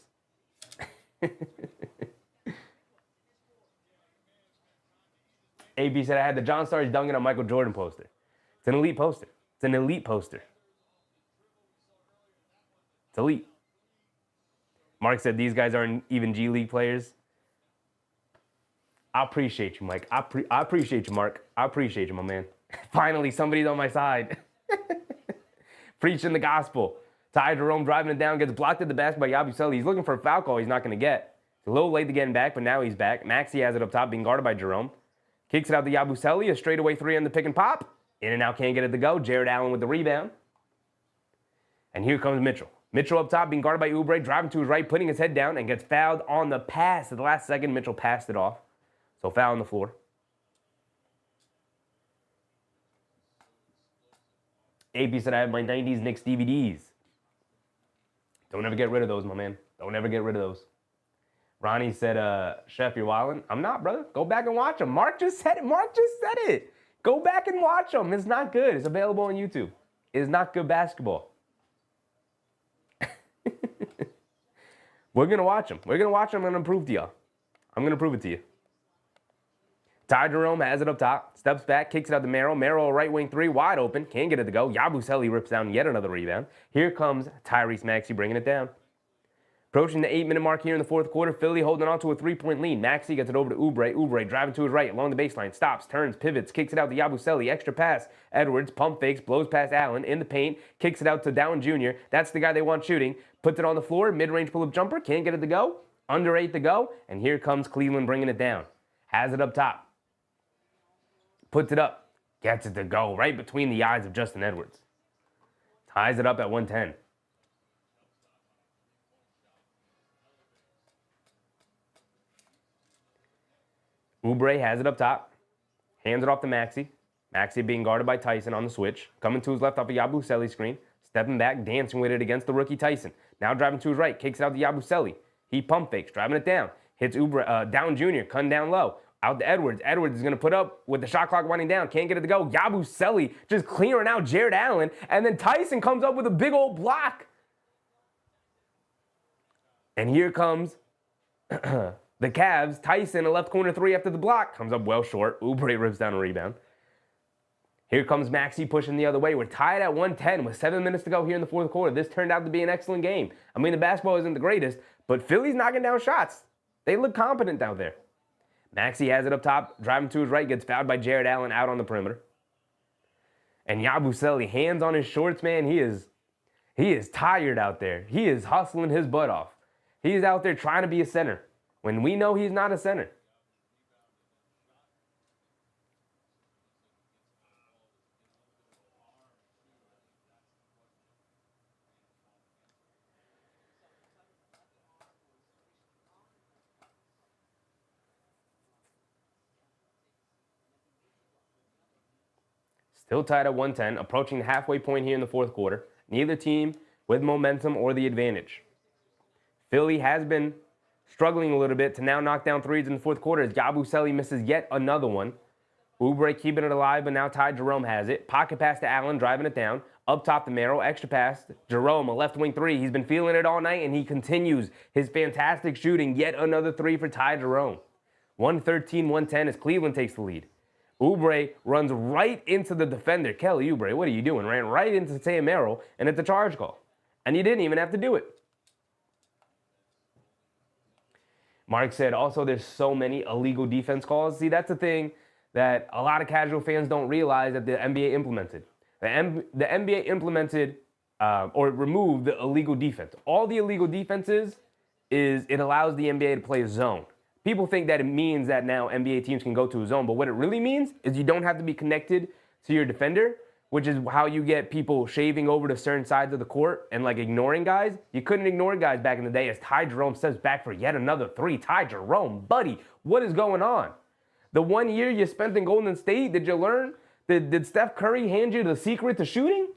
AB said I had the John Starks dunking on Michael Jordan poster. It's an elite poster. It's an elite poster. It's elite. Mark said these guys aren't even G League players. I appreciate you, Mike. I appreciate you, Mark. I appreciate you, my man. Finally, somebody's on my side. Preaching the gospel. Ty Jerome driving it down, gets blocked at the basket by Yabusele. He's looking for a foul call he's not going to get. It's a little late to get him back, but now he's back. Maxey has it up top, being guarded by Jerome. Kicks it out to Yabusele, a straightaway 3 on the pick and pop. In and out, can't get it to go. Jared Allen with the rebound. And here comes Mitchell. Mitchell up top, being guarded by Oubre, driving to his right, putting his head down, and gets fouled on the pass. At the last second, Mitchell passed it off. So foul on the floor. AP said I have my 90s Knicks DVDs. Don't ever get rid of those, my man. Don't ever get rid of those. Ronnie said, Chef, you're wildin'. I'm not, brother. Go back and watch them. Mark just said it. Go back and watch them. It's not good. It's available on YouTube. It's not good basketball. We're going to watch them. I'm going to prove to y'all. I'm going to prove it to you. Ty Jerome has it up top. Steps back, kicks it out to Merrill. Merrill, right wing 3, wide open. Can't get it to go. Yabusele rips down yet another rebound. Here comes Tyrese Maxey bringing it down. Approaching the 8-minute mark here in the fourth quarter. Philly holding on to a 3-point lead. Maxey gets it over to Oubre. Oubre driving to his right along the baseline. Stops, turns, pivots, kicks it out to Yabusele. Extra pass. Edwards pump fakes, blows past Allen in the paint. Kicks it out to Down Jr. That's the guy they want shooting. Puts it on the floor. Mid-range pull-up jumper. Can't get it to go. Under 8 to go. And here comes Cleveland bringing it down. Has it up top. Puts it up. Gets it to go right between the eyes of Justin Edwards. Ties it up at 110. Oubre has it up top. Hands it off to Maxey. Maxey being guarded by Tyson on the switch. Coming to his left off a Yabusele screen. Stepping back, dancing with it against the rookie Tyson. Now driving to his right. Kicks it out to Yabusele. He pump fakes, driving it down. Hits Oubre, Down Jr., cutting down low. Out to Edwards. Edwards is going to put up with the shot clock winding down. Can't get it to go. Yabusele just clearing out Jared Allen. And then Tyson comes up with a big old block. And here comes the Cavs. Tyson, a left corner three after the block. Comes up well short. Oubre rips down a rebound. Here comes Maxey pushing the other way. We're tied at 110 with 7 minutes to go here in the fourth quarter. This turned out to be an excellent game. I mean, the basketball isn't the greatest, but Philly's knocking down shots. They look competent out there. Maxey has it up top, driving to his right, gets fouled by Jared Allen out on the perimeter. And Yabusele, hands on his shorts, man, he is tired out there. He is hustling his butt off. He is out there trying to be a center when we know he's not a center. Still tied at 110, approaching the halfway point here in the fourth quarter. Neither team with momentum or the advantage. Philly has been struggling a little bit to now knock down threes in the fourth quarter as Yabusele misses yet another one. Oubre keeping it alive, but now Ty Jerome has it. Pocket pass to Allen, driving it down. Up top to Merrill, extra pass. Jerome, a left wing three. He's been feeling it all night, and he continues his fantastic shooting. Yet another three for Ty Jerome. 113-110 as Cleveland takes the lead. Oubre runs right into the defender. Kelly Oubre, what are you doing? Ran right into Sam Merrill, and it's a charge call. And he didn't even have to do it. Mark said, also, there's so many illegal defense calls. See, that's the thing that a lot of casual fans don't realize that the NBA implemented. The NBA implemented or removed the illegal defense. All the illegal defenses is it allows the NBA to play a zone. People think that it means that now NBA teams can go to a zone, but what it really means is you don't have to be connected to your defender, which is how you get people shaving over to certain sides of the court and like ignoring guys. You couldn't ignore guys back in the day as Ty Jerome steps back for yet another three. Ty Jerome, buddy, what is going on? The 1 year you spent in Golden State, did you learn? Did Steph Curry hand you the secret to shooting?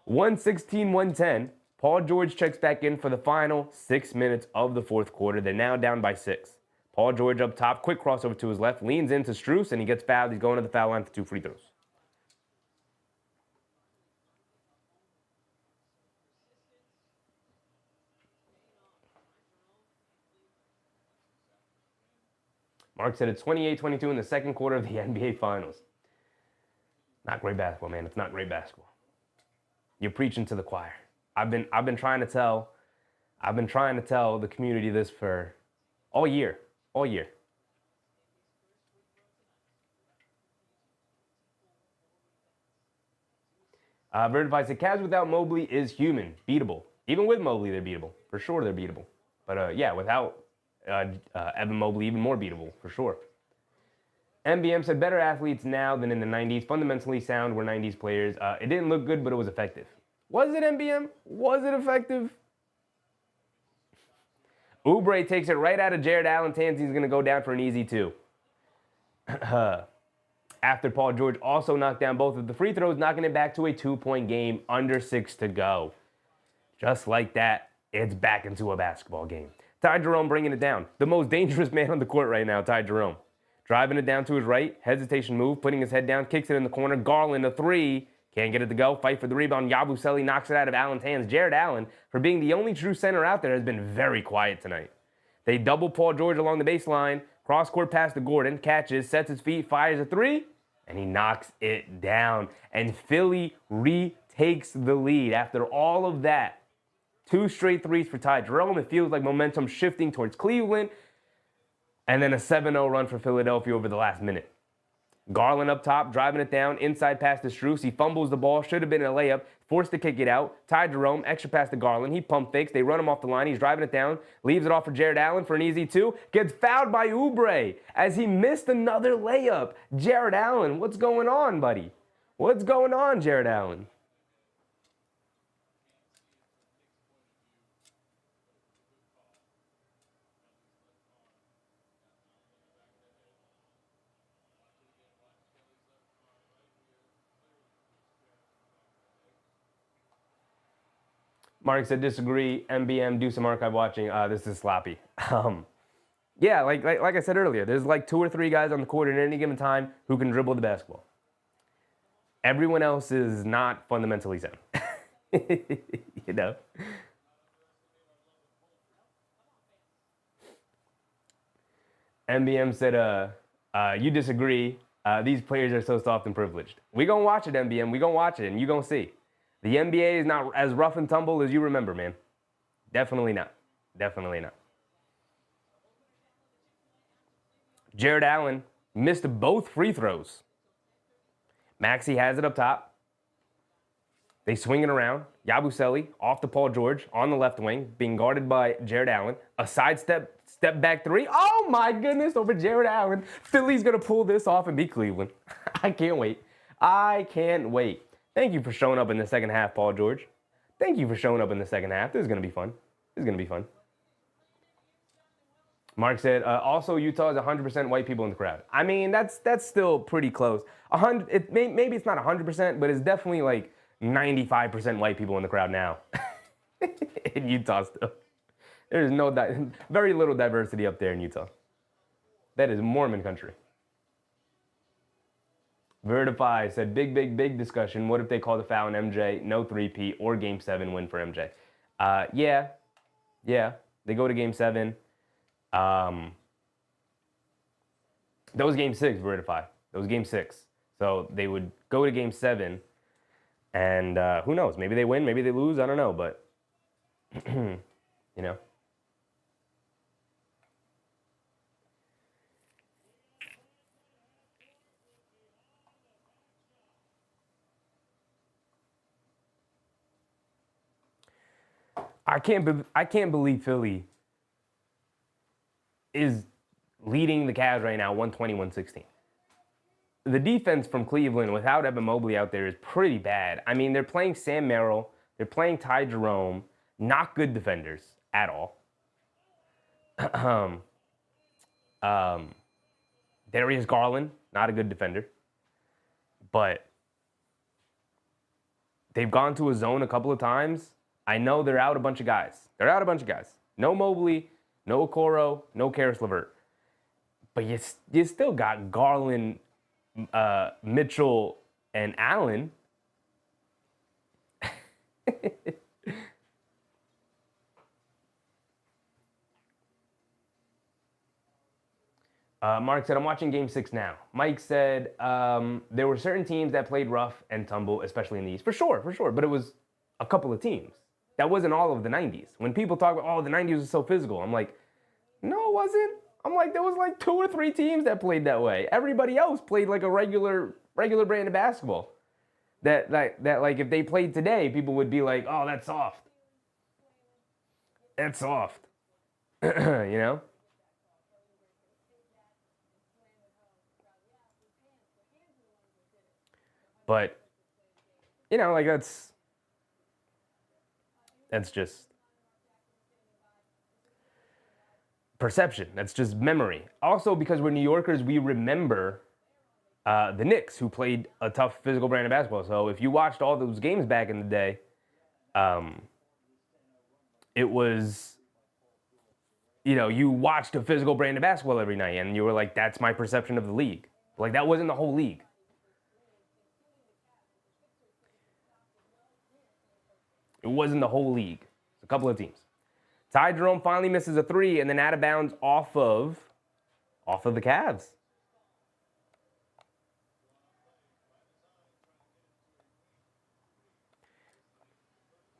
116-110. Paul George checks back in for the final 6 minutes of the fourth quarter. They're now down by 6. Paul George up top, quick crossover to his left, leans into Strus, and he gets fouled. He's going to the foul line for 2 free throws. Mark said it's 28-22 in the second quarter of the NBA Finals. Not great basketball, man. It's not great basketball. You're preaching to the choir. I've been trying to tell the community this for all year. Vertified said, Cavs without Mobley is human, beatable. Even with Mobley, they're beatable. For sure, they're beatable. But yeah, without Evan Mobley, even more beatable, for sure. MBM said, better athletes now than in the 90s. Fundamentally sound were 90s players. It didn't look good, but it was effective. Was it, MBM? Was it effective? Oubre takes it right out of Jared Allen's hands. He's going to go down for an easy 2. After Paul George also knocked down both of the free throws, knocking it back to a 2-point game, under 6 to go. Just like that, it's back into a basketball game. Ty Jerome bringing it down. The most dangerous man on the court right now, Ty Jerome. Driving it down to his right, hesitation move, putting his head down, kicks it in the corner. Garland, a 3. Can't get it to go. Fight for the rebound. Yabusele knocks it out of Allen's hands. Jared Allen, for being the only true center out there, has been very quiet tonight. They double Paul George along the baseline. Cross-court pass to Gordon. Catches, sets his feet, fires a 3, and he knocks it down. And Philly retakes the lead after all of that. 2 straight threes for Ty Jerome. It feels like momentum shifting towards Cleveland. And then a 7-0 run for Philadelphia over the last minute. Garland up top, driving it down, inside pass to Strus. He fumbles the ball, should have been a layup, forced to kick it out. Ty Jerome, extra pass to Garland. He pump fakes. They run him off the line. He's driving it down, leaves it off for Jared Allen for an easy 2. Gets fouled by Oubre as he missed another layup. Jared Allen, what's going on, buddy? What's going on, Jared Allen? Mark said, disagree. MBM, do some archive watching. This is sloppy. Yeah, like I said earlier, there's like 2 or 3 guys on the court at any given time who can dribble the basketball. Everyone else is not fundamentally sound. You know? MBM said, you disagree. These players are so soft and privileged. We gonna watch it, MBM. We gonna watch it, and you gonna see. The NBA is not as rough and tumble as you remember, man. Definitely not. Definitely not. Jared Allen missed both free throws. Maxey has it up top. They swing it around. Yabusele off to Paul George on the left wing, being guarded by Jared Allen. A sidestep, step back three. Oh my goodness, over Jared Allen. Philly's going to pull this off and beat Cleveland. I can't wait. I can't wait. Thank you for showing up in the second half, Paul George. Thank you for showing up in the second half. This is going to be fun. This is going to be fun. Mark said, also Utah is 100% white people in the crowd. I mean, that's still pretty close. Maybe it's not 100%, but it's definitely like 95% white people in the crowd now. In Utah still. There's very little diversity up there in Utah. That is Mormon country. Vertify said, big discussion. What if they call the foul on MJ, no 3P, or Game 7 win for MJ? Yeah. They go to Game 7. That was Game 6, Verify. That was Game 6. So they would go to Game 7, and who knows? Maybe they win, maybe they lose. I don't know, but you know. I can't believe Philly is leading the Cavs right now, 120-116. The defense from Cleveland without Evan Mobley out there is pretty bad. I mean, they're playing Sam Merrill. They're playing Ty Jerome. Not good defenders at all. Darius Garland, not a good defender. But they've gone to a zone a couple of times. I know they're out a bunch of guys. No Mobley, no Okoro, no Karis LeVert. But you still got Garland, Mitchell, and Allen. Mark said, I'm watching Game 6 now. Mike said, there were certain teams that played rough and tumble, especially in the East. For sure. But it was a couple of teams. That wasn't all of the 90s. When people talk about, oh, the 90s was so physical, I'm like, no, it wasn't. I'm like, there was like 2 or 3 teams that played that way. Everybody else played like a regular brand of basketball. That like if they played today, people would be like, oh, that's soft. That's soft. You know? But, you know, like that's just perception. That's just memory. Also, because we're New Yorkers, we remember the Knicks, who played a tough physical brand of basketball. So if you watched all those games back in the day, it was, you know, you watched a physical brand of basketball every night, and you were like, that's my perception of the league. Like, that wasn't the whole league. It wasn't the whole league. It's a couple of teams. Ty Jerome finally misses a 3 and then out of bounds off of the Cavs.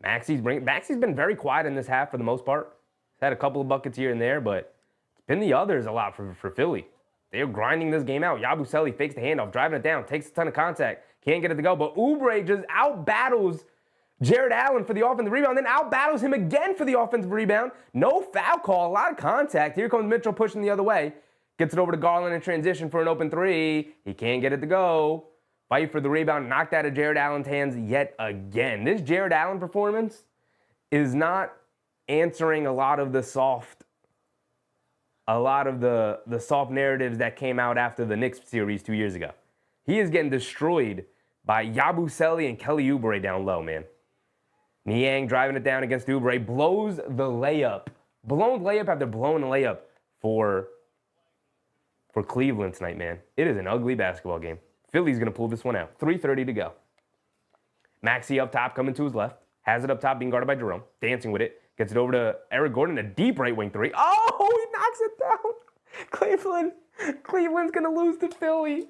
Maxey's been very quiet in this half for the most part. He's had a couple of buckets here and there, but it's been the others a lot for Philly. They're grinding this game out. Yabusele fakes the handoff, driving it down, takes a ton of contact, can't get it to go, but Oubre just out-battles Jared Allen for the offensive rebound, then out-battles him again for the offensive rebound. No foul call, a lot of contact. Here comes Mitchell pushing the other way. Gets it over to Garland in transition for an open 3. He can't get it to go. Fight for the rebound, knocked out of Jared Allen's hands yet again. This Jared Allen performance is not answering a lot of the soft narratives that came out after the Knicks series 2 years ago. He is getting destroyed by Yabusele and Kelly Oubre down low, man. Niang driving it down against Oubre, blows the layup. Blown layup after blowing the layup for Cleveland tonight, man. It is an ugly basketball game. Philly's going to pull this one out. 3:30 to go. Maxey up top, coming to his left. Has it up top, being guarded by Jerome. Dancing with it. Gets it over to Eric Gordon, a deep right wing three. Oh, he knocks it down. Cleveland's going to lose to Philly.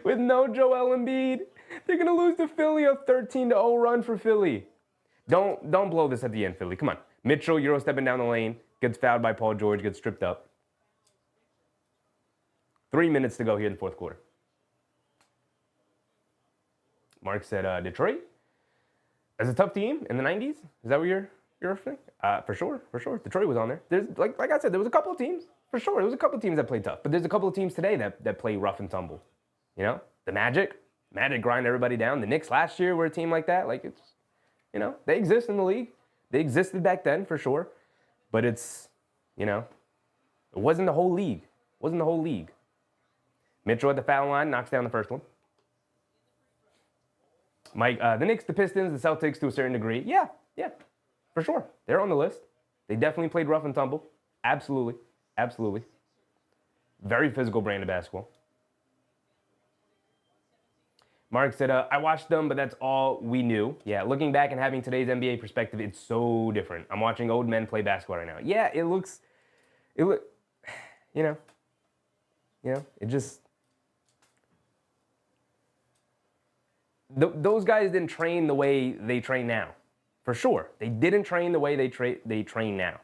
With no Joel Embiid. They're going to lose to Philly, a 13-0 run for Philly. Don't blow this at the end, Philly. Come on. Mitchell, Euro stepping down the lane. Gets fouled by Paul George, gets stripped up. 3 minutes to go here in the fourth quarter. Mark said, Detroit as a tough team in the 90s? Is that what you're referring? For sure. Detroit was on there. There's like I said, there was a couple of teams. For sure, there was a couple of teams that played tough. But there's a couple of teams today that play rough and tumble. You know? The Magic grind everybody down. The Knicks last year were a team like that. Like, it's, you know, they exist in the league. They existed back then, for sure. But it's, you know, it wasn't the whole league. Mitchell at the foul line, knocks down the first one. Mike, the Knicks, the Pistons, the Celtics to a certain degree. Yeah, for sure. They're on the list. They definitely played rough and tumble. Absolutely. Very physical brand of basketball. Mark said, I watched them, but that's all we knew. Yeah, looking back and having today's NBA perspective, it's so different. I'm watching old men play basketball right now. Yeah, it just, those guys didn't train the way they train now. For sure. They didn't train the way they train now.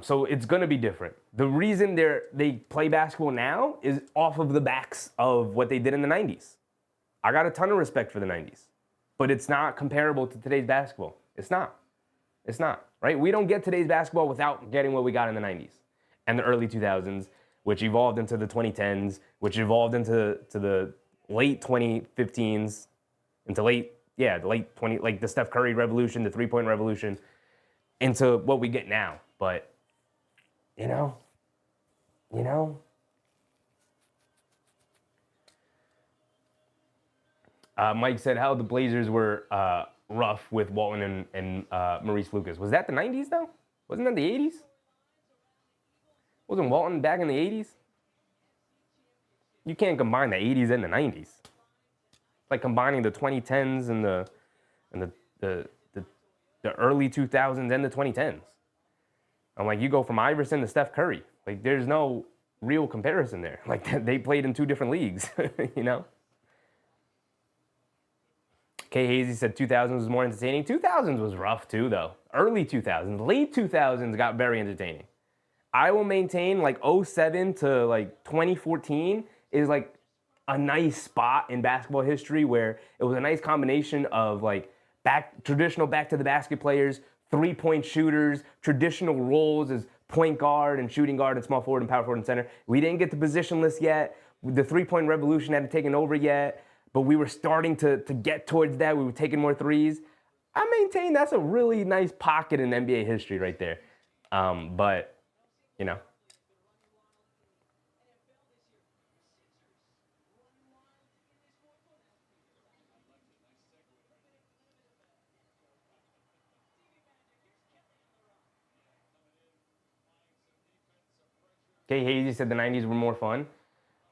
So it's going to be different. The reason they play basketball now is off of the backs of what they did in the 90s. I got a ton of respect for the 90s, but it's not comparable to today's basketball. It's not, right? We don't get today's basketball without getting what we got in the 90s and the early 2000s, which evolved into the 2010s, which evolved into the late 2015s, into the late 20, like the Steph Curry revolution, the three-point revolution, into what we get now. But, you know, Mike said how the Blazers were rough with Walton and Maurice Lucas. Was that the 90s, though? Wasn't that the 80s? Wasn't Walton back in the 80s? You can't combine the 80s and the 90s. It's like combining the 2010s and the early 2000s and the 2010s. I'm like, you go from Iverson to Steph Curry. Like, there's no real comparison there. Like, they played in two different leagues, you know? Kay Hazy said 2000s was more entertaining. 2000s was rough, too, though. Early 2000s. Late 2000s got very entertaining. I will maintain, like, 07 to, like, 2014 is, like, a nice spot in basketball history where it was a nice combination of, like, traditional back-to-the-basket players, three-point shooters, traditional roles as point guard and shooting guard and small forward and power forward and center. We didn't get to positionless yet. The three-point revolution hadn't taken over yet, but we were starting to get towards that. We were taking more threes. I maintain that's a really nice pocket in NBA history right there. But, you know. Kay Hazy said the 90s were more fun.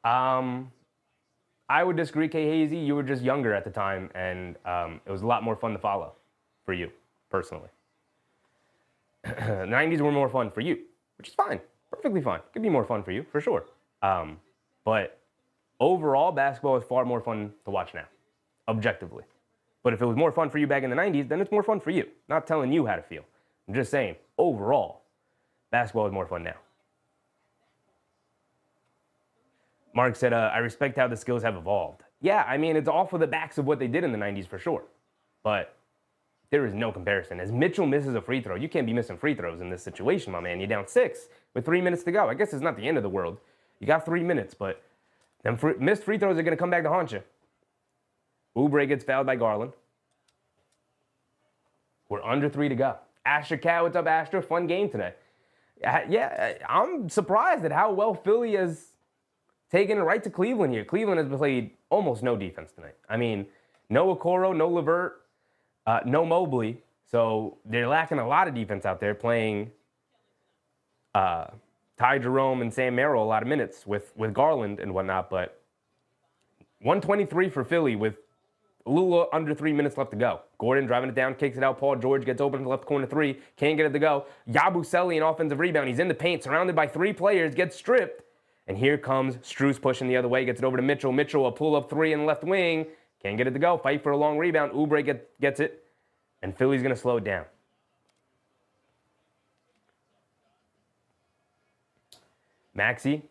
I would disagree, Kay Hazy. You were just younger at the time, and it was a lot more fun to follow for you, personally. The 90s were more fun for you, which is fine. Perfectly fine. Could be more fun for you, for sure. But overall, basketball is far more fun to watch now, objectively. But if it was more fun for you back in the 90s, then it's more fun for you. Not telling you how to feel. I'm just saying, overall, basketball is more fun now. Mark said, I respect how the skills have evolved. Yeah, I mean, it's off of the backs of what they did in the 90s for sure. But there is no comparison. As Mitchell misses a free throw, you can't be missing free throws in this situation, my man. You're down 6 with 3 minutes to go. I guess it's not the end of the world. You got 3 minutes, but them missed free throws are going to come back to haunt you. Oubre gets fouled by Garland. We're under 3 to go. Asher Cat, what's up, Asher? Fun game today. Yeah, I'm surprised at how well Philly has taking it right to Cleveland here. Cleveland has played almost no defense tonight. I mean, no Okoro, no LeVert, no Mobley. So they're lacking a lot of defense out there, playing Ty Jerome and Sam Merrill a lot of minutes with Garland and whatnot. But 123 for Philly with a little under 3 minutes left to go. Gordon driving it down, kicks it out. Paul George gets open to the left corner three. Can't get it to go. Yabusele, an offensive rebound. He's in the paint, surrounded by three players, gets stripped. And here comes Strus pushing the other way, gets it over to Mitchell. Mitchell, a pull-up three in the left wing. Can't get it to go. Fight for a long rebound. Oubre gets it. And Philly's going to slow it down. Maxey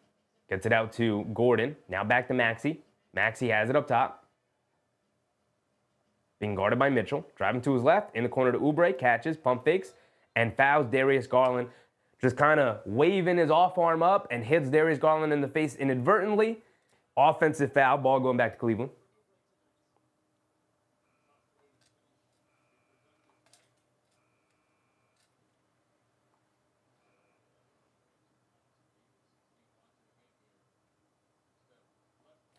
gets it out to Gordon. Now back to Maxey. Maxey has it up top. Being guarded by Mitchell. Driving to his left. In the corner to Oubre. Catches, pump fakes, and fouls Darius Garland. Just kind of waving his off arm up and hits Darius Garland in the face inadvertently. Offensive foul. Ball going back to Cleveland.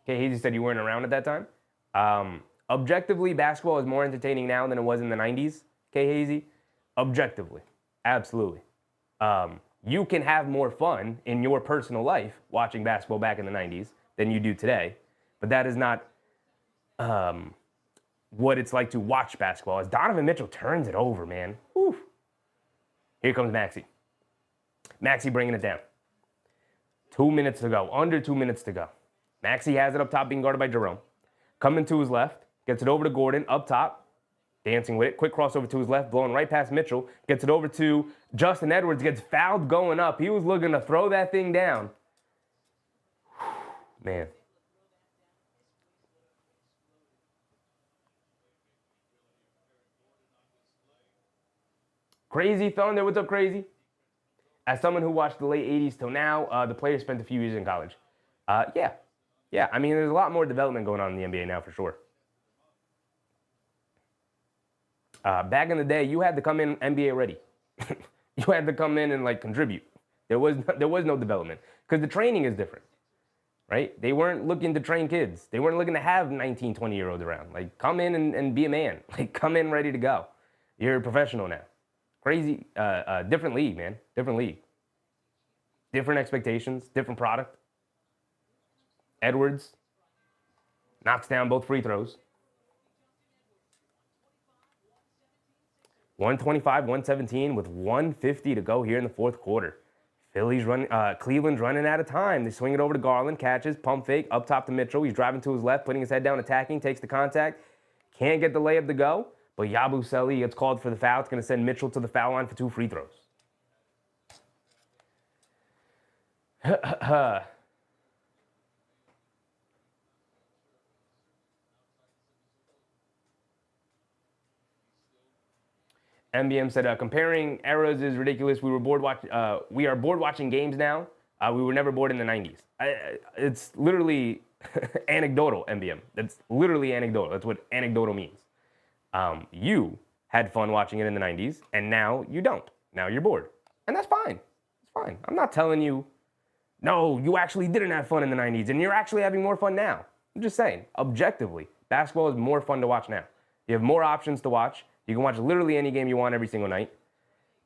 Okay, Hazy said you weren't around at that time. Objectively, basketball is more entertaining now than it was in the 90s. Okay, Hazy? Objectively. Absolutely. You can have more fun in your personal life watching basketball back in the 90s than you do today. But that is not what it's like to watch basketball. As Donovan Mitchell turns it over, man. Whew. Here comes Maxey. Maxey bringing it down. 2 minutes to go. Under 2 minutes to go. Maxey has it up top, being guarded by Jerome. Coming to his left, gets it over to Gordon, up top, dancing with it. Quick crossover to his left, blowing right past Mitchell. Gets it over to Justin Edwards, gets fouled going up. He was looking to throw that thing down. Man. Crazy Thunder, what's up, Crazy? As someone who watched the late 80s till now, the player spent a few years in college. Yeah, I mean, there's a lot more development going on in the NBA now for sure. Back in the day, you had to come in NBA ready. You had to come in and like contribute. There was no development because the training is different, right? They weren't looking to train kids. They weren't looking to have 19, 20-year-olds around. Like, come in and be a man. Like, come in ready to go. You're a professional now. Crazy, different league, man. Different league. Different expectations, different product. Edwards knocks down both free throws. 125, 117 with 150 to go here in the fourth quarter. Cleveland's running out of time. They swing it over to Garland, catches, pump fake, up top to Mitchell. He's driving to his left, putting his head down, attacking, takes the contact. Can't get the layup to go, but Yabusele gets called for the foul. It's going to send Mitchell to the foul line for 2 free throws. MBM said, comparing eras is ridiculous. We are bored watching games now. We were never bored in the 90s. It's literally anecdotal, MBM. That's literally anecdotal. That's what anecdotal means. You had fun watching it in the 90s, and now you don't. Now you're bored. And that's fine. It's fine. I'm not telling you, no, you actually didn't have fun in the 90s, and you're actually having more fun now. I'm just saying, objectively, basketball is more fun to watch now. You have more options to watch. You can watch literally any game you want every single night.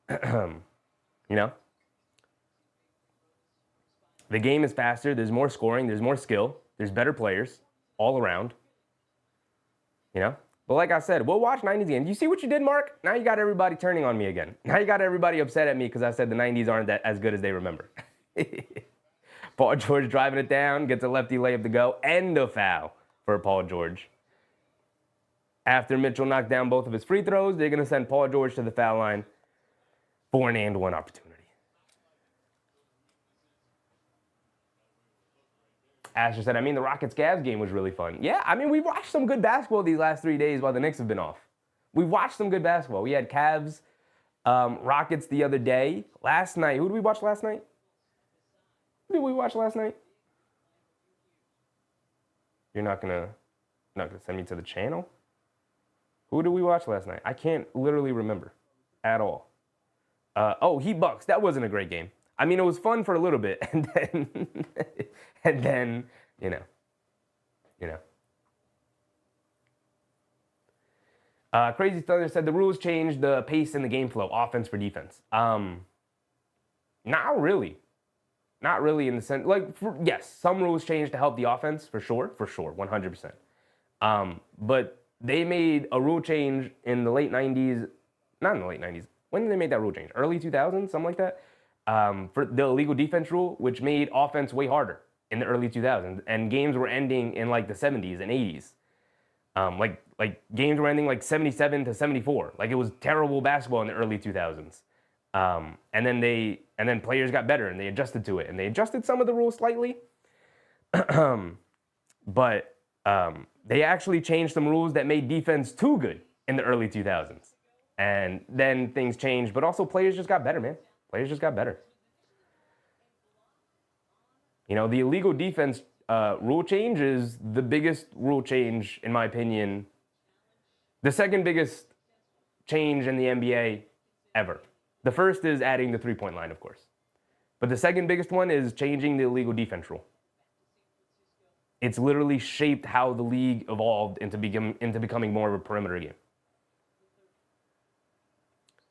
You know? The game is faster. There's more scoring. There's more skill. There's better players all around. You know? But like I said, we'll watch 90s games. You see what you did, Mark? Now you got everybody turning on me again. Now you got everybody upset at me because I said the 90s aren't as good as they remember. Paul George driving it down, gets a lefty layup to go, and a foul for Paul George. After Mitchell knocked down both of his free throws, they're going to send Paul George to the foul line for an and one opportunity. Asher said, I mean, the Rockets-Cavs game was really fun. Yeah, I mean, we watched some good basketball these last 3 days while the Knicks have been off. We watched some good basketball. We had Cavs, Rockets the other day. Last night, who did we watch last night? Who did we watch last night? You're not gonna send me to the channel? Who did we watch last night? I can't literally remember at all. Heat Bucks. That wasn't a great game. I mean, it was fun for a little bit, and then, you know. Crazy Thunder said the rules changed the pace and the game flow, offense for defense. Not really. Not really in the sense, yes, some rules changed to help the offense, for sure, 100%. But they made a rule change in the late 90s, not in the late 90s. When did they make that rule change? Early 2000s, something like that? For the illegal defense rule, which made offense way harder in the early 2000s. And games were ending in like the 70s and 80s. Like games were ending like 77 to 74. Like it was terrible basketball in the early 2000s. And then players got better and they adjusted to it. And they adjusted some of the rules slightly. But they actually changed some rules that made defense too good in the early 2000s. And then things changed, but also players just got better, man. Players just got better. You know, the illegal defense rule change is the biggest rule change, in my opinion. The second biggest change in the NBA ever. The first is adding the three-point line, of course. But the second biggest one is changing the illegal defense rule. It's literally shaped how the league evolved into becoming more of a perimeter game.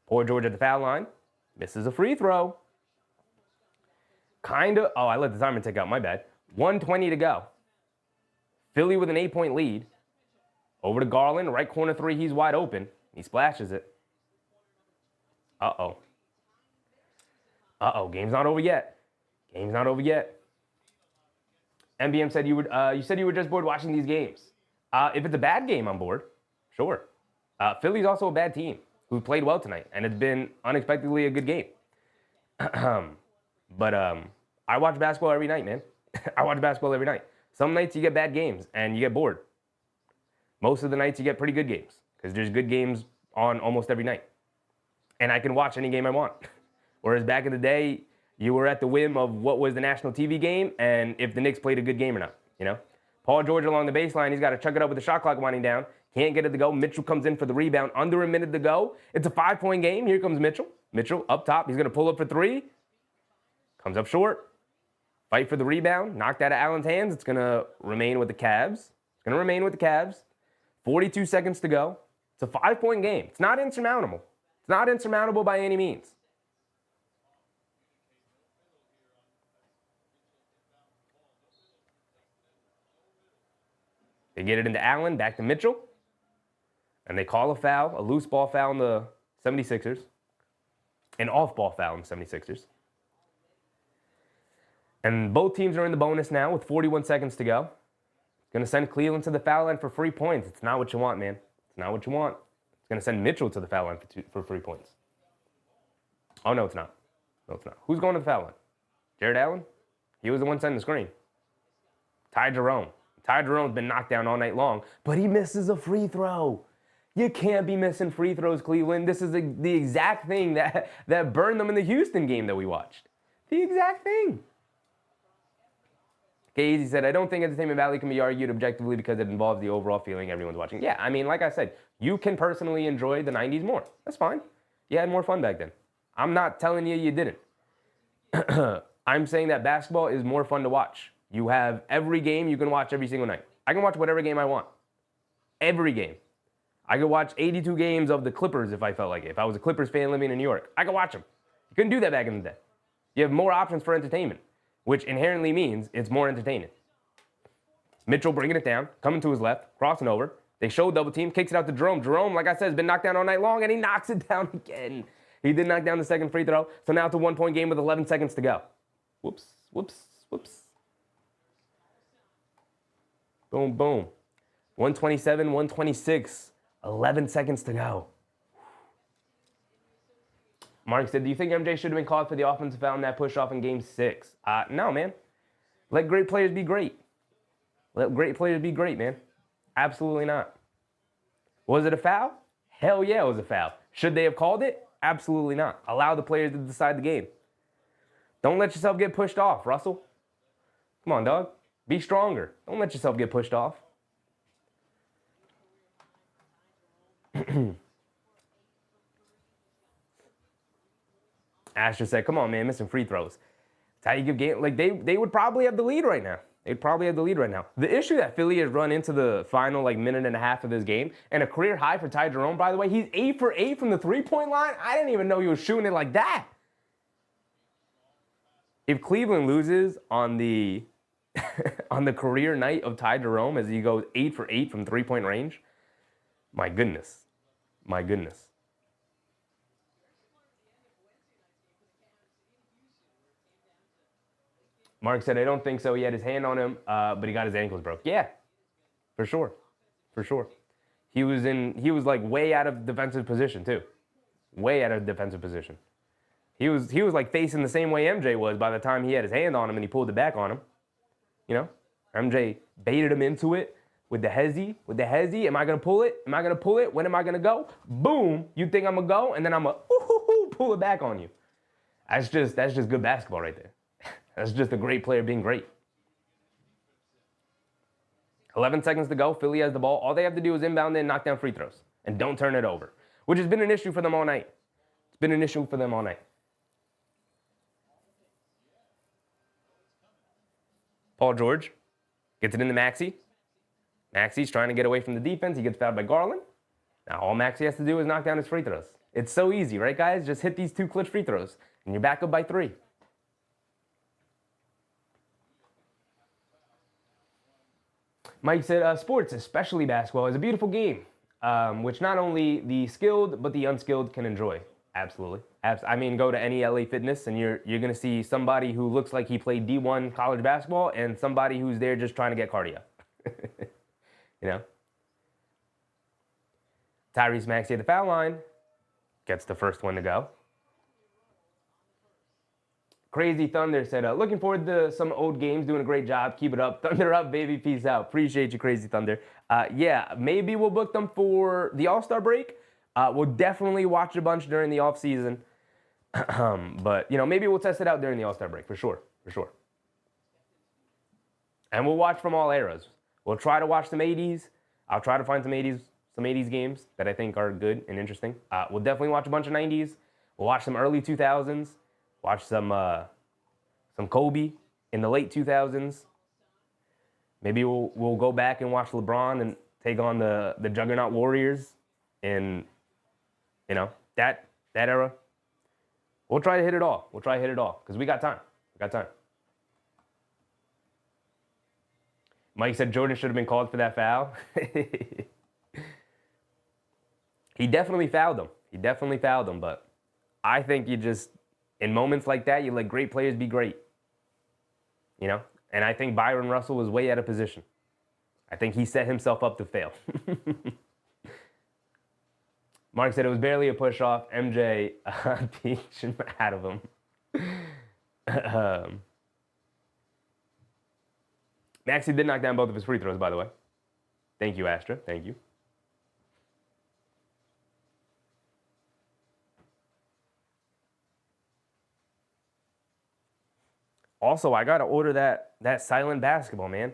Poor George at the foul line. Misses a free throw. I let the timer tick out, my bad. 1:20 to go. Philly with an 8-point lead. Over to Garland, right corner three, he's wide open. He splashes it. Uh-oh, game's not over yet. MBM said you said you were just bored watching these games. If it's a bad game, I'm bored. Sure. Philly's also a bad team who played well tonight, and it's been unexpectedly a good game. But I watch basketball every night, man. I watch basketball every night. Some nights you get bad games and you get bored. Most of the nights you get pretty good games because there's good games on almost every night. And I can watch any game I want. Whereas back in the day, you were at the whim of what was the national TV game and if the Knicks played a good game or not, you know? Paul George along the baseline, he's got to chuck it up with the shot clock winding down. Can't get it to go. Mitchell comes in for the rebound. Under a minute to go. It's a 5-point game. Here comes Mitchell. Mitchell up top. He's going to pull up for three. Comes up short. Fight for the rebound. Knocked out of Allen's hands. It's going to remain with the Cavs. 42 seconds to go. It's a 5-point game. It's not insurmountable. It's not insurmountable by any means. They get it into Allen, back to Mitchell. And they call a foul, a loose ball foul on the 76ers. An off-ball foul on the 76ers. And both teams are in the bonus now with 41 seconds to go. Going to send Cleveland to the foul line for 3 points. It's not what you want, man. It's not what you want. It's going to send Mitchell to the foul line for 3 points. Oh, no, it's not. No, it's not. Who's going to the foul line? Jared Allen? He was the one sending the screen. Ty Jerome. Ty Jerome's been knocked down all night long, but he misses a free throw. You can't be missing free throws, Cleveland. This is the exact thing that burned them in the Houston game that we watched. The exact thing. Casey said, I don't think Entertainment Valley can be argued objectively because it involves the overall feeling everyone's watching. Yeah, I mean, like I said, you can personally enjoy the 90s more. That's fine. You had more fun back then. I'm not telling you didn't. I'm saying that basketball is more fun to watch. You have every game you can watch every single night. I can watch whatever game I want. Every game. I could watch 82 games of the Clippers if I felt like it. If I was a Clippers fan living in New York, I could watch them. You couldn't do that back in the day. You have more options for entertainment, which inherently means it's more entertaining. Mitchell bringing it down, coming to his left, crossing over. They show double team, kicks it out to Jerome. Jerome, like I said, has been knocked down all night long, and he knocks it down again. He did knock down the second free throw, so now it's a 1-point game with 11 seconds to go. Whoops. Boom, boom. 127, 126, 11 seconds to go. Mark said, do you think MJ should have been called for the offensive foul in that push-off in Game 6? No, man. Let great players be great. Let great players be great, man. Absolutely not. Was it a foul? Hell yeah, it was a foul. Should they have called it? Absolutely not. Allow the players to decide the game. Don't let yourself get pushed off, Russell. Come on, dog. Be stronger. Don't let yourself get pushed off. Asher said, come on, man, missing free throws. That's how you give game. Like, they would probably have the lead right now. They'd probably have the lead right now. The issue that Philly has run into the final minute and a half of this game, and a career high for Ty Jerome, by the way, he's 8 for 8 from the three-point line. I didn't even know he was shooting it like that. If Cleveland loses on the on the career night of Ty Jerome as he goes 8 for 8 from three-point range, my goodness. My goodness. Mark said, I don't think so. He had his hand on him, but he got his ankles broke. Yeah, for sure. For sure. He was like way out of defensive position too. Way out of defensive position. He was like facing the same way MJ was by the time he had his hand on him and he pulled it back on him. You know? MJ baited him into it with the hezzy. Am I going to pull it? Am I going to pull it? When am I going to go? Boom. You think I'm going to go? And then I'm going to pull it back on you. That's just good basketball right there. That's just a great player being great. 11 seconds to go. Philly has the ball. All they have to do is inbound and knock down free throws. And don't turn it over. Which has been an issue for them all night. It's been an issue for them all night. Paul George gets it into Maxey. Maxey's trying to get away from the defense. He gets fouled by Garland. Now all Maxey has to do is knock down his free throws. It's so easy, right, guys? Just hit these 2 clutch free throws, and you're back up by 3. Mike said, sports, especially basketball, is a beautiful game, which not only the skilled but the unskilled can enjoy. Absolutely. I mean, go to any LA Fitness and you're going to see somebody who looks like he played D1 college basketball and somebody who's there just trying to get cardio. You know? Tyrese Maxey at the foul line gets the first one to go. Crazy Thunder said, looking forward to some old games, doing a great job. Keep it up. Thunder up, baby. Peace out. Appreciate you, Crazy Thunder. Yeah, maybe we'll book them for the All-Star break. We'll definitely watch a bunch during the off-season. But, you know, maybe we'll test it out during the All-Star break, for sure. For sure. And we'll watch from all eras. We'll try to watch some 80s. I'll try to find some 80s games that I think are good and interesting. We'll definitely watch a bunch of 90s. We'll watch some early 2000s. Watch some Kobe in the late 2000s. Maybe we'll go back and watch LeBron and take on the Juggernaut Warriors in, you know, that era. We'll try to hit it all. We'll try to hit it all because we got time. We got time. Mike said Jordan should have been called for that foul. He definitely fouled him. But I think you just, in moments like that, you let great players be great. You know? And I think Byron Russell was way out of position. I think he set himself up to fail. Mark said it was barely a push-off. MJ peached him out of him. Maxey did knock down both of his free throws, by the way. Thank you, Astra. Thank you. Also, I got to order that silent basketball, man.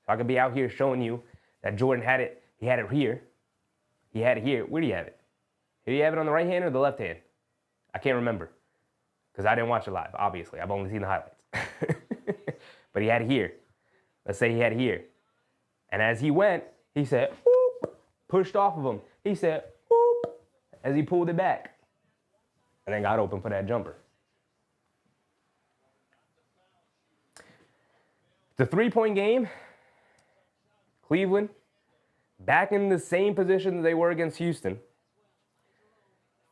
So I could be out here showing you that Jordan had it. He had it here. He had it here. Where do you have it? Do you have it on the right hand or the left hand? I can't remember because I didn't watch it live, obviously. I've only seen the highlights. But he had it here. Let's say he had it here. And as he went, he said, "Oop," pushed off of him. He said, "Oop," as he pulled it back. And then got open for that jumper. It's a 3-point game. Cleveland back in the same position that they were against Houston.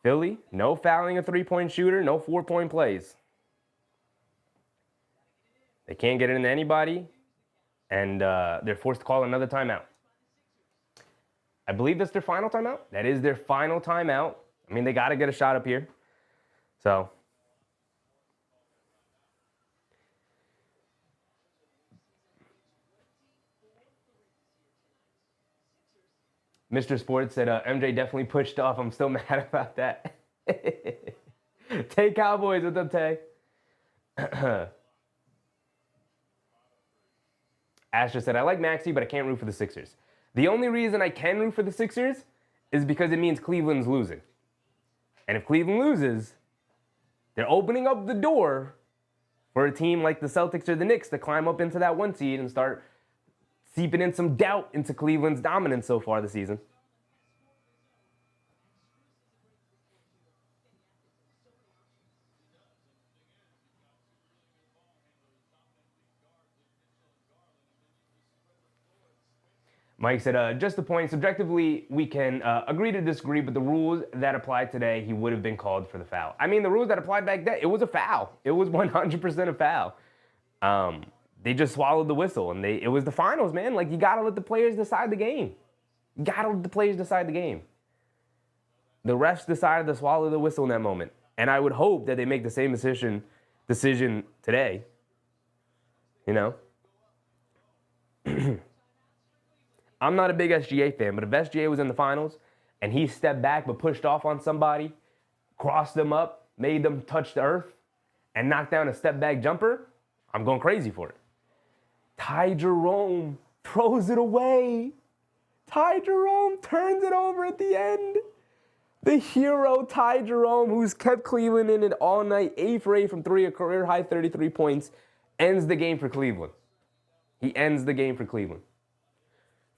Philly, no fouling a 3-point shooter, no 4-point plays. They can't get it into anybody, and they're forced to call another timeout. I believe that's their final timeout. That is their final timeout. I mean, they got to get a shot up here. So Mr. Sports said, MJ definitely pushed off. I'm still mad about that. Tay Cowboys, what's up, Tay? Asher said, I like Maxey, but I can't root for the Sixers. The only reason I can root for the Sixers is because it means Cleveland's losing. And if Cleveland loses, they're opening up the door for a team like the Celtics or the Knicks to climb up into that 1 seed and start seeping in some doubt into Cleveland's dominance so far this season. Mike said, just a point. Subjectively, we can agree to disagree, but the rules that apply today, he would have been called for the foul. I mean, the rules that applied back then, it was a foul. It was 100% a foul. They just swallowed the whistle, and it was the finals, man. Like, you got to let the players decide the game. You got to let the players decide the game. The refs decided to swallow the whistle in that moment. And I would hope that they make the same decision today. You know? I'm not a big SGA fan, but if SGA was in the finals and he stepped back but pushed off on somebody, crossed them up, made them touch the earth, and knocked down a step-back jumper, I'm going crazy for it. Ty Jerome throws it away. Ty Jerome turns it over at the end. The hero, Ty Jerome, who's kept Cleveland in it all night, 8 for 8 from 3, a career-high 33 points, ends the game for Cleveland. He ends the game for Cleveland.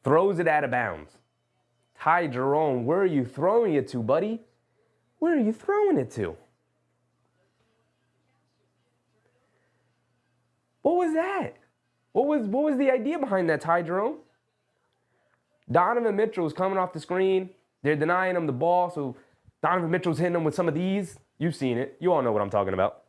Throws it out of bounds. Ty Jerome, where are you throwing it to, buddy? Where are you throwing it to? What was that? What was the idea behind that, Ty Jerome? Donovan Mitchell's coming off the screen. They're denying him the ball, so Donovan Mitchell's hitting him with some of these. You've seen it. You all know what I'm talking about.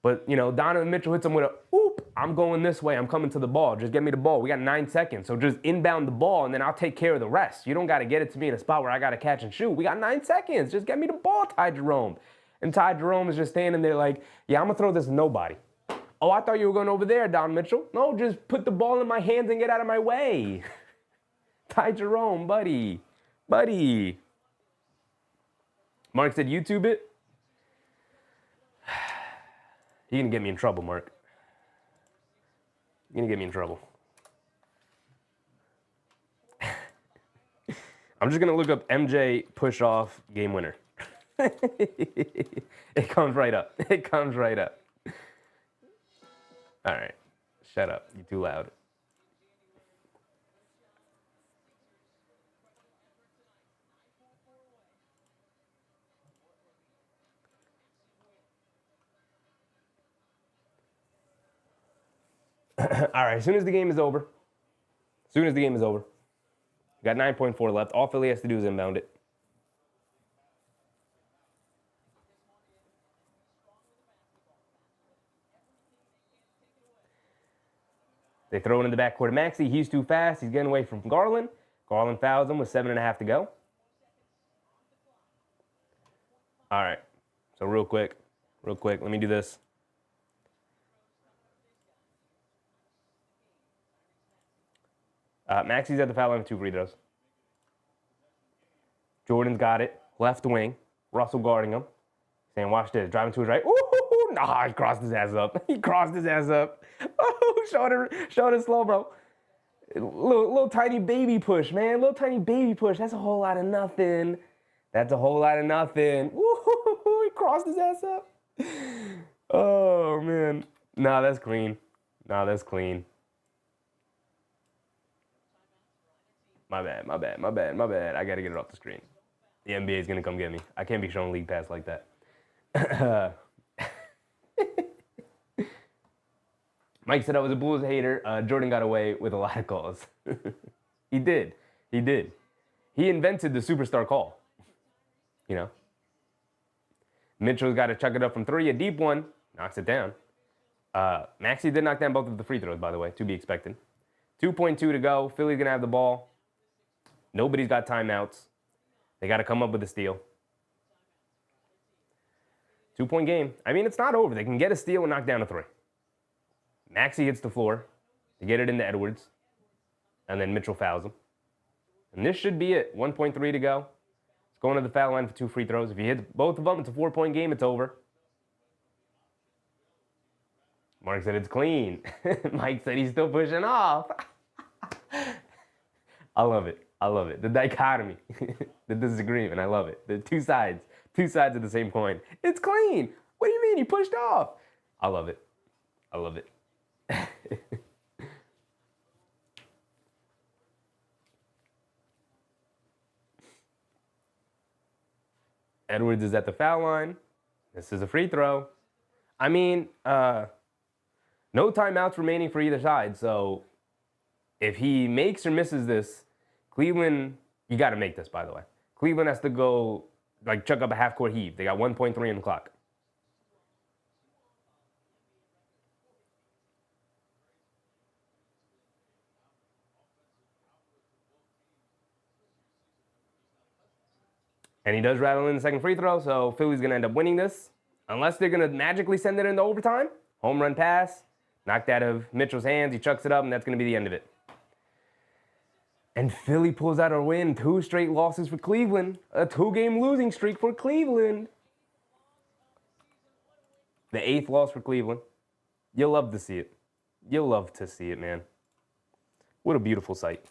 But, you know, Donovan Mitchell hits him with a, oop, I'm going this way. I'm coming to the ball. Just get me the ball. We got 9 seconds. So just inbound the ball, and then I'll take care of the rest. You don't got to get it to me in a spot where I got to catch and shoot. We got 9 seconds. Just get me the ball, Ty Jerome. And Ty Jerome is just standing there like, yeah, I'm going to throw this to nobody. Oh, I thought you were going over there, Don Mitchell. No, just put the ball in my hands and get out of my way. Ty Jerome, buddy. Buddy. Mark said, YouTube it. You're going to get me in trouble, Mark. You're going to get me in trouble. I'm just going to look up MJ push-off game winner. It comes right up. It comes right up. All right. Shut up. You're too loud. All right, as soon as the game is over, got 9.4 left. All Philly has to do is inbound it. They throw it in the backcourt of Maxey. He's too fast. He's getting away from Garland. Garland fouls him with 7.5 to go. All right, so real quick, let me do this. Maxey's at the foul line with 2 free throws. Jordan's got it. Left wing. Russell guarding him. Saying, watch this. Driving to his right. Ooh, nah, he crossed his ass up. He crossed his ass up. Oh, showed it slow, bro. Little tiny baby push, man. Little tiny baby push. That's a whole lot of nothing. That's a whole lot of nothing. Ooh, he crossed his ass up. Oh, man. Nah, that's clean. Nah, that's clean. My bad. I got to get it off the screen. The NBA is going to come get me. I can't be showing league pass like that. Mike said I was a Bulls hater. Jordan got away with a lot of calls. He did. He invented the superstar call. You know? Mitchell's got to chuck it up from 3. A deep one. Knocks it down. Maxey did knock down both of the free throws, by the way, to be expected. 2.2 to go. Philly's going to have the ball. Nobody's got timeouts. They got to come up with a steal. 2-point game. I mean, it's not over. They can get a steal and knock down a 3. Maxey hits the floor to get it into Edwards. And then Mitchell fouls him. And this should be it. 1.3 to go. It's going to the foul line for 2 free throws. If you hit both of them, it's a 4-point game. It's over. Mark said it's clean. Mike said he's still pushing off. I love it. The dichotomy, the disagreement. I love it. The two sides of the same coin. It's clean. What do you mean? He pushed off. I love it. I love it. Edwards is at the foul line. This is a free throw. I mean, no timeouts remaining for either side. So if he makes or misses this, Cleveland, you got to make this, by the way. Cleveland has to go, like, chuck up a half-court heave. They got 1.3 on the clock. And he does rattle in the second free throw, so Philly's going to end up winning this. Unless they're going to magically send it into overtime. Home run pass, knocked out of Mitchell's hands. He chucks it up, and that's going to be the end of it. And Philly pulls out a win. 2 straight losses for Cleveland. A 2-game losing streak for Cleveland. The 8th loss for Cleveland. You'll love to see it. You'll love to see it, man. What a beautiful sight.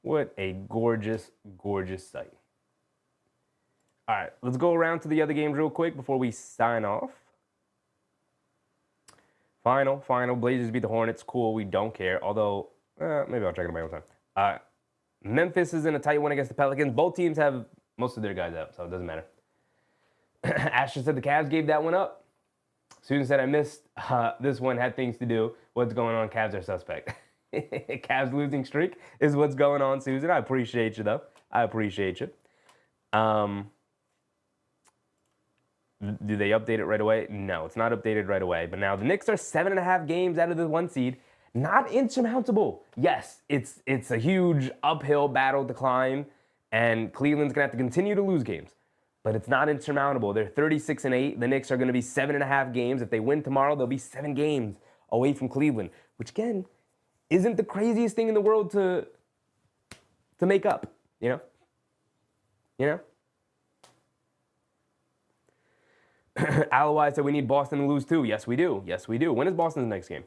What a gorgeous, gorgeous sight. All right, let's go around to the other games real quick before we sign off. Final. Blazers beat the Hornets. Cool, we don't care. Although, maybe I'll check it on my own time. Memphis is in a tight one against the Pelicans. Both teams have most of their guys out, so it doesn't matter. Ashton said the Cavs gave that one up. Susan said I missed this one, had things to do. What's going on? Cavs are suspect. Cavs losing streak is what's going on, Susan. I appreciate you, though. I appreciate you. Do they update it right away? No, it's not updated right away. But now the Knicks are 7.5 games out of the 1 seed. Not insurmountable. Yes, it's a huge uphill battle to climb, and Cleveland's going to have to continue to lose games. But it's not insurmountable. They're 36-8. The Knicks are going to be 7.5 games. If they win tomorrow, they'll be 7 games away from Cleveland, which, again, isn't the craziest thing in the world to make up, you know? You know? Alawai said we need Boston to lose too. Yes, we do. Yes, we do. When is Boston's next game?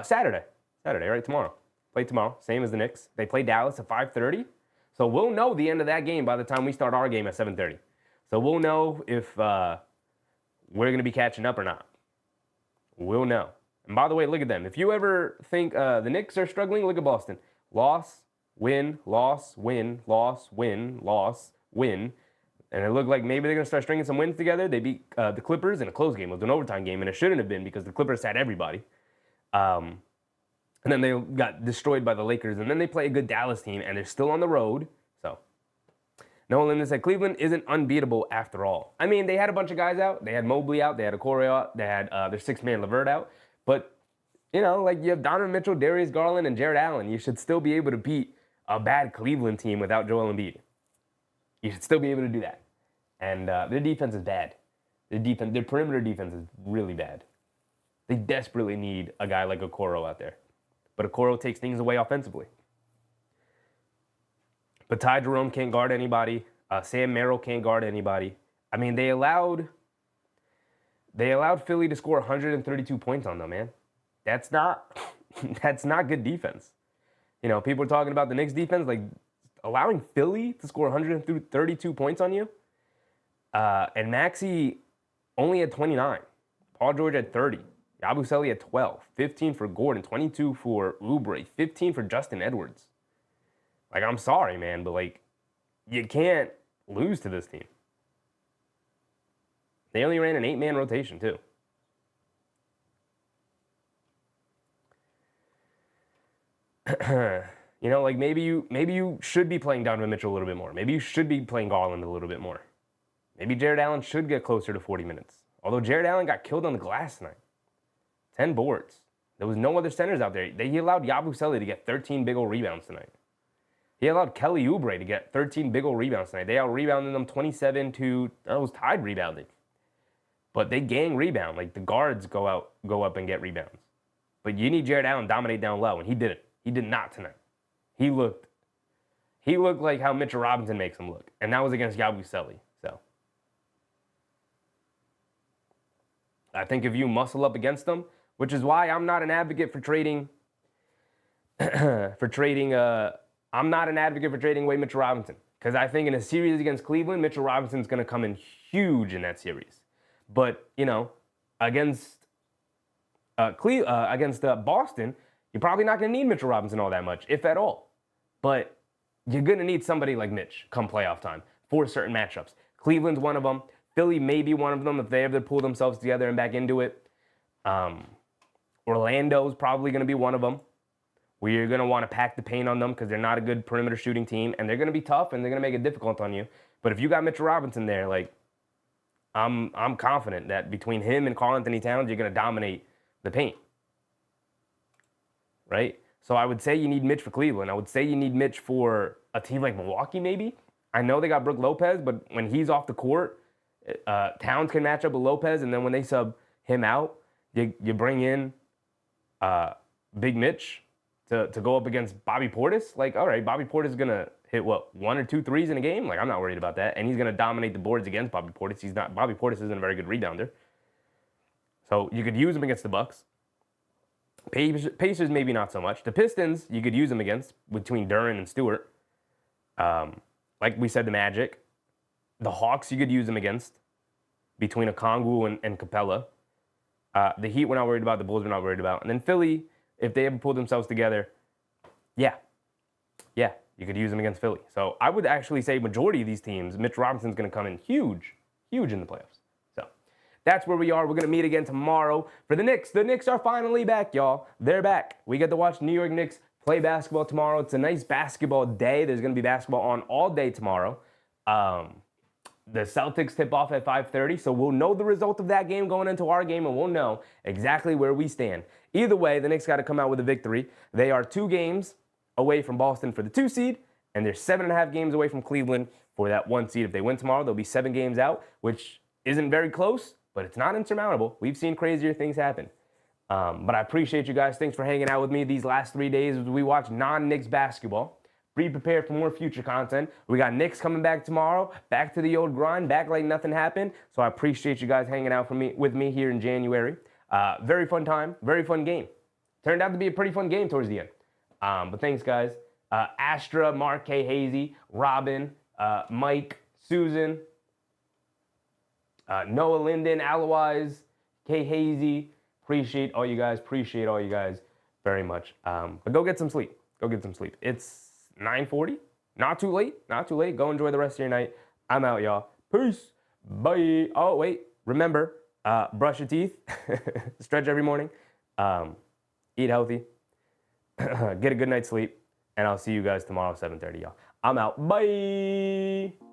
Saturday. Saturday, right? Tomorrow. Play tomorrow. Same as the Knicks. They play Dallas at 5:30. So we'll know the end of that game by the time we start our game at 7:30. So we'll know if we're going to be catching up or not. We'll know. And by the way, look at them. If you ever think the Knicks are struggling, look at Boston. Loss, win, loss, win, loss, win, loss, win. And it looked like maybe they're going to start stringing some wins together. They beat the Clippers in a close game. It was an overtime game, and it shouldn't have been because the Clippers had everybody. And then they got destroyed by the Lakers. And then they play a good Dallas team, and they're still on the road. So, Noah Linden said Cleveland isn't unbeatable after all. I mean, they had a bunch of guys out. They had Mobley out. They had Okoro out. They had their 6-man LeVert out. But, you know, like you have Donovan Mitchell, Darius Garland, and Jared Allen. You should still be able to beat a bad Cleveland team without Joel Embiid. You should still be able to do that. And their defense is bad. Their perimeter defense is really bad. They desperately need a guy like Okoro out there. But Okoro takes things away offensively. But Ty Jerome can't guard anybody. Sam Merrill can't guard anybody. I mean, they allowed Philly to score 132 points on them, man. That's not good defense. You know, people are talking about the Knicks defense, like allowing Philly to score 132 points on you. And Maxey only had 29. Paul George had 30. Yabusele had 12. 15 for Gordon. 22 for Oubre. 15 for Justin Edwards. Like, I'm sorry, man, but, like, you can't lose to this team. They only ran an 8-man rotation, too. You know, like, maybe you should be playing Donovan Mitchell a little bit more. Maybe you should be playing Garland a little bit more. Maybe Jared Allen should get closer to 40 minutes. Although Jared Allen got killed on the glass tonight. 10 boards. There was no other centers out there. He allowed Yabusele to get 13 big old rebounds tonight. He allowed Kelly Oubre to get 13 big old rebounds tonight. They out-rebounded them 27 to, that was tied rebounding. But they gang rebound. Like, the guards go up and get rebounds. But you need Jared Allen to dominate down low, and he didn't. He did not tonight. He looked like how Mitchell Robinson makes him look. And that was against Yabusele. So I think if you muscle up against them, which is why I'm not an advocate for trading I'm not an advocate for trading away Mitchell Robinson. Because I think in a series against Cleveland, Mitchell Robinson's going to come in huge in that series. But, you know, against against Boston, you're probably not going to need Mitchell Robinson all that much, if at all. But you're going to need somebody like Mitch come playoff time for certain matchups. Cleveland's one of them. Philly may be one of them if they ever pull themselves together and back into it. Orlando's probably going to be one of them, where you're going to want to pack the paint on them because they're not a good perimeter shooting team, and they're going to be tough, and they're going to make it difficult on you. But if you got Mitchell Robinson there, like, I'm confident that between him and Karl-Anthony Towns, you're going to dominate the paint, right? So I would say you need Mitch for Cleveland. I would say you need Mitch for a team like Milwaukee, maybe. I know they got Brook Lopez, but when he's off the court, Towns can match up with Lopez, and then when they sub him out, you bring in Big Mitch to go up against Bobby Portis. Like, all right, Bobby Portis is going to hit, what, 1 or 2 threes in a game? Like, I'm not worried about that. And he's going to dominate the boards against Bobby Portis. Bobby Portis isn't a very good rebounder. So you could use him against the Bucks. Pacers, maybe not so much. The Pistons, you could use him against between Duren and Stewart. Like we said, the Magic. The Hawks, you could use him against between Okongwu and Capella. The Heat, we're not worried about. The Bulls, we're not worried about. And then Philly, if they ever pull themselves together, yeah, you could use them against Philly. So I would actually say majority of these teams, Mitch Robinson's going to come in huge in the playoffs. So that's where we are. We're going to meet again tomorrow for the Knicks. The Knicks are finally back, y'all. They're back. We get to watch New York Knicks play basketball tomorrow. It's a nice basketball day. There's going to be basketball on all day tomorrow. The Celtics tip off at 5:30, so we'll know the result of that game going into our game, and we'll know exactly where we stand. Either way, the Knicks got to come out with a victory. They are 2 games away from Boston for the 2 seed, and they're 7.5 games away from Cleveland for that 1 seed. If they win tomorrow, they'll be 7 games out, which isn't very close, but it's not insurmountable. We've seen crazier things happen. But I appreciate you guys. Thanks for hanging out with me these last 3 days as we watch non-Knicks basketball. Be prepared for more future content. We got Knicks coming back tomorrow, back to the old grind, back like nothing happened. So I appreciate you guys hanging out with me here in January. Very fun time, very fun game. Turned out to be a pretty fun game towards the end. But thanks, guys. Astra, Mark, K. Hazy, Robin, Mike, Susan, Noah Linden, Alois, K. Hazy. Appreciate all you guys very much. But go get some sleep. It's 9:40. Not too late. Go enjoy the rest of your night. I'm out, y'all. Peace. Bye. Oh, wait. Remember, brush your teeth. Stretch every morning. Eat healthy. Get a good night's sleep. And I'll see you guys tomorrow, 7:30, y'all. I'm out. Bye.